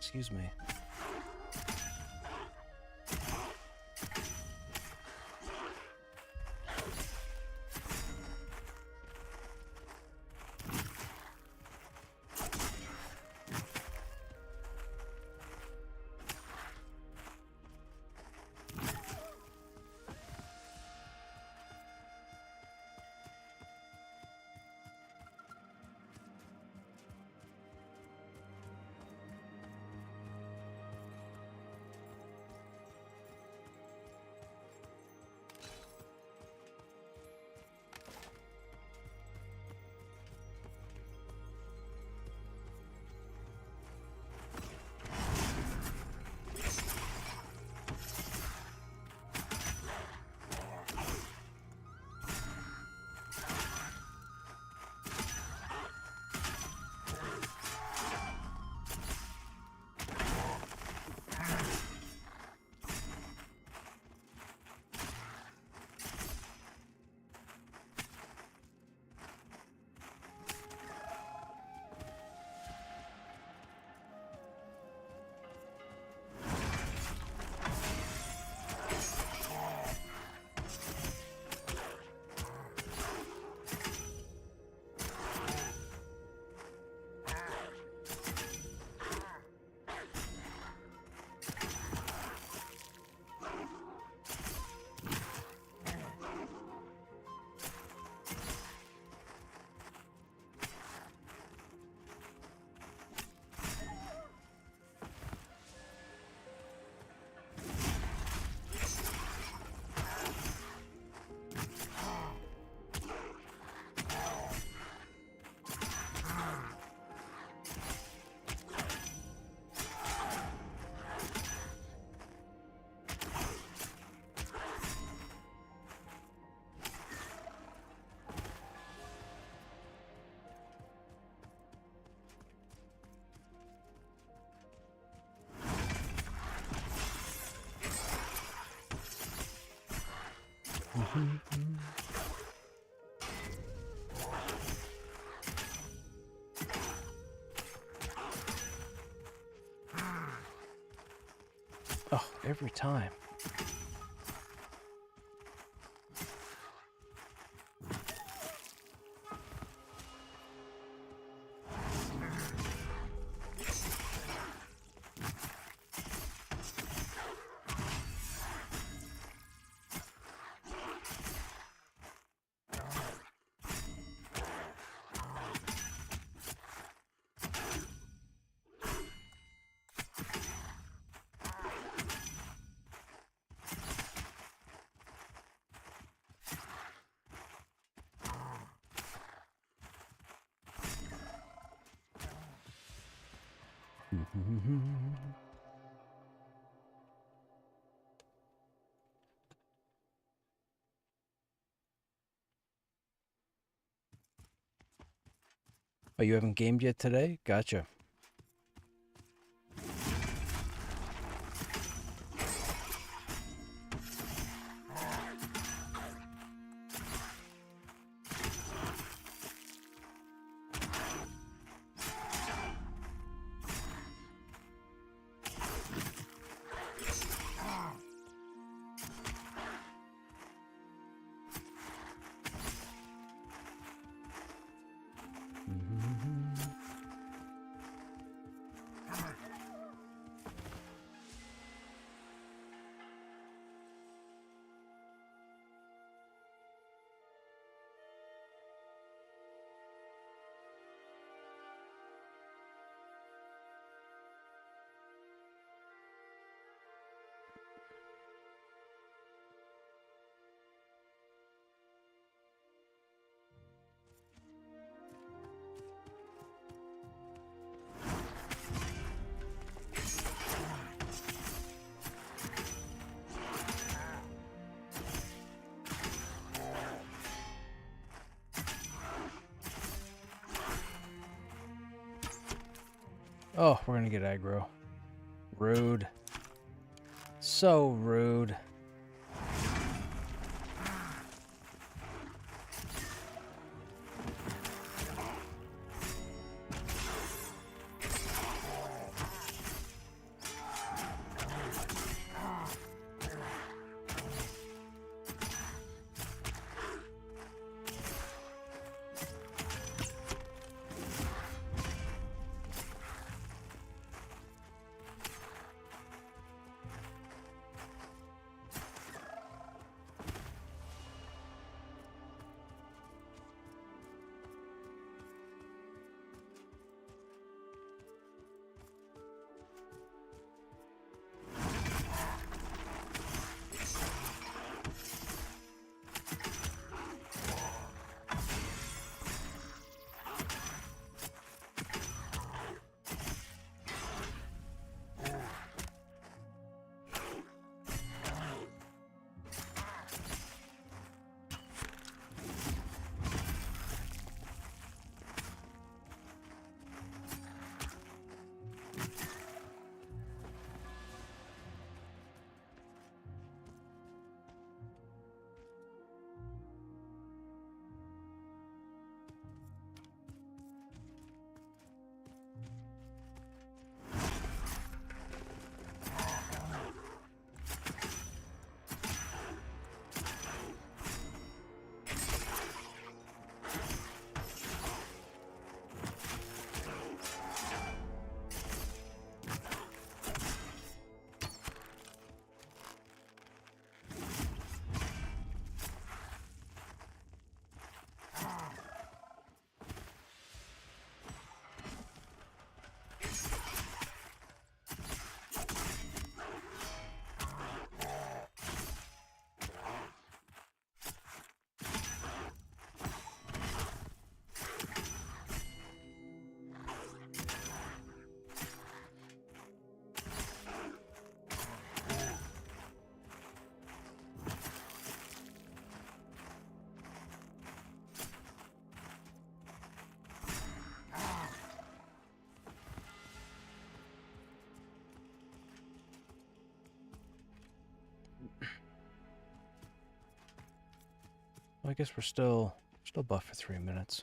Excuse me. Oh, every time. Oh, you haven't gamed yet today? Gotcha. Oh, we're gonna get aggro. Rude. So rude. I guess we're still Still buff for 3 minutes.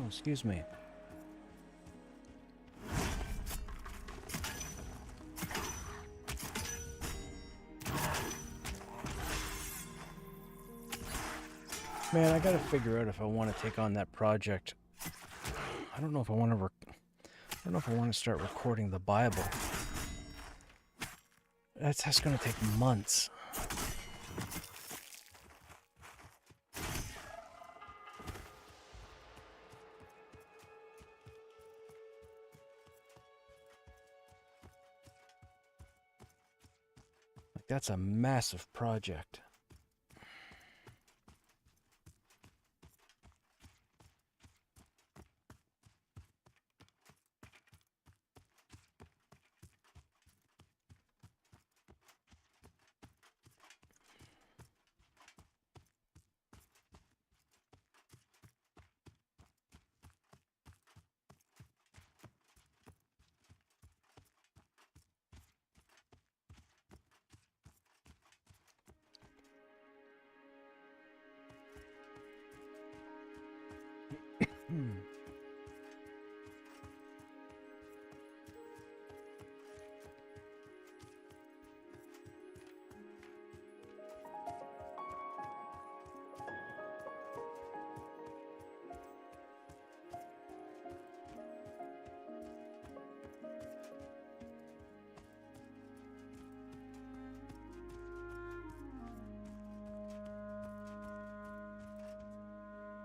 Excuse me. Man, I gotta figure out if I want to take on that project. I don't know if I want to. I don't know if I want to start recording the Bible. That's gonna take months. Like, that's a massive project.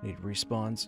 Need respawns.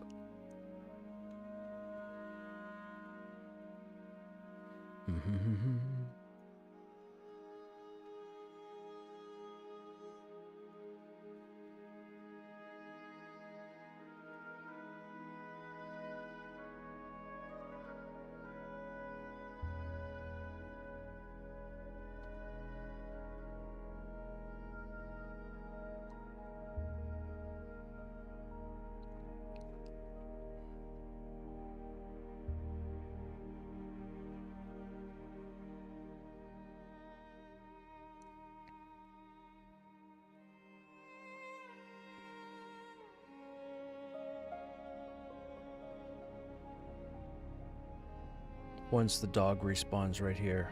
Once the dog respawns right here,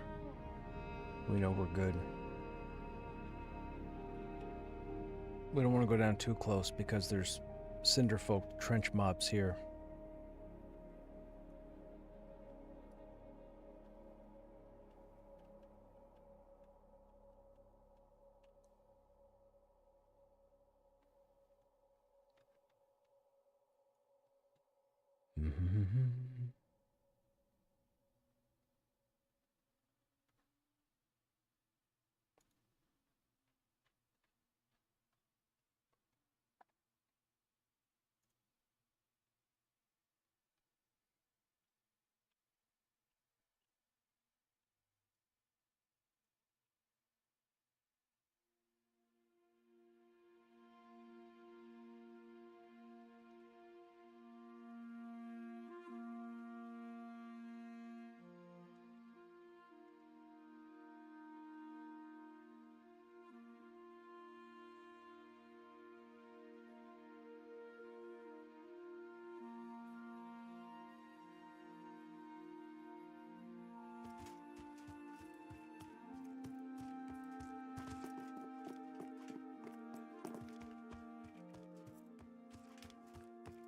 we know we're good. We don't want to go down too close because there's Cinderfolk trench mobs here.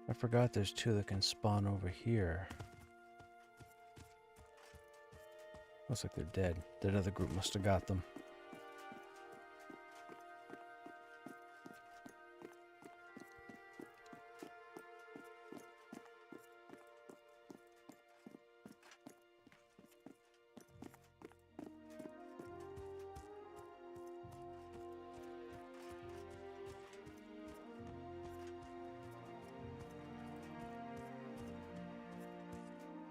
I forgot there's two that can spawn over here. Looks like they're dead. That other group must have got them.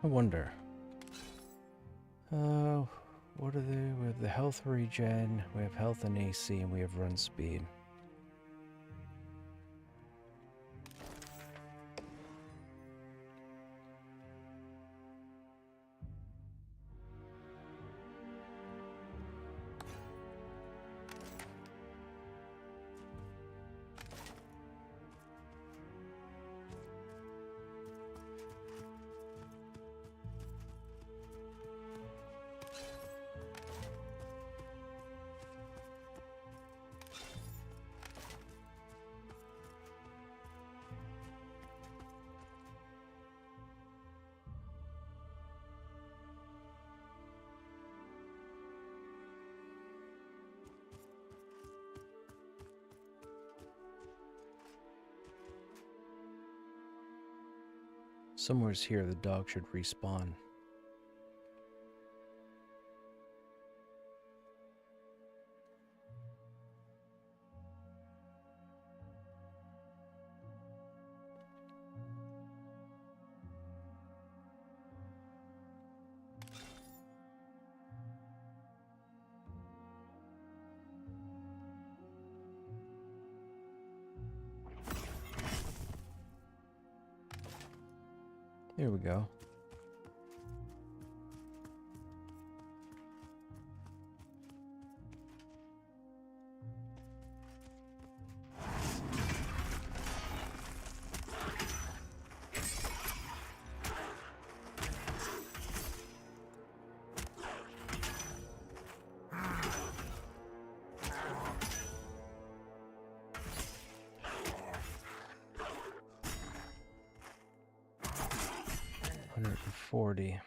I wonder. What are they? We have the health regen, we have health and AC, and we have run speed. Somewhere's here, the dog should respawn. Here we go. $140.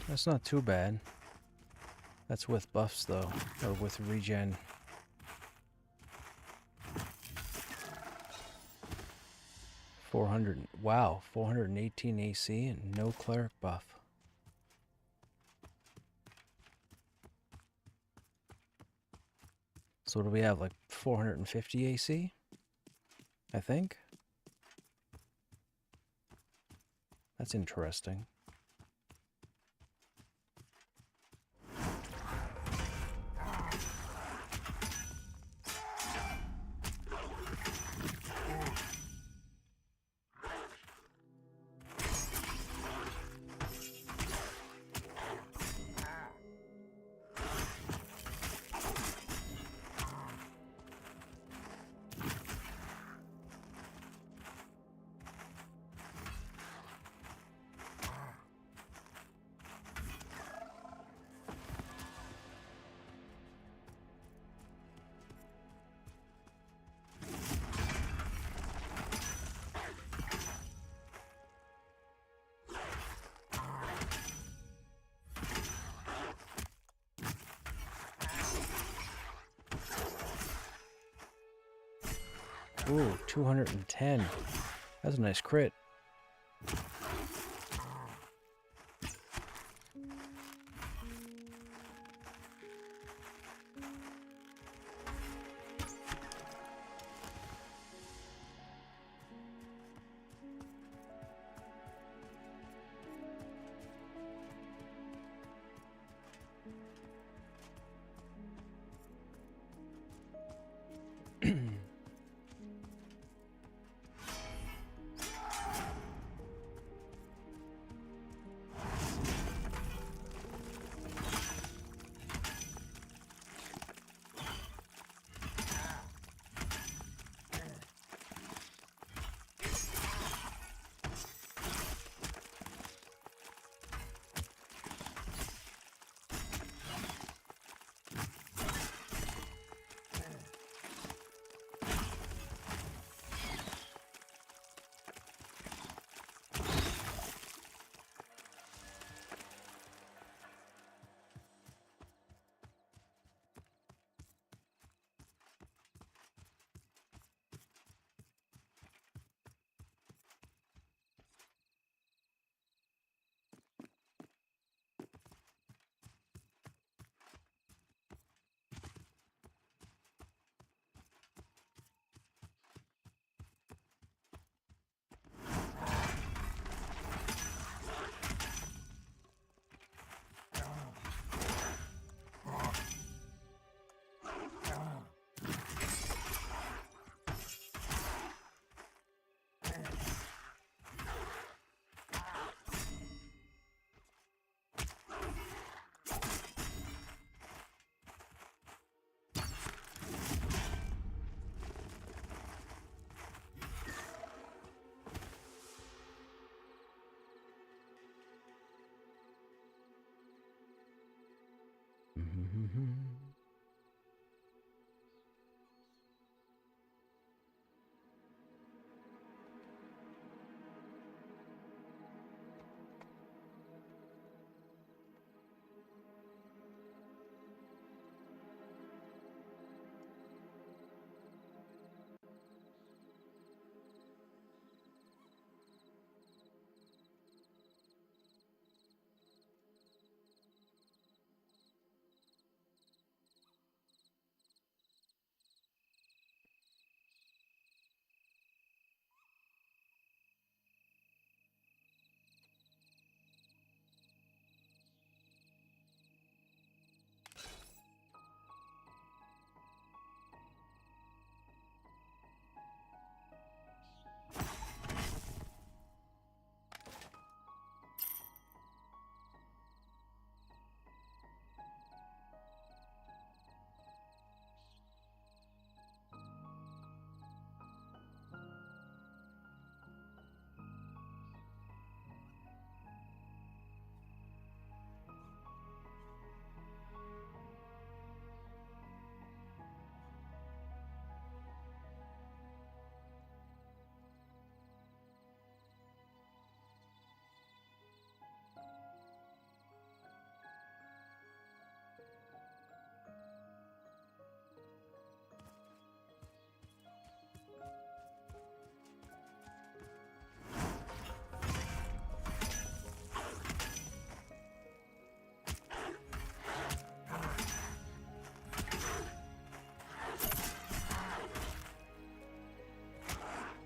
That's not too bad. That's with buffs, though, or with regen. Wow, 418 AC and no cleric buff. So what do we have, like 450 AC? I think. That's interesting. Ooh, 210. That's a nice crit.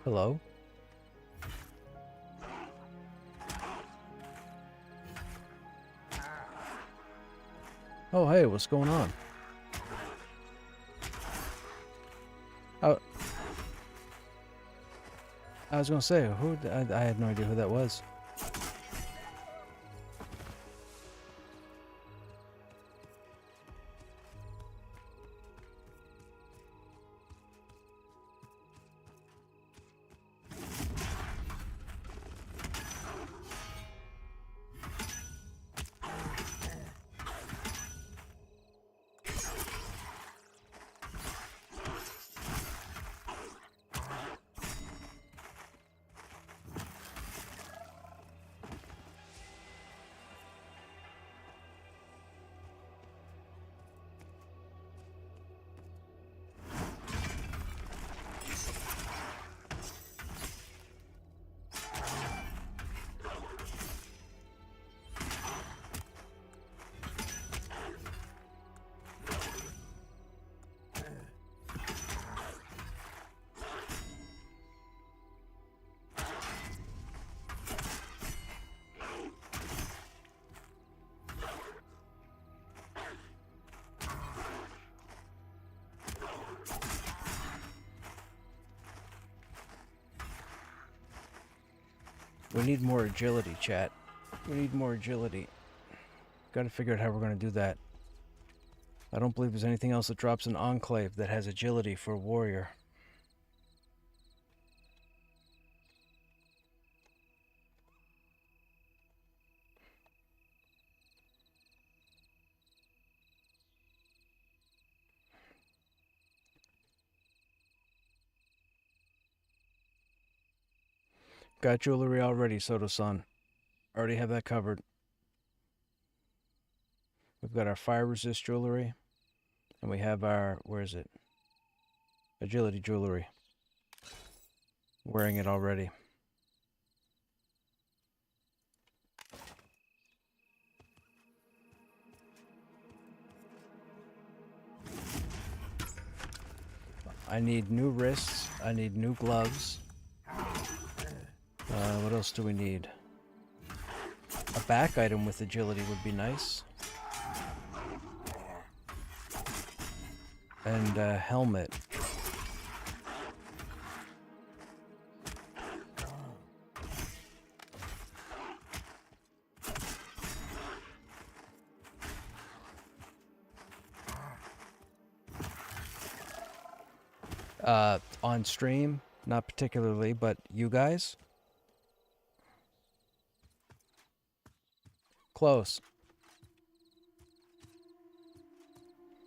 Hello? Oh, hey, what's going on? I was gonna say, I had no idea who that was. We need more agility, chat. We need more agility. Gotta figure out how we're gonna do that. I don't believe there's anything else that drops an enclave that has agility for a warrior. Got jewelry already, Soto-san. Already have that covered. We've got our fire resist jewelry. And we have our, where is it? Agility jewelry. Wearing it already. I need new wrists. I need new gloves. What else do we need? A back item with agility would be nice. And a helmet. On stream, not particularly, but you guys? Close.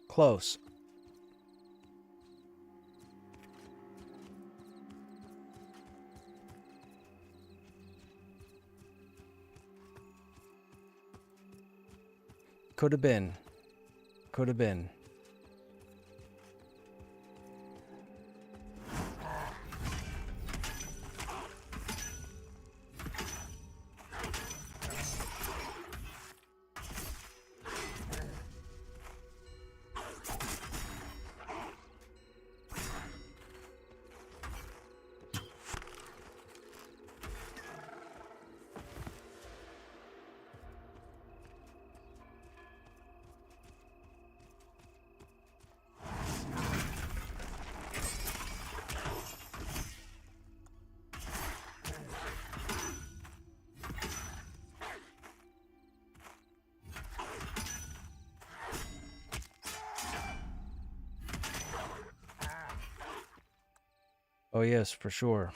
Close. Could have been. Could have been. Oh yes, for sure.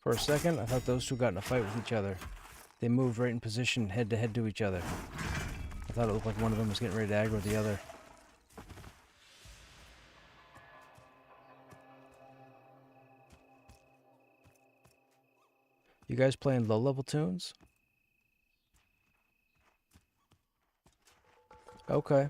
For a second, I thought those two got in a fight with each other. They moved right in position, head to head to each other. I thought it looked like one of them was getting ready to aggro the other. You guys playing low-level tunes? Okay.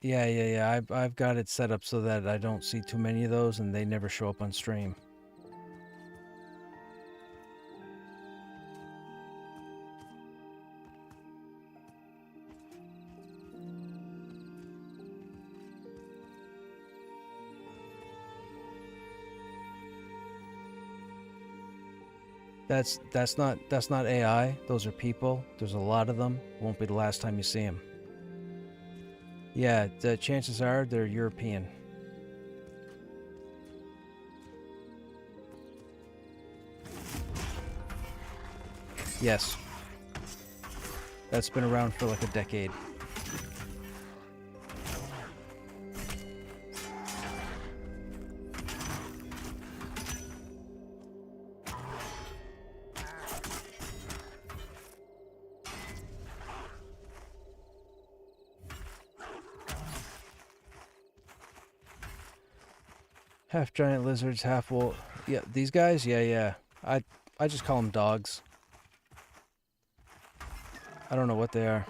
Yeah. I've got it set up so that I don't see too many of those and they never show up on stream. That's not AI. Those are people. There's a lot of them. Won't be the last time you see them. Yeah, the chances are they're European. Yes. That's been around for like a decade. Half giant lizards, half wolf. Yeah, these guys? Yeah. I just call them dogs. I don't know what they are.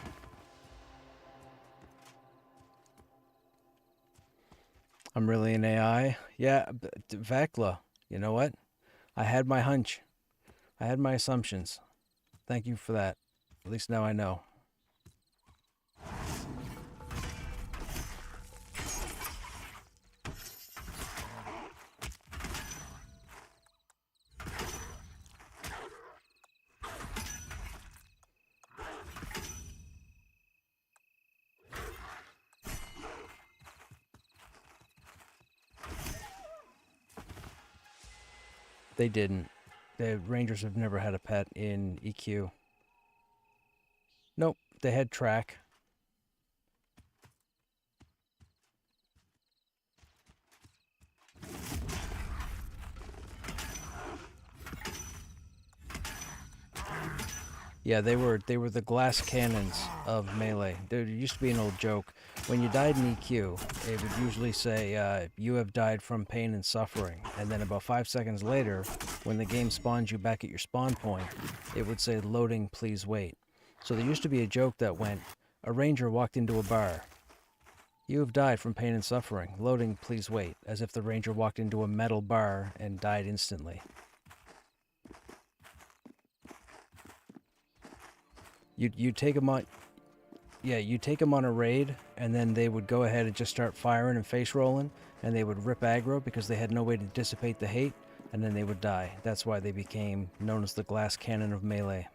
I'm really an AI. Yeah, Vecla. You know what? I had my hunch. I had my assumptions. Thank you for that. At least now I know. They didn't. The Rangers have never had a pet in EQ. Nope, they had track. Yeah, they were the glass cannons of Melee. There used to be an old joke. When you died in EQ, it would usually say, you have died from pain and suffering. And then about 5 seconds later, when the game spawns you back at your spawn point, it would say, loading, please wait. So there used to be a joke that went, a ranger walked into a bar. You have died from pain and suffering. Loading, please wait. As if the ranger walked into a metal bar and died instantly. You take them on, yeah, you take them on a raid, and then they would go ahead and just start firing and face rolling, and they would rip aggro because they had no way to dissipate the hate, and then they would die. That's why they became known as the glass cannon of Melee.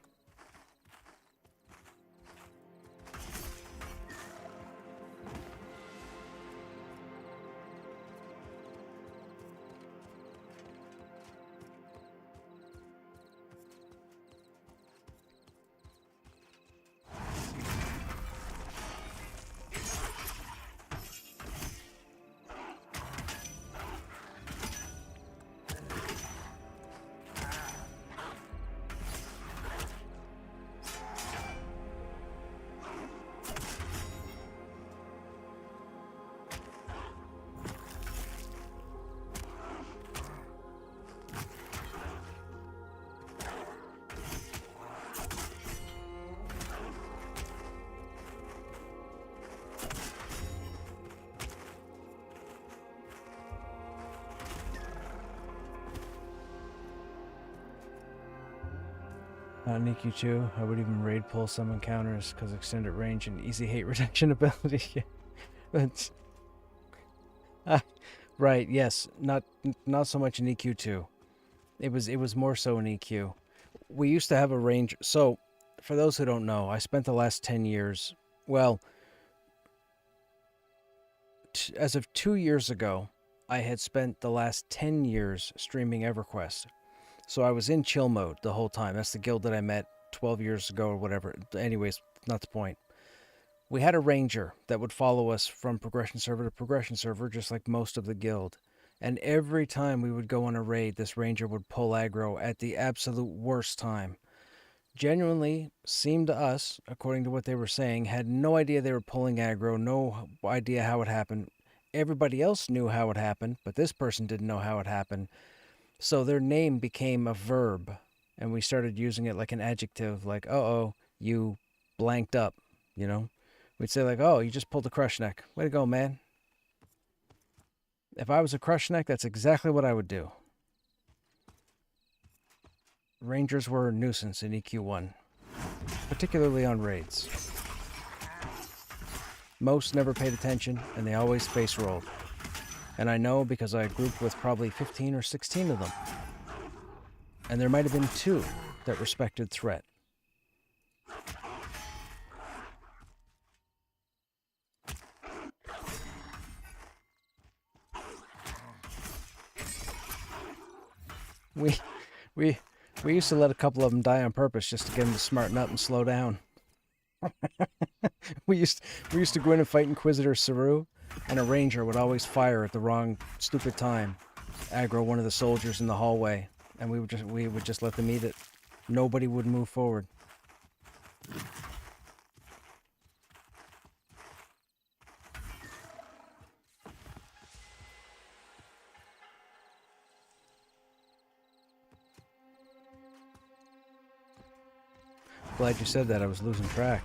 Not in EQ2, I would even raid pull some encounters because extended range and easy hate reduction ability. But, right, yes, not so much in EQ2. It was more so in EQ. We used to have a range. So, for those who don't know, I spent the last 10 years, well, as of 2 years ago, I had spent the last 10 years streaming EverQuest. So I was in chill mode the whole time. That's the guild that I met 12 years ago or whatever. Anyways, not the point. We had a ranger that would follow us from progression server to progression server, just like most of the guild. And every time we would go on a raid, this ranger would pull aggro at the absolute worst time. Genuinely seemed to us, according to what they were saying, had no idea they were pulling aggro, no idea how it happened. Everybody else knew how it happened, but this person didn't know how it happened. So their name became a verb, and we started using it like an adjective, like, uh-oh, you blanked up, you know? We'd say like, oh, you just pulled a Krushnek. Way to go, man. If I was a Krushnek, that's exactly what I would do. Rangers were a nuisance in EQ1, particularly on raids. Most never paid attention, and they always face rolled. And I know because I grouped with probably 15 or 16 of them. And there might have been 2 that respected threat. We used to let a couple of them die on purpose just to get them to smarten up and slow down. we used to go in and fight Inquisitor Saru, and a ranger would always fire at the wrong stupid time, aggro one of the soldiers in the hallway, and we would just let them eat it. Nobody would move forward. Glad you said that. I was losing track.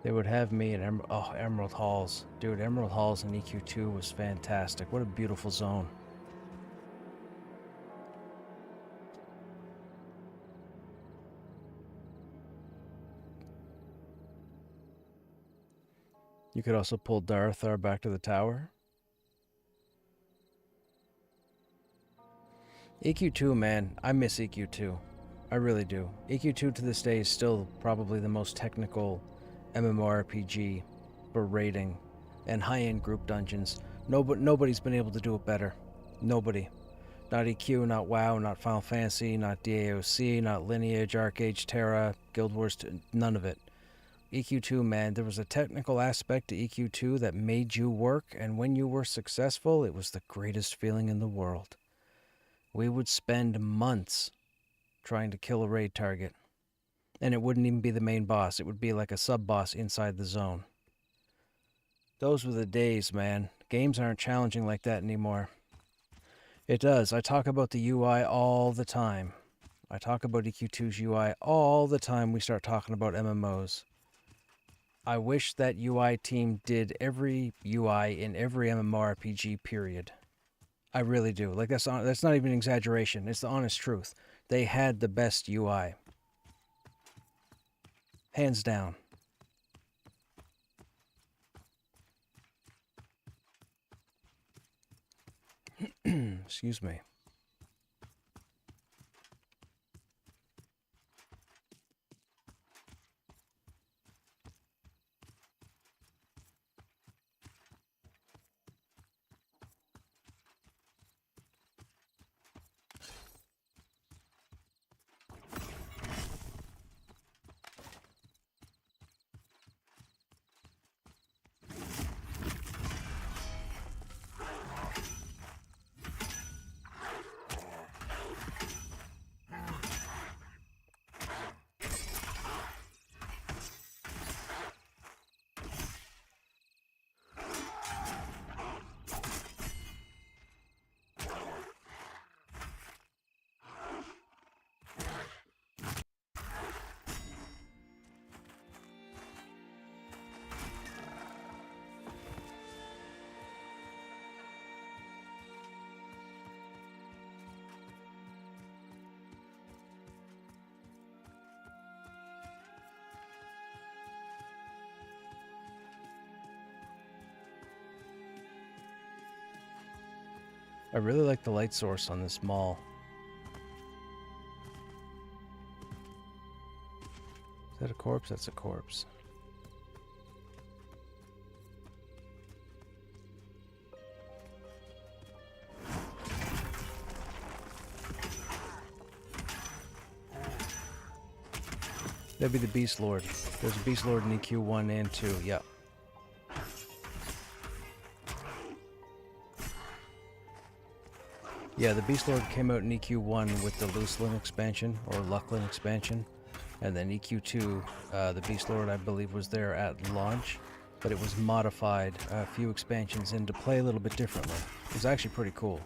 They would have me in Emerald Halls. Dude, Emerald Halls in EQ2 was fantastic. What a beautiful zone. You could also pull Darthar back to the tower. EQ2, man, I miss EQ2. I really do. EQ2 to this day is still probably the most technical MMORPG for raiding and high-end group dungeons. Nobody's been able to do it better. Nobody. Not EQ, not WoW, not Final Fantasy, not DAOC, not Lineage, ArcAge, Terra, Guild Wars, none of it. EQ2, man, there was a technical aspect to EQ2 that made you work, and when you were successful, it was the greatest feeling in the world. We would spend months trying to kill a raid target. And it wouldn't even be the main boss. It would be like a sub-boss inside the zone. Those were the days, man. Games aren't challenging like that anymore. It does. I talk about the UI all the time. I talk about EQ2's UI all the time we start talking about MMOs. I wish that UI team did every UI in every MMORPG, period. I really do. Like, that's not even an exaggeration. It's the honest truth. They had the best UI. Hands down. Excuse me. I really like the light source on this mall. Is that a corpse? That's a corpse. That'd be the Beast Lord. There's a Beast Lord in EQ 1 and 2, yep. Yeah, the Beast Lord came out in EQ 1 with the Lucelin expansion, or Lucklin expansion. And then EQ 2, the Beast Lord, I believe, was there at launch. But it was modified a few expansions in to play a little bit differently. It was actually pretty cool.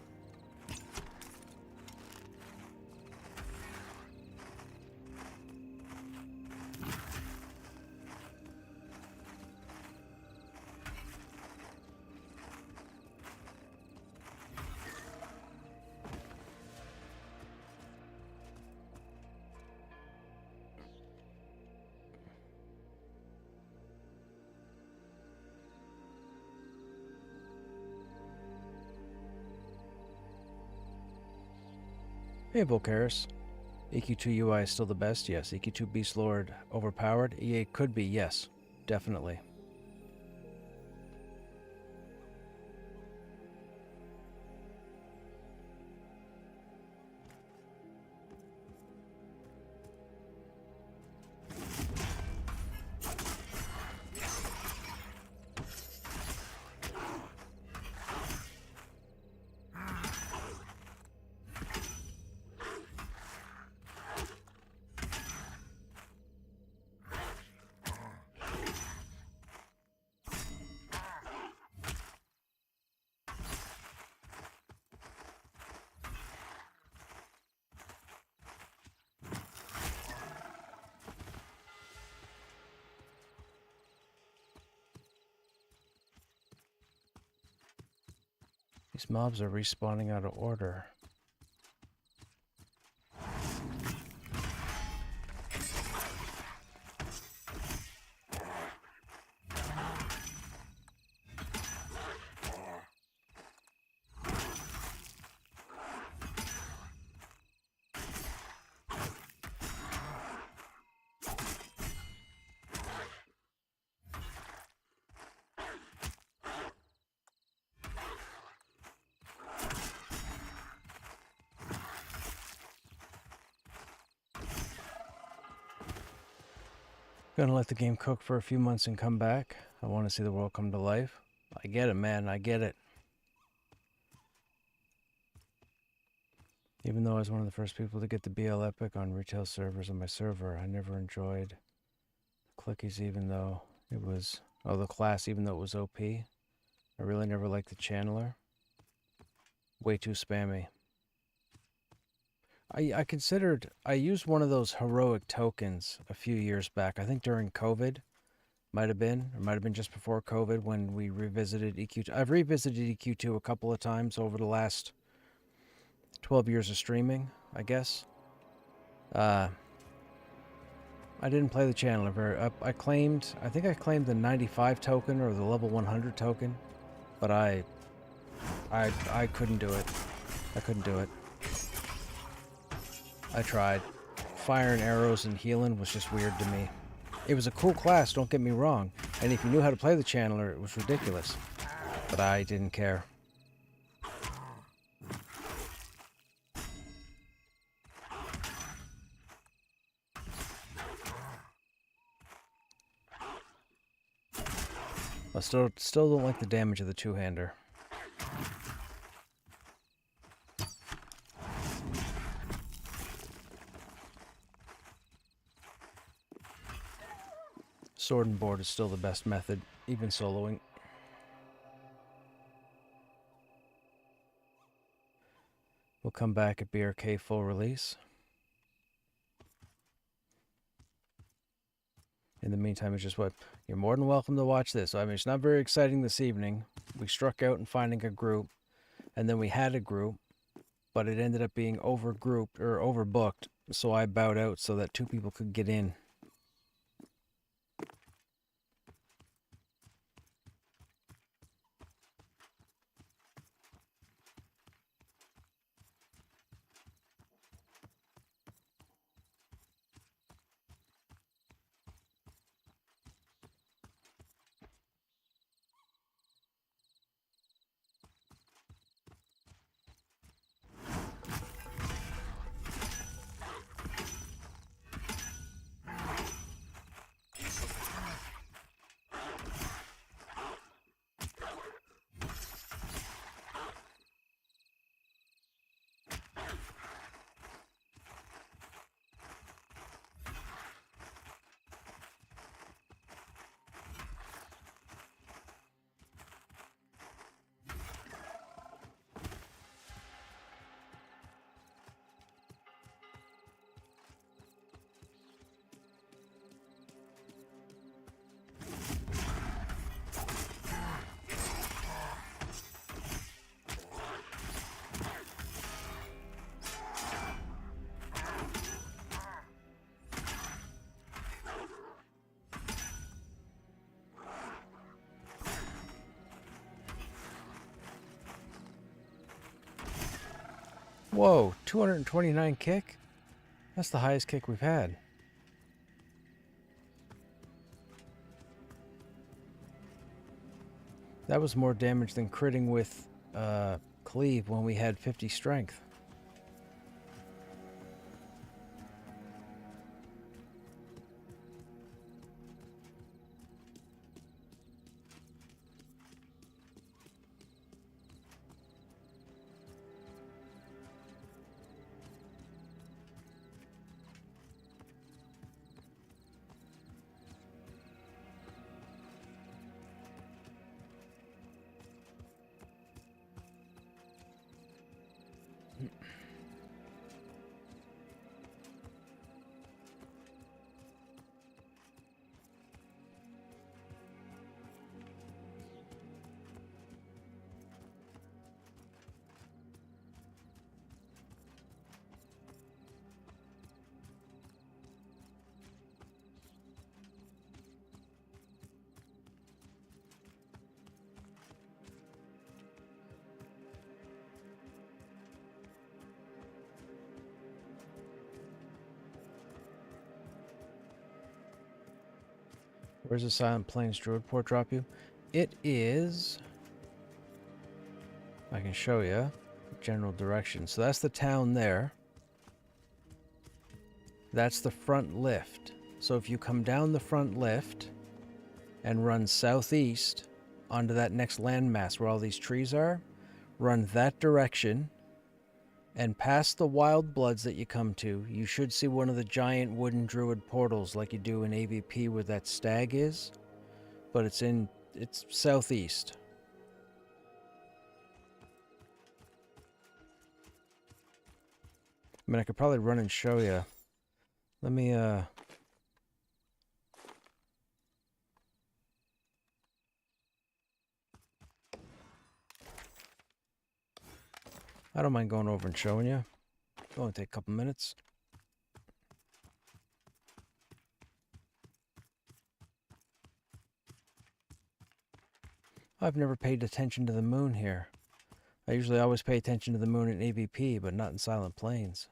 Hey, Volcaris. EQ2 UI is still the best? Yes. EQ2 Beast Lord overpowered? EA could be, yes. Definitely. These mobs are respawning out of order. Gonna let the game cook for a few months and come back. I want to see the world come to life. I get it, man. I get it. Even though I was one of the first people to get the BL Epic on retail servers on my server, I never enjoyed clickies even though it was... Oh, the class even though it was OP. I really never liked the channeler. Way too spammy. I used one of those heroic tokens a few years back. I think during COVID, might have been just before COVID when we revisited EQ2. I've revisited EQ2 a couple of times over the last 12 years of streaming, I guess. I didn't play the channeler very. I think I claimed the 95 token or the level 100 token, but I couldn't do it. I couldn't do it. I tried. Firing arrows and healing was just weird to me. It was a cool class, don't get me wrong. And if you knew how to play the channeler, it was ridiculous. But I didn't care. I still don't like the damage of the two-hander. Sword and board is still the best method, even soloing. We'll come back at BRK full release. In the meantime, it's just what you're more than welcome to watch this. I mean, it's not very exciting this evening. We struck out in finding a group, and then we had a group, but it ended up being overgrouped or overbooked, so I bowed out so that 2 people could get in. Whoa, 229 kick? That's the highest kick we've had. That was more damage than critting with cleave when we had 50 strength. Where's the Silent Plains Druid Port drop you? It is... I can show you. General direction. So that's the town there. That's the front lift. So if you come down the front lift and run southeast onto that next landmass where all these trees are, run that direction, and past the wild bloods that you come to, you should see one of the giant wooden druid portals like you do in AVP where that stag is, but it's southeast. I mean, I could probably run and show you. Let me, I don't mind going over and showing you. It'll only take a couple minutes. I've never paid attention to the moon here. I usually always pay attention to the moon in AVP, but not in Silent Plains.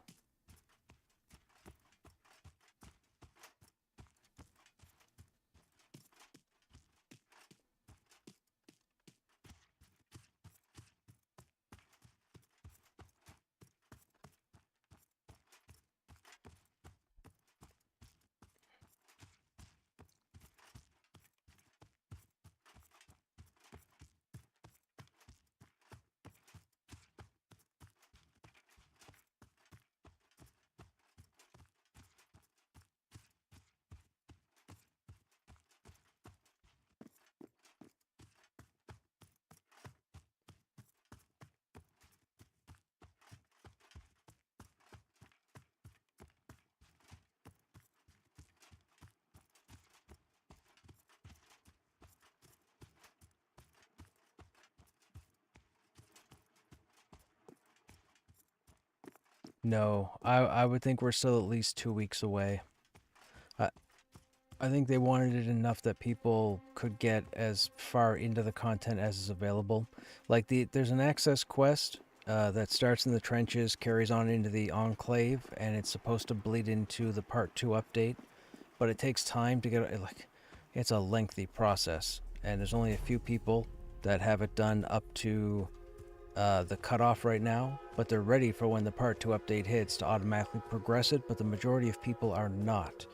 No, I would think we're still at least 2 weeks away. I think they wanted it enough that people could get as far into the content as is available. Like there's an access quest that starts in the trenches, carries on into the enclave, and it's supposed to bleed into the Part 2 update. But it takes time to get, like, it's a lengthy process. And there's only a few people that have it done up to the cutoff right now, but they're ready for when the Part 2 update hits to automatically progress it, but the majority of people are not.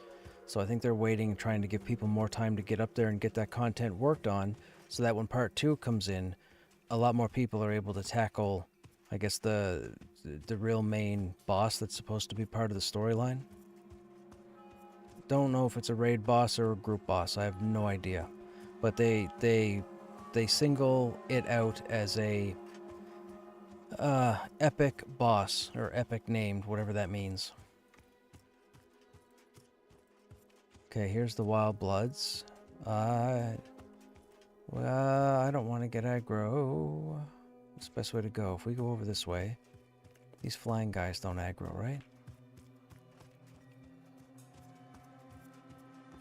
So I think they're waiting, trying to give people more time to get up there and get that content worked on, so that when Part 2 comes in, a lot more people are able to tackle, I guess, the real main boss that's supposed to be part of the storyline. Don't know if it's a raid boss or a group boss. I have no idea. But they single it out as a epic boss, or epic named, whatever that means. Okay, here's the Wild Bloods. Well, I don't want to get aggro. What's the best way to go? If we go over this way, these flying guys don't aggro, right?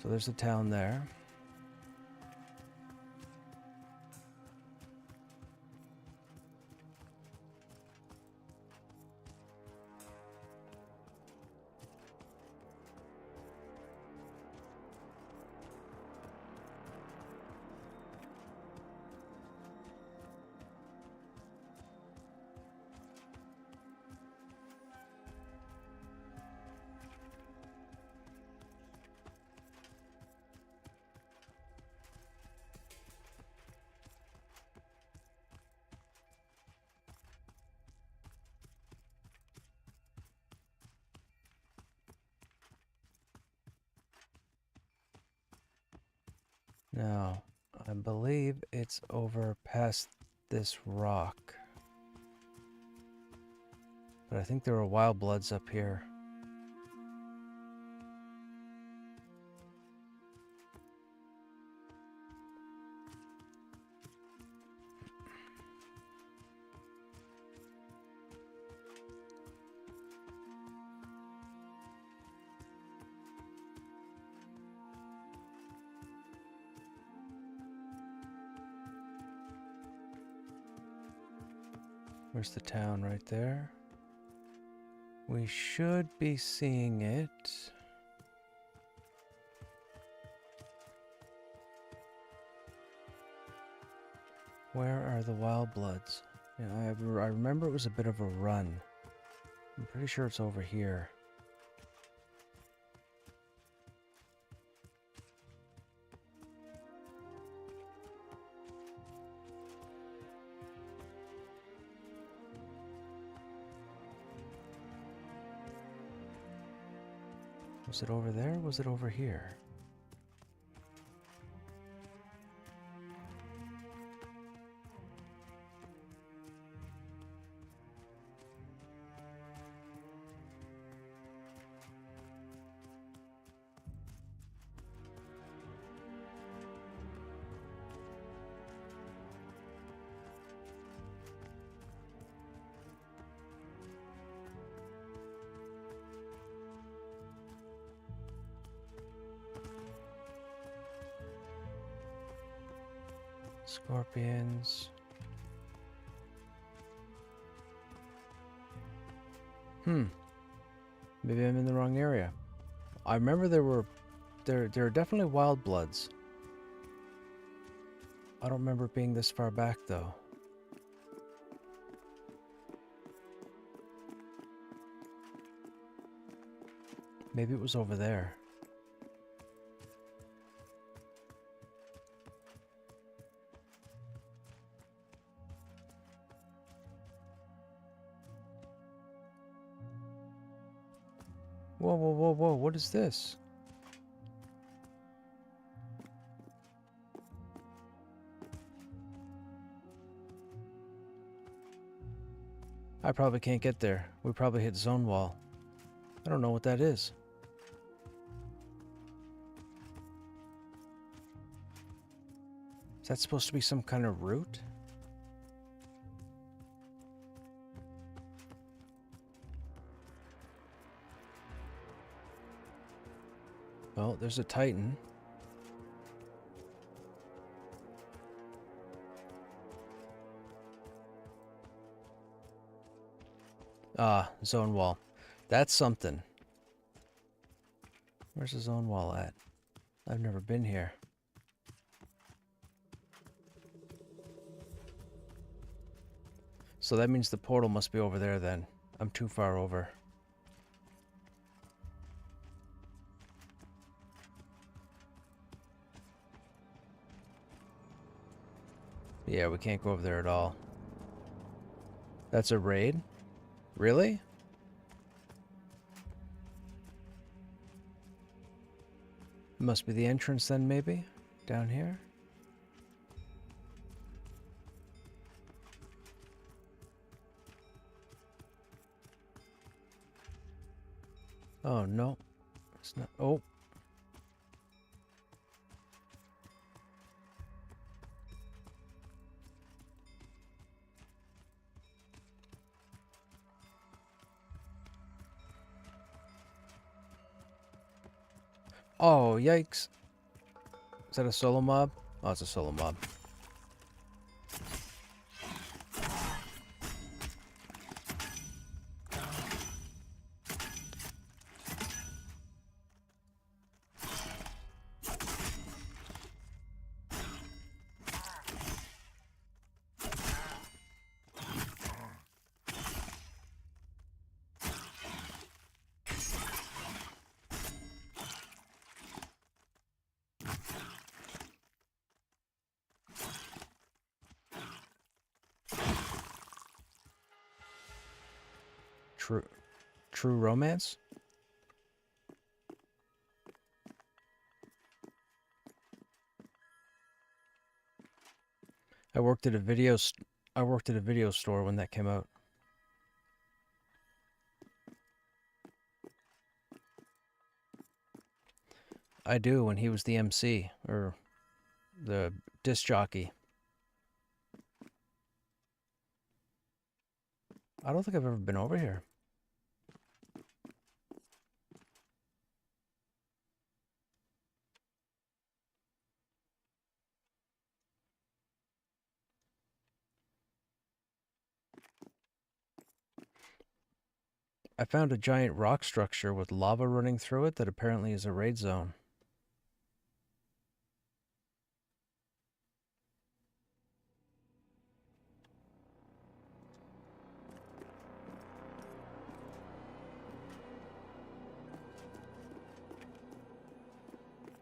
So there's a town there. Now, I believe it's over past this rock. But I think there are wild bloods up here. Where's the town? Right there. We should be seeing it. Where are the wild bloods? Yeah, I remember it was a bit of a run. I'm pretty sure it's over here. Was it over there or was it over here? Scorpions. Maybe I'm in the wrong area. I remember there are definitely wild bloods. I don't remember it being this far back though. Maybe it was over there. Whoa, whoa, whoa, whoa, what is this? I probably can't get there. We probably hit zone wall. I don't know what that is. Is that supposed to be some kind of route? Well, there's a Titan. Ah, zone wall. That's something. Where's the zone wall at? I've never been here. So that means the portal must be over there then. I'm too far over. Yeah, we can't go over there at all. That's a raid? Really? Must be the entrance then, maybe? Down here? Oh, no. It's not. Oh. Oh, yikes. Is that a solo mob? Oh, it's a solo mob. True romance? I worked at a video store when that came out. I do, when he was the MC, or the disc jockey. I don't think I've ever been over here. I found a giant rock structure with lava running through it that apparently is a raid zone.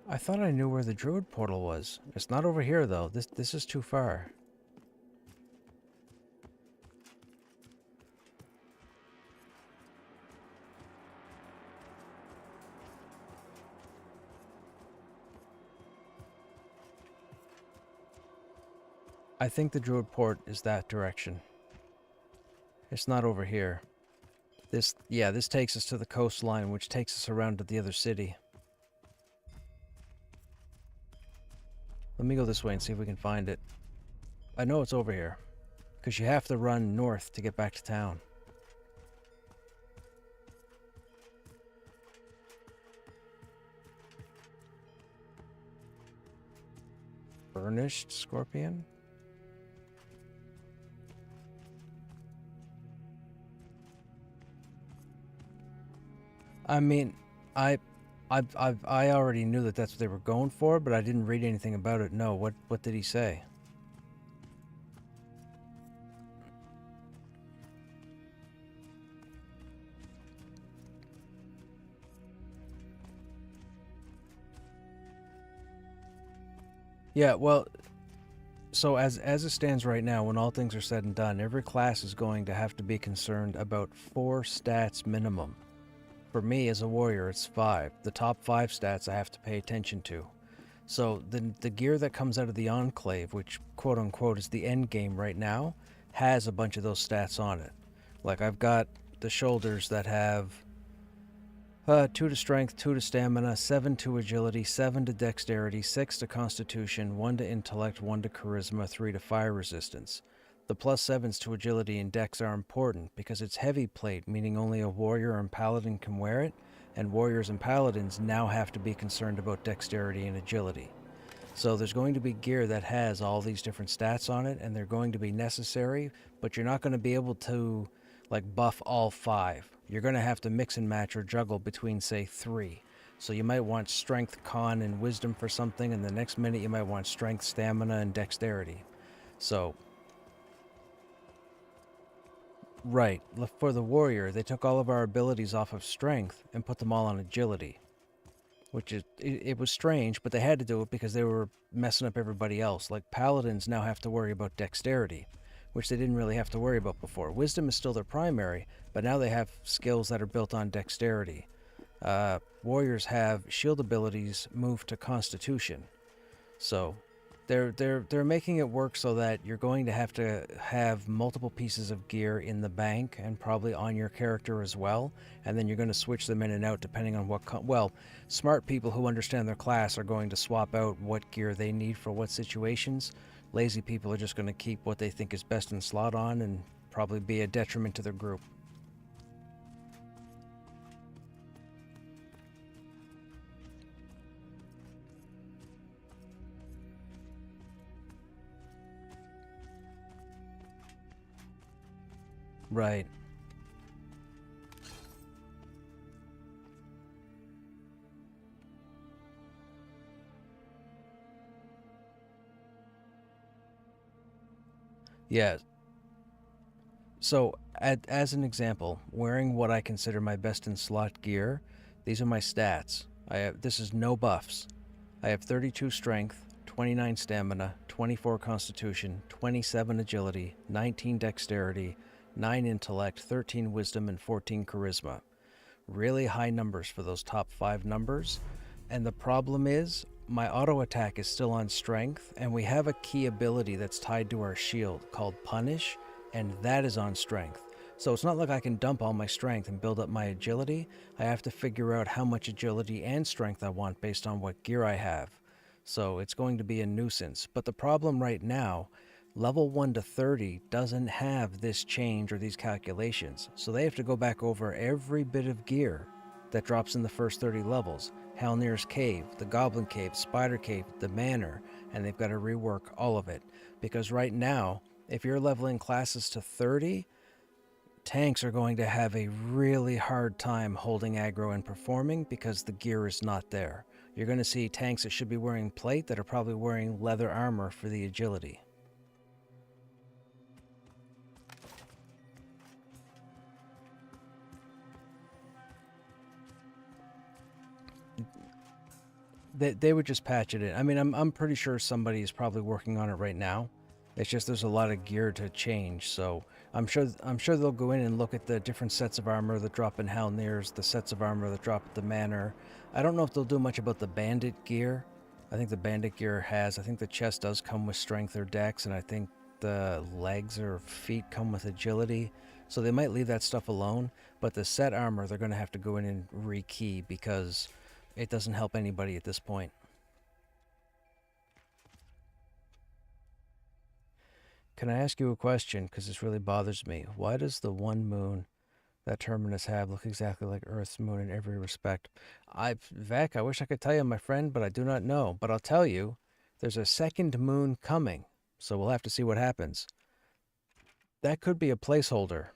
I thought I knew where the druid portal was. It's not over here though. This is too far. I think the druid port is that direction. It's not over here. This takes us to the coastline, which takes us around to the other city. Let me go this way and see if we can find it. I know it's over here, because you have to run north to get back to town. Burnished scorpion? I mean, I already knew that that's what they were going for, but I didn't read anything about it. No, what did he say? Yeah, well, so as it stands right now, when all things are said and done, every class is going to have to be concerned about 4 stats minimum. For me, as a warrior, it's 5. The top 5 stats I have to pay attention to. So the gear that comes out of the Enclave, which quote-unquote is the end game right now, has a bunch of those stats on it. Like, I've got the shoulders that have 2 to strength, 2 to stamina, 7 to agility, 7 to dexterity, 6 to constitution, 1 to intellect, 1 to charisma, 3 to fire resistance. The +7s to agility and dex are important because it's heavy plate, meaning only a warrior and paladin can wear it, and warriors and paladins now have to be concerned about dexterity and agility. So there's going to be gear that has all these different stats on it, and they're going to be necessary, but you're not going to be able to like buff all 5. You're going to have to mix and match or juggle between, say, 3. So you might want strength, con, and wisdom for something, and the next minute you might want strength, stamina, and dexterity. So, right, for the warrior, they took all of our abilities off of strength and put them all on agility. Which is, it was strange, but they had to do it because they were messing up everybody else. Like, paladins now have to worry about dexterity, which they didn't really have to worry about before. Wisdom is still their primary, but now they have skills that are built on dexterity. Warriors have shield abilities moved to constitution. So they're making it work so that you're going to have multiple pieces of gear in the bank and probably on your character as well, and then you're going to switch them in and out depending on what well, smart people who understand their class are going to swap out what gear they need for what situations. Lazy people are just going to keep what they think is best in slot on and probably be a detriment to their group. Right. Yeah. So, as an example, wearing what I consider my best in slot gear, these are my stats. This is no buffs. I have 32 strength, 29 stamina, 24 constitution, 27 agility, 19 dexterity, 9 intellect, 13 wisdom, and 14 charisma. Really high numbers for those top 5 numbers. And the problem is, my auto attack is still on strength, and we have a key ability that's tied to our shield called Punish, and that is on strength. So it's not like I can dump all my strength and build up my agility. I have to figure out how much agility and strength I want based on what gear I have. So it's going to be a nuisance. But the problem right now, level 1 to 30 doesn't have this change or these calculations. So they have to go back over every bit of gear that drops in the first 30 levels. Halnir's Cave, the Goblin Cave, Spider Cave, the Manor, and they've got to rework all of it. Because right now, if you're leveling classes to 30, tanks are going to have a really hard time holding aggro and performing because the gear is not there. You're going to see tanks that should be wearing plate that are probably wearing leather armor for the agility. They would just patch it in. I mean, I'm pretty sure somebody is probably working on it right now. It's just there's a lot of gear to change, so I'm sure they'll go in and look at the different sets of armor that drop in Halnir's, the sets of armor that drop at the Manor. I don't know if they'll do much about the bandit gear. I think the bandit gear I think the chest does come with strength or dex, and I think the legs or feet come with agility. So they might leave that stuff alone, but the set armor they're going to have to go in and rekey because it doesn't help anybody at this point. Can I ask you a question? Because this really bothers me. Why does the one moon that Terminus have look exactly like Earth's moon in every respect? Vec, I wish I could tell you, my friend, but I do not know. But I'll tell you, there's a second moon coming, so we'll have to see what happens. That could be a placeholder.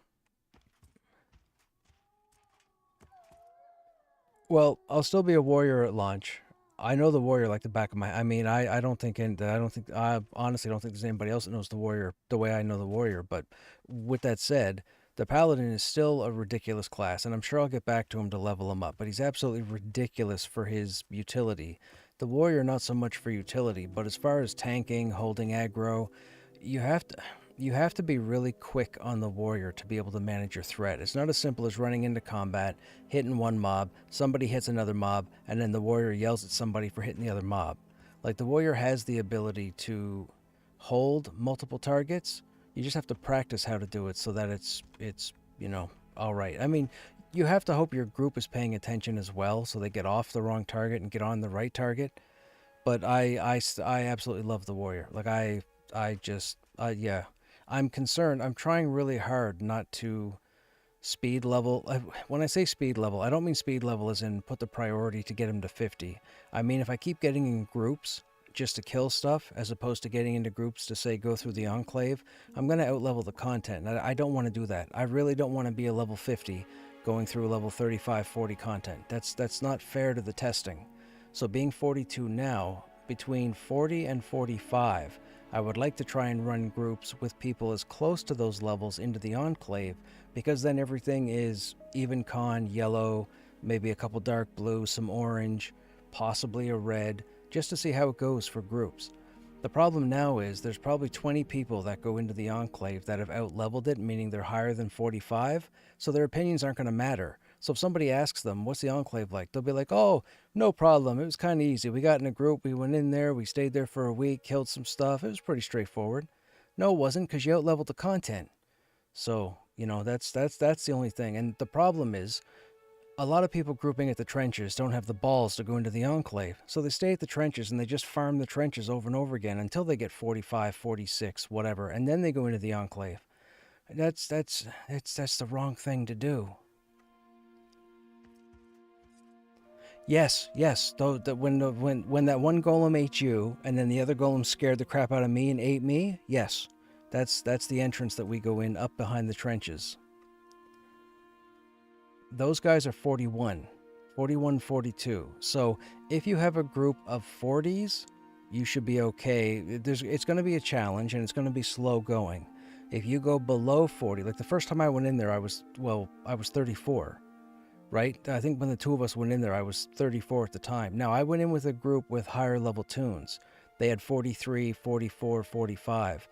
Well, I'll still be a warrior at launch. I know the warrior like the back of my... I mean, I honestly don't think there's anybody else that knows the warrior the way I know the warrior. But with that said, the paladin is still a ridiculous class, and I'm sure I'll get back to him to level him up. But he's absolutely ridiculous for his utility. The warrior, not so much for utility, but as far as tanking, holding aggro, you have to be really quick on the warrior to be able to manage your threat. It's not as simple as running into combat, hitting one mob, somebody hits another mob, and then the warrior yells at somebody for hitting the other mob. Like, the warrior has the ability to hold multiple targets. You just have to practice how to do it so that it's all right. I mean, you have to hope your group is paying attention as well so they get off the wrong target and get on the right target. But I absolutely love the warrior. Like, yeah. I'm concerned. I'm trying really hard not to speed level. When I say speed level, I don't mean speed level as in put the priority to get him to 50. I mean, if I keep getting in groups just to kill stuff, as opposed to getting into groups to, say, go through the Enclave, I'm going to outlevel the content. I don't want to do that. I really don't want to be a level 50 going through level 35, 40 content. That's not fair to the testing. So being 42 now, between 40 and 45, I would like to try and run groups with people as close to those levels into the Enclave, because then everything is even con, yellow, maybe a couple dark blue, some orange, possibly a red, just to see how it goes for groups. The problem now is there's probably 20 people that go into the Enclave that have out-leveled it, meaning they're higher than 45, so their opinions aren't going to matter. So if somebody asks them, what's the Enclave like? They'll be like, oh, no problem. It was kind of easy. We got in a group. We went in there. We stayed there for a week, killed some stuff. It was pretty straightforward. No, it wasn't, because you out-leveled the content. So, that's the only thing. And the problem is, a lot of people grouping at the trenches don't have the balls to go into the Enclave. So they stay at the trenches and they just farm the trenches over and over again until they get 45, 46, whatever. And then they go into the Enclave. That's the wrong thing to do. Yes. Though when that one golem ate you, and then the other golem scared the crap out of me and ate me, yes, that's the entrance that we go in up behind the trenches. Those guys are 41, 42. So if you have a group of 40s, you should be okay. It's going to be a challenge and it's going to be slow going. If you go below 40, like the first time I went in there, I was 34. Right? I think when the two of us went in there, I was 34 at the time. Now, I went in with a group with higher level tunes. They had 43, 44, 45.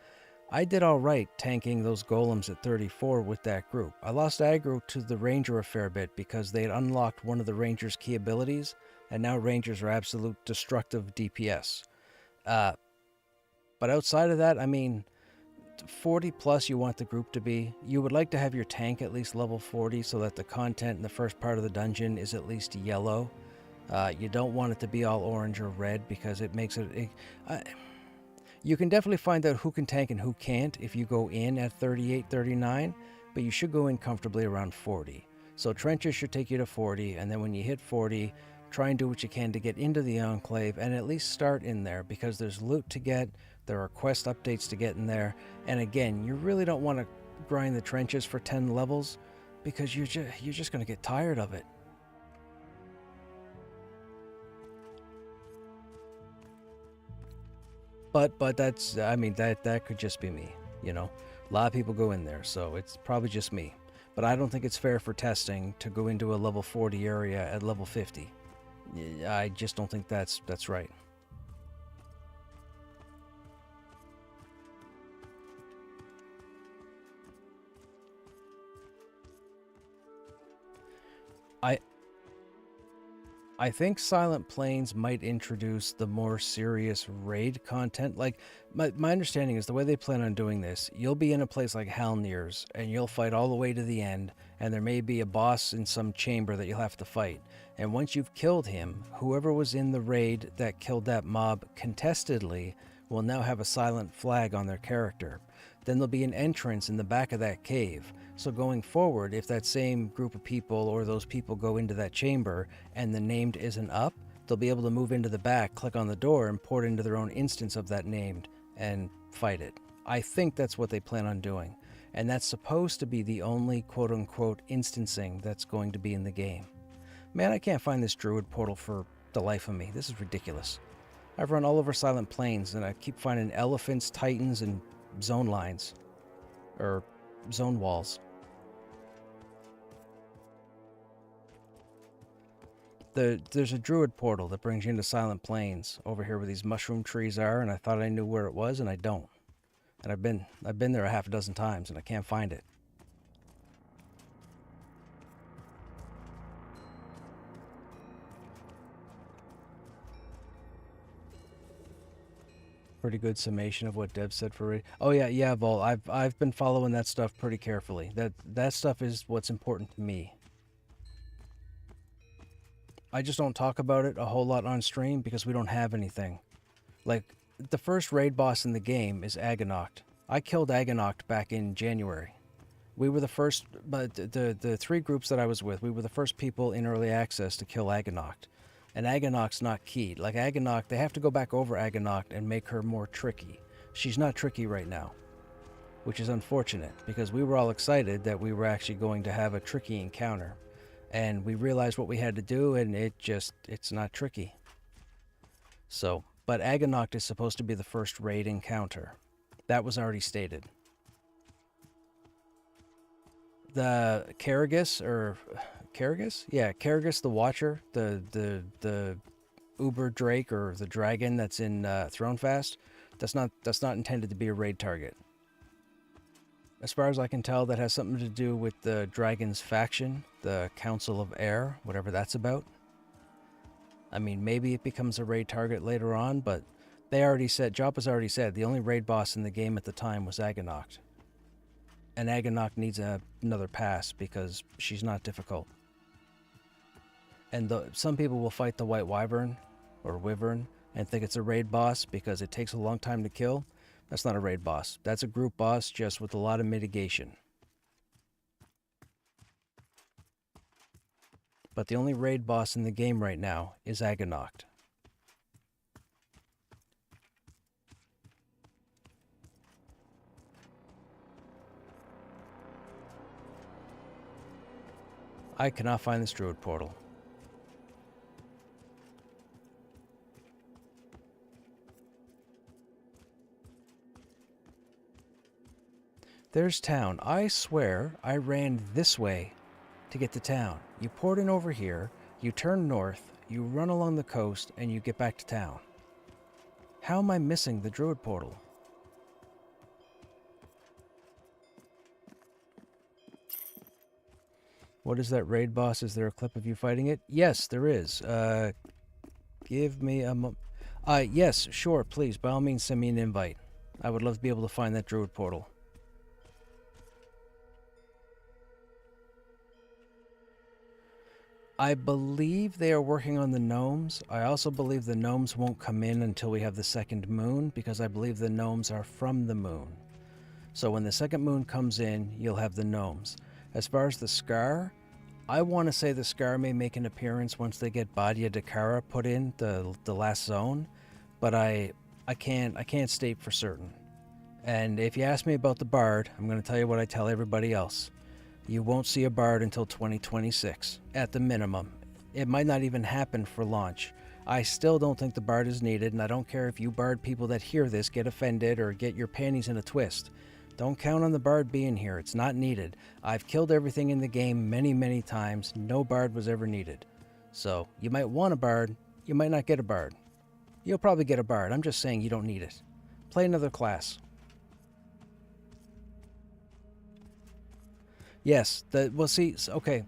I did all right tanking those golems at 34 with that group. I lost aggro to the ranger a fair bit because they had unlocked one of the ranger's key abilities, and now Rangers are absolute destructive DPS. But outside of that, I mean, 40 plus you want the group to be. You would like to have your tank at least level 40 so that the content in the first part of the dungeon is at least yellow. You don't want it to be all orange or red because it makes it... you can definitely find out who can tank and who can't if you go in at 38, 39, but you should go in comfortably around 40. So trenches should take you to 40, and then when you hit 40, try and do what you can to get into the Enclave and at least start in there because there's loot to get, there are quest updates to get in there, and again, you really don't want to grind the trenches for 10 levels because you're just going to get tired of it. But that's, I mean, that could just be me, you know. A lot of people go in there, so it's probably just me. But I don't think it's fair for testing to go into a level 40 area at level 50. I just don't think that's right. I think Silent Plains might introduce the more serious raid content. Like, my understanding is the way they plan on doing this, you'll be in a place like Halnir's, and you'll fight all the way to the end, and there may be a boss in some chamber that you'll have to fight. And once you've killed him, whoever was in the raid that killed that mob contestedly will now have a silent flag on their character. Then there'll be an entrance in the back of that cave. So going forward, if that same group of people or those people go into that chamber and the named isn't up, they'll be able to move into the back, click on the door, and port into their own instance of that named and fight it. I think that's what they plan on doing. And that's supposed to be the only quote-unquote instancing that's going to be in the game. Man, I can't find this druid portal for the life of me. This is ridiculous. I've run all over Silent Plains and I keep finding elephants, titans, and zone lines. Or zone walls. There's a druid portal that brings you into Silent Plains over here where these mushroom trees are, and I thought I knew where it was, and I don't. And I've been there a half a dozen times, and I can't find it. Pretty good summation of what Deb said for it. Oh yeah, Vol. I've been following that stuff pretty carefully. That stuff is what's important to me. I just don't talk about it a whole lot on stream because we don't have anything. Like, the first raid boss in the game is Aganoct. I killed Aganoct back in January. We were the first, but the three groups that I was with, we were the first people in early access to kill Aganoct. And Aganoct's not keyed. Like, Aganoct, they have to go back over Aganoct and make her more tricky. She's not tricky right now, which is unfortunate because we were all excited that we were actually going to have a tricky encounter. And we realized what we had to do, and it's not tricky. So, but Aganoct is supposed to be the first raid encounter. That was already stated. The Karragus, or Karragus? Yeah, Karragus the Watcher, the Uber Drake, or the dragon that's in Thronefast, that's not intended to be a raid target. As far as I can tell, that has something to do with the dragon's faction, the Council of Air, whatever that's about. I mean, maybe it becomes a raid target later on, but they already said, Joppa's already said, the only raid boss in the game at the time was Aganoct. And Aganoct needs another pass because she's not difficult. And some people will fight the White Wyvern, or Wyvern, and think it's a raid boss because it takes a long time to kill. That's not a raid boss. That's a group boss just with a lot of mitigation. But the only raid boss in the game right now is Aganoct. I cannot find this druid portal. There's town. I swear I ran this way to get to town. You port in over here, you turn north, you run along the coast, and you get back to town. How am I missing the druid portal? What is that raid boss? Is there a clip of you fighting it? Yes, there is. Give me a yes, sure, please. By all means, send me an invite. I would love to be able to find that druid portal. I believe they are working on the gnomes. I also believe the gnomes won't come in until we have the second moon, because I believe the gnomes are from the moon. So when the second moon comes in, you'll have the gnomes. As far as the Scar, I want to say the Scar may make an appearance once they get Badia Dakara put in, the last zone, but I can't state for certain. And if you ask me about the Bard, I'm going to tell you what I tell everybody else. You won't see a Bard until 2026, at the minimum. It might not even happen for launch. I still don't think the Bard is needed, and I don't care if you Bard people that hear this get offended or get your panties in a twist. Don't count on the Bard being here. It's not needed. I've killed everything in the game many, many times. No Bard was ever needed. So, you might want a Bard. You might not get a Bard. You'll probably get a Bard. I'm just saying you don't need it. Play another class. Yes, well, see, okay.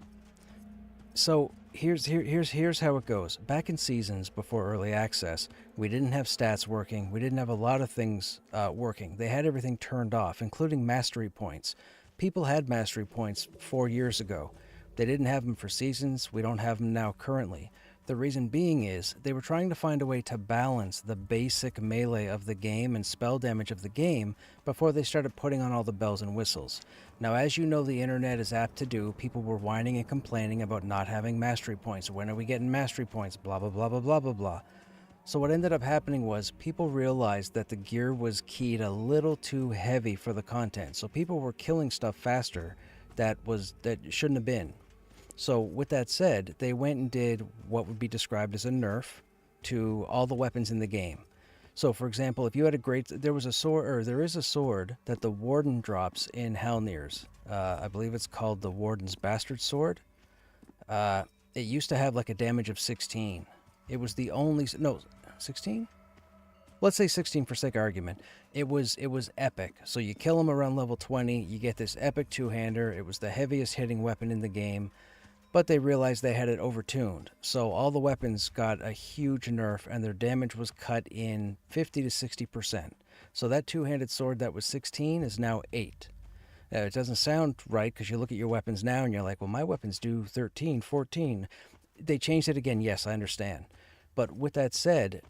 So here's how it goes. Back in seasons before early access, we didn't have stats working. We didn't have a lot of things working. They had everything turned off, including mastery points. People had mastery points 4 years ago. They didn't have them for seasons. We don't have them now currently. The reason being is they were trying to find a way to balance the basic melee of the game and spell damage of the game before they started putting on all the bells and whistles. Now, as you know, the internet is apt to do, people were whining and complaining about not having mastery points. When are we getting mastery points? Blah, blah, blah, blah, blah, blah, blah. So what ended up happening was people realized that the gear was keyed a little too heavy for the content. So people were killing stuff faster that shouldn't have been. So with that said, they went and did what would be described as a nerf to all the weapons in the game. So for example, if you had there is a sword that the Warden drops in Halnir's. I believe it's called the Warden's Bastard Sword. It used to have like a damage of 16. It was the only, no, 16? Let's say 16 for sake of argument. It was epic. So you kill him around level 20, you get this epic two-hander. It was the heaviest hitting weapon in the game. But they realized they had it overtuned, so all the weapons got a huge nerf and their damage was cut in 50 to 60%. So that two-handed sword that was 16 is now 8. It doesn't sound right because you look at your weapons now and you're like, well, my weapons do 13, 14. They changed it again, yes, I understand. But with that said,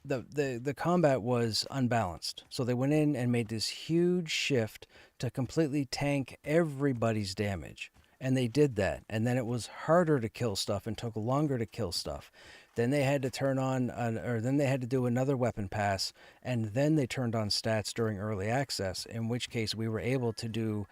the combat was unbalanced. So they went in and made this huge shift to completely tank everybody's damage. And they did that. And then it was harder to kill stuff and took longer to kill stuff. Then they had to then they had to do another weapon pass. And then they turned on stats during early access, in which case we were able to do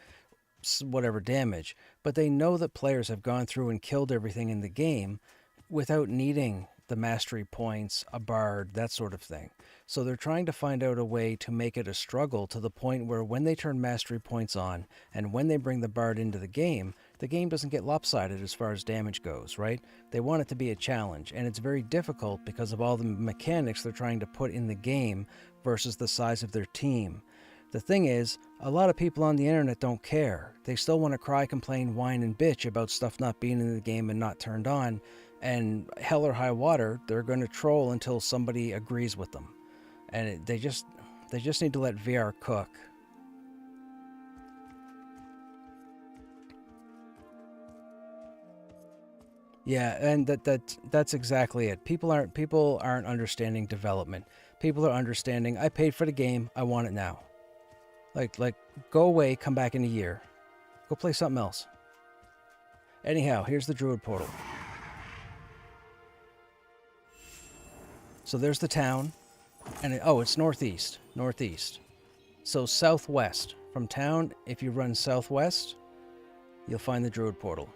whatever damage. But they know that players have gone through and killed everything in the game without needing the mastery points, a bard, that sort of thing. So they're trying to find out a way to make it a struggle to the point where when they turn mastery points on and when they bring the bard into the game doesn't get lopsided as far as damage goes, right? They want it to be a challenge, and it's very difficult because of all the mechanics they're trying to put in the game versus the size of their team. The thing is, a lot of people on the internet don't care. They still want to cry, complain, whine, and bitch about stuff not being in the game and not turned on. And hell or high water, they're going to troll until somebody agrees with them. And they just need to let VR cook. Yeah, and that's exactly it. People aren't understanding development. People are understanding, I paid for the game, I want it now. Like go away, come back in a year. Go play something else. Anyhow, here's the Druid portal. So there's the town, and it's northeast. So southwest. From town, if you run southwest, you'll find the Druid portal.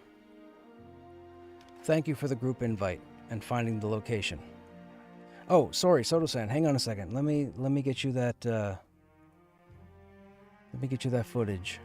Thank you for the group invite and finding the location. Oh, sorry, Soto-san, hang on a second. Let me get you that footage.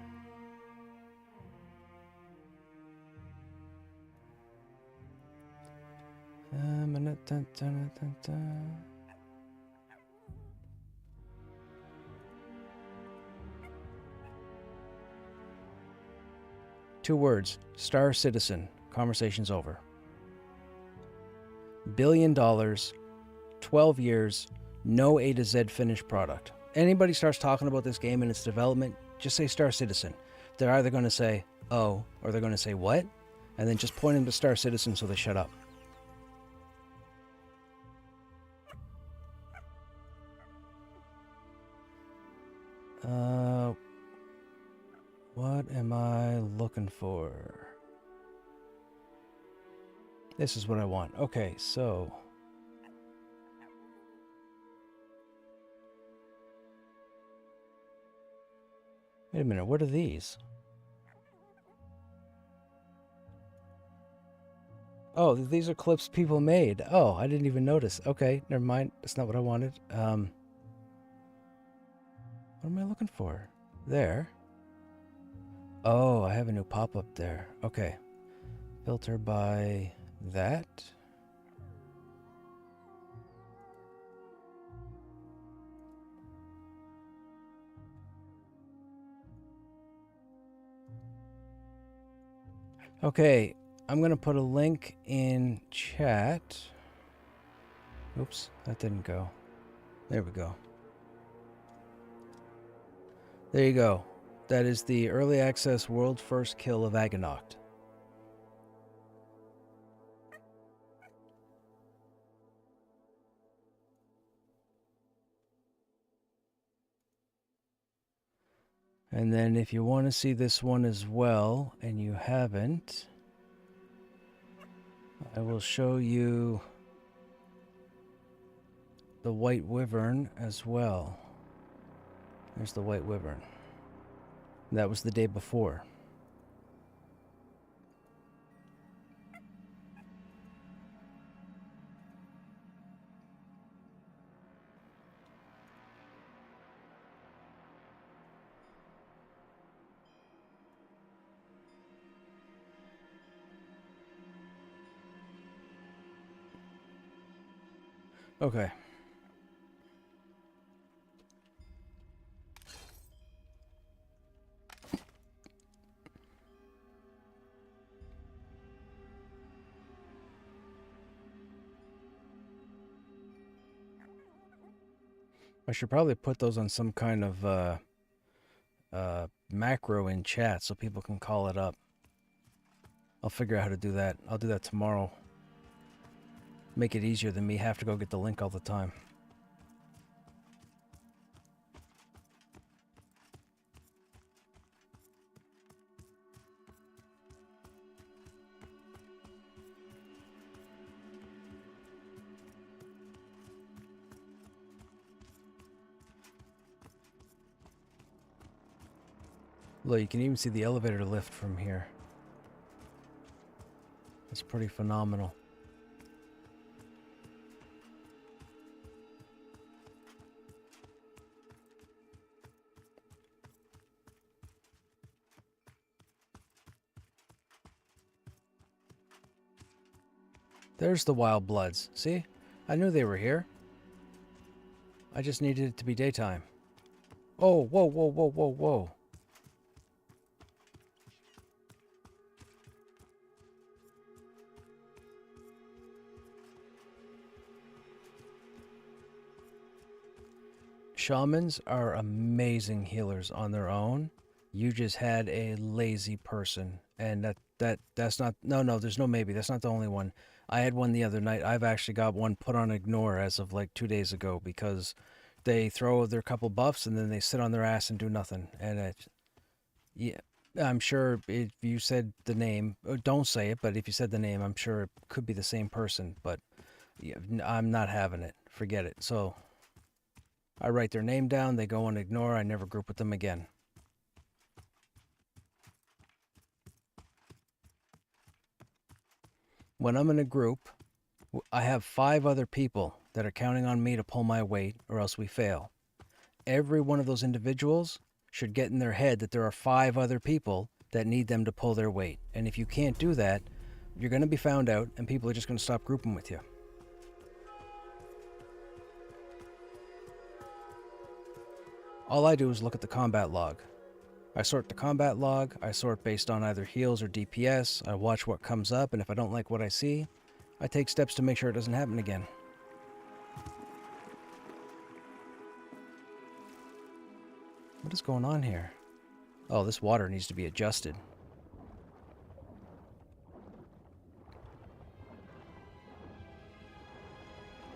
Two words, Star Citizen. Conversation's over. $1 billion, 12 years, no A to Z finished product. Anybody starts talking about this game and its development, just say Star Citizen. They're either going to say, oh, or they're going to say, what? And then just point them to Star Citizen so they shut up. What am I looking for? This is what I want. Okay, so... Wait a minute, what are these? Oh, these are clips people made. Oh, I didn't even notice. Okay, never mind. That's not what I wanted. What am I looking for? There. Oh, I have a new pop-up there. Okay. Filter by that. Okay, I'm going to put a link in chat. Oops, that didn't go. There we go. There you go. That is the early access world first kill of Aganoct. And then if you want to see this one as well, and you haven't, I will show you the White Wyvern as well. There's the White Wyvern. That was the day before. Okay. I should probably put those on some kind of macro in chat so people can call it up. I'll figure out how to do that. I'll do that tomorrow. Make it easier than me have to go get the link all the time. Look, you can even see the elevator lift from here. It's pretty phenomenal. There's the Wild Bloods. See? I knew they were here. I just needed it to be daytime. Oh, whoa, whoa, whoa, whoa, whoa. Shamans are amazing healers on their own. You just had a lazy person. And that's not... No, there's no maybe. That's not the only one. I had one the other night. I've actually got one put on ignore as of like 2 days ago because they throw their couple buffs and then they sit on their ass and do nothing. And yeah, I'm sure if you said the name, don't say it, but if you said the name, I'm sure it could be the same person. But yeah, I'm not having it. Forget it. So I write their name down. They go on ignore. I never group with them again. When I'm in a group, I have 5 other people that are counting on me to pull my weight or else we fail. Every one of those individuals should get in their head that there are 5 other people that need them to pull their weight. And if you can't do that, you're going to be found out and people are just going to stop grouping with you. All I do is look at the combat log. I sort the combat log, I sort based on either heals or DPS, I watch what comes up, and if I don't like what I see, I take steps to make sure it doesn't happen again. What is going on here? Oh, this water needs to be adjusted.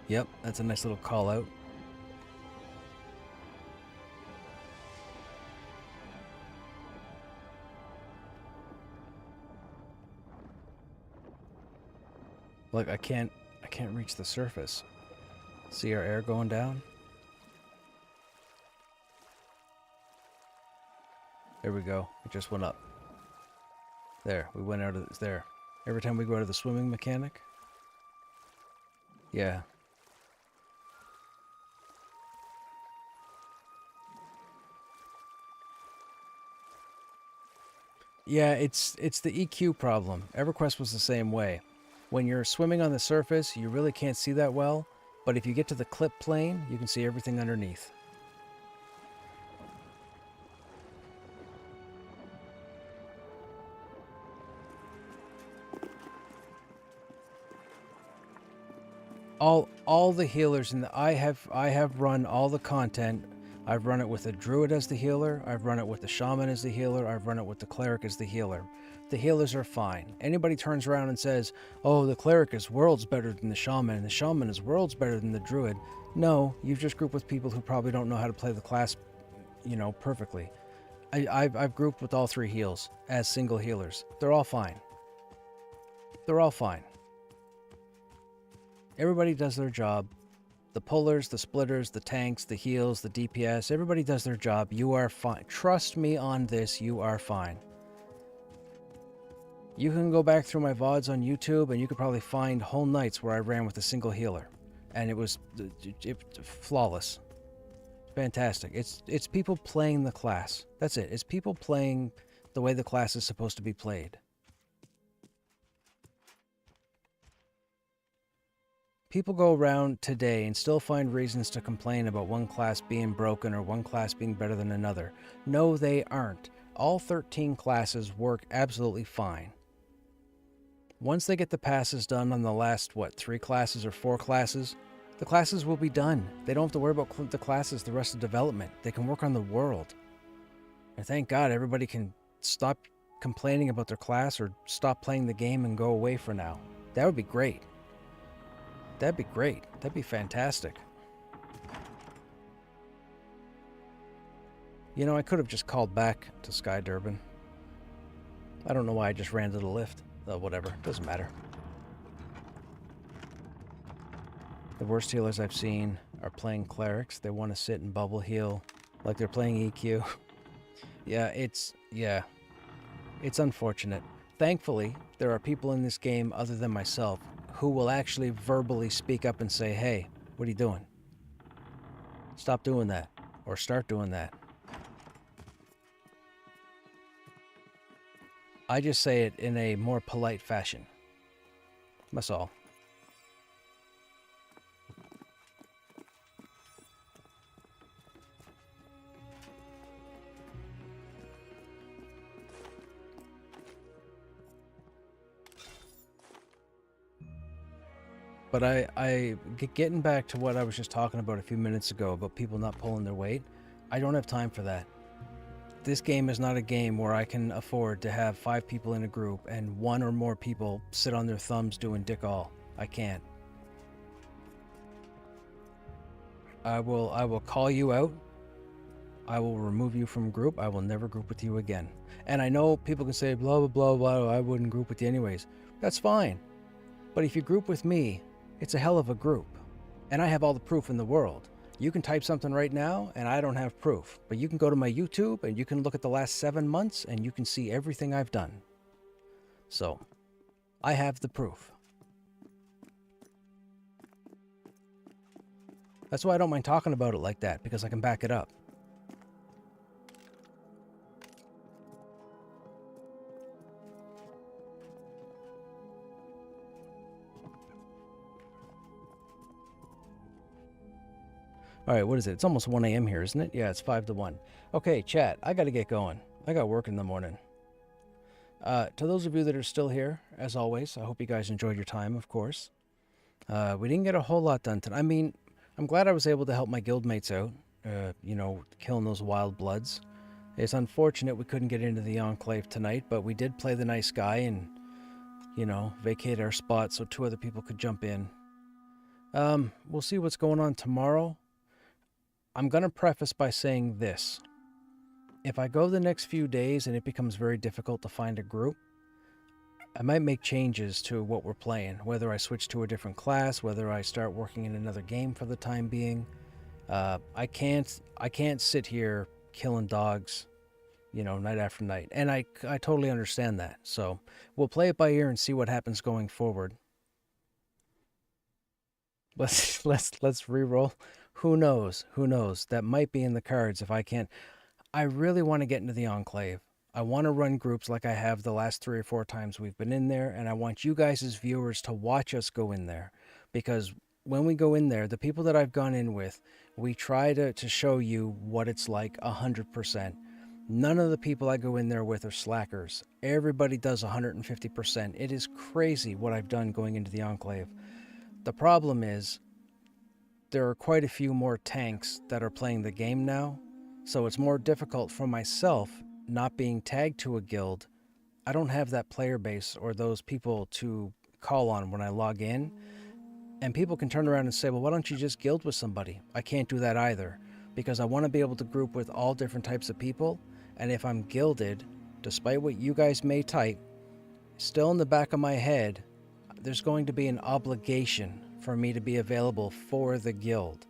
Yep, that's a nice little call out. Look, I can't reach the surface. See our air going down? There we go. It just went up. There, we went out of there. Every time we go out of the swimming mechanic. Yeah. Yeah, it's the EQ problem. EverQuest was the same way. When you're swimming on the surface, you really can't see that well, but if you get to the clip plane, you can see everything underneath. All the healers in the I have run all the content. I've run it with the druid as the healer, I've run it with the shaman as the healer, I've run it with the cleric as the healer. The healers are fine. Anybody turns around and says, "Oh, the cleric is worlds better than the shaman, and the shaman is worlds better than the druid." No, you've just grouped with people who probably don't know how to play the class, perfectly. I've grouped with all three heals as single healers. They're all fine. They're all fine. Everybody does their job. The pullers, the splitters, the tanks, the heals, the DPS, everybody does their job. You are fine. Trust me on this, you are fine. You can go back through my VODs on YouTube and you could probably find whole nights where I ran with a single healer. And it was flawless. Fantastic. It's people playing the class. That's it. It's people playing the way the class is supposed to be played. People go around today and still find reasons to complain about one class being broken or one class being better than another. No, they aren't. All 13 classes work absolutely fine. Once they get the passes done on the last, 3 classes or 4 classes, the classes will be done. They don't have to worry about the classes the rest of development. They can work on the world. And thank God everybody can stop complaining about their class or stop playing the game and go away for now. That would be great. That'd be great. That'd be fantastic. I could have just called back to Sky Durban. I don't know why I just ran to the lift. Whatever. Doesn't matter. The worst healers I've seen are playing clerics. They want to sit and bubble heal like they're playing EQ. It's unfortunate. Thankfully, there are people in this game other than myself who will actually verbally speak up and say, "Hey, what are you doing? Stop doing that," or "Start doing that." I just say it in a more polite fashion. That's all. But getting back to what I was just talking about a few minutes ago about people not pulling their weight, I don't have time for that. This game is not a game where I can afford to have 5 people in a group and 1 or more people sit on their thumbs doing dick all. I can't. I will call you out. I will remove you from group. I will never group with you again. And I know people can say blah, blah, blah, blah, I wouldn't group with you anyways. That's fine. But if you group with me, it's a hell of a group. And I have all the proof in the world. You can type something right now and I don't have proof. But you can go to my YouTube and you can look at the last 7 months and you can see everything I've done. So, I have the proof. That's why I don't mind talking about it like that, because I can back it up. Alright, what is it? It's almost 1 a.m. here, isn't it? Yeah, it's 5 to 1. Okay, chat, I gotta get going. I got work in the morning. To those of you that are still here, as always, I hope you guys enjoyed your time, of course. We didn't get a whole lot done tonight. I mean, I'm glad I was able to help my guildmates out. you know, killing those wild bloods. It's unfortunate we couldn't get into the Enclave tonight, but we did play the nice guy and, you know, vacate our spot so 2 other people could jump in. We'll see what's going on tomorrow. I'm going to preface by saying this. If I go the next few days and it becomes very difficult to find a group, I might make changes to what we're playing, whether I switch to a different class, whether I start working in another game for the time being. I can't sit here killing dogs, you know, night after night. And I totally understand that. So we'll play it by ear and see what happens going forward. Let's re-roll. Who knows? Who knows? That might be in the cards if I can't. I really want to get into the Enclave. I want to run groups like I have the last 3 or 4 times we've been in there, and I want you guys as viewers to watch us go in there. Because when we go in there, the people that I've gone in with, we try to show you what it's like 100%. None of the people I go in there with are slackers. Everybody does 150%. It is crazy what I've done going into the Enclave. The problem is, there are quite a few more tanks that are playing the game now, so it's more difficult for myself not being tagged to a guild. I don't have that player base or those people to call on when I log in. And people can turn around and say, well, why don't you just guild with somebody? I can't do that either, because I want to be able to group with all different types of people. And if I'm guilded, despite what you guys may type, still in the back of my head, there's going to be an obligation for me to be available for the guild.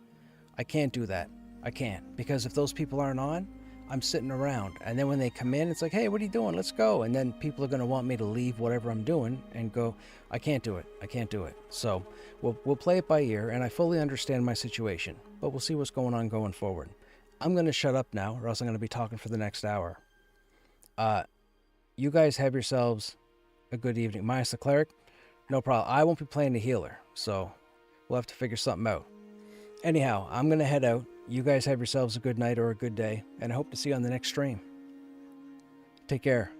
I can't do that. I can't, because if those people aren't on, I'm sitting around, and then when they come in, it's like, hey, what are you doing? Let's go. And then people are going to want me to leave whatever I'm doing and go, I can't do it. I can't do it. So we'll play it by ear, and I fully understand my situation, but we'll see what's going on going forward. I'm going to shut up now, or else I'm going to be talking for the next hour. You guys have yourselves a good evening. Minus the cleric, no problem. I won't be playing the healer, so we'll have to figure something out. Anyhow, I'm going to head out. You guys have yourselves a good night or a good day, and I hope to see you on the next stream. Take care.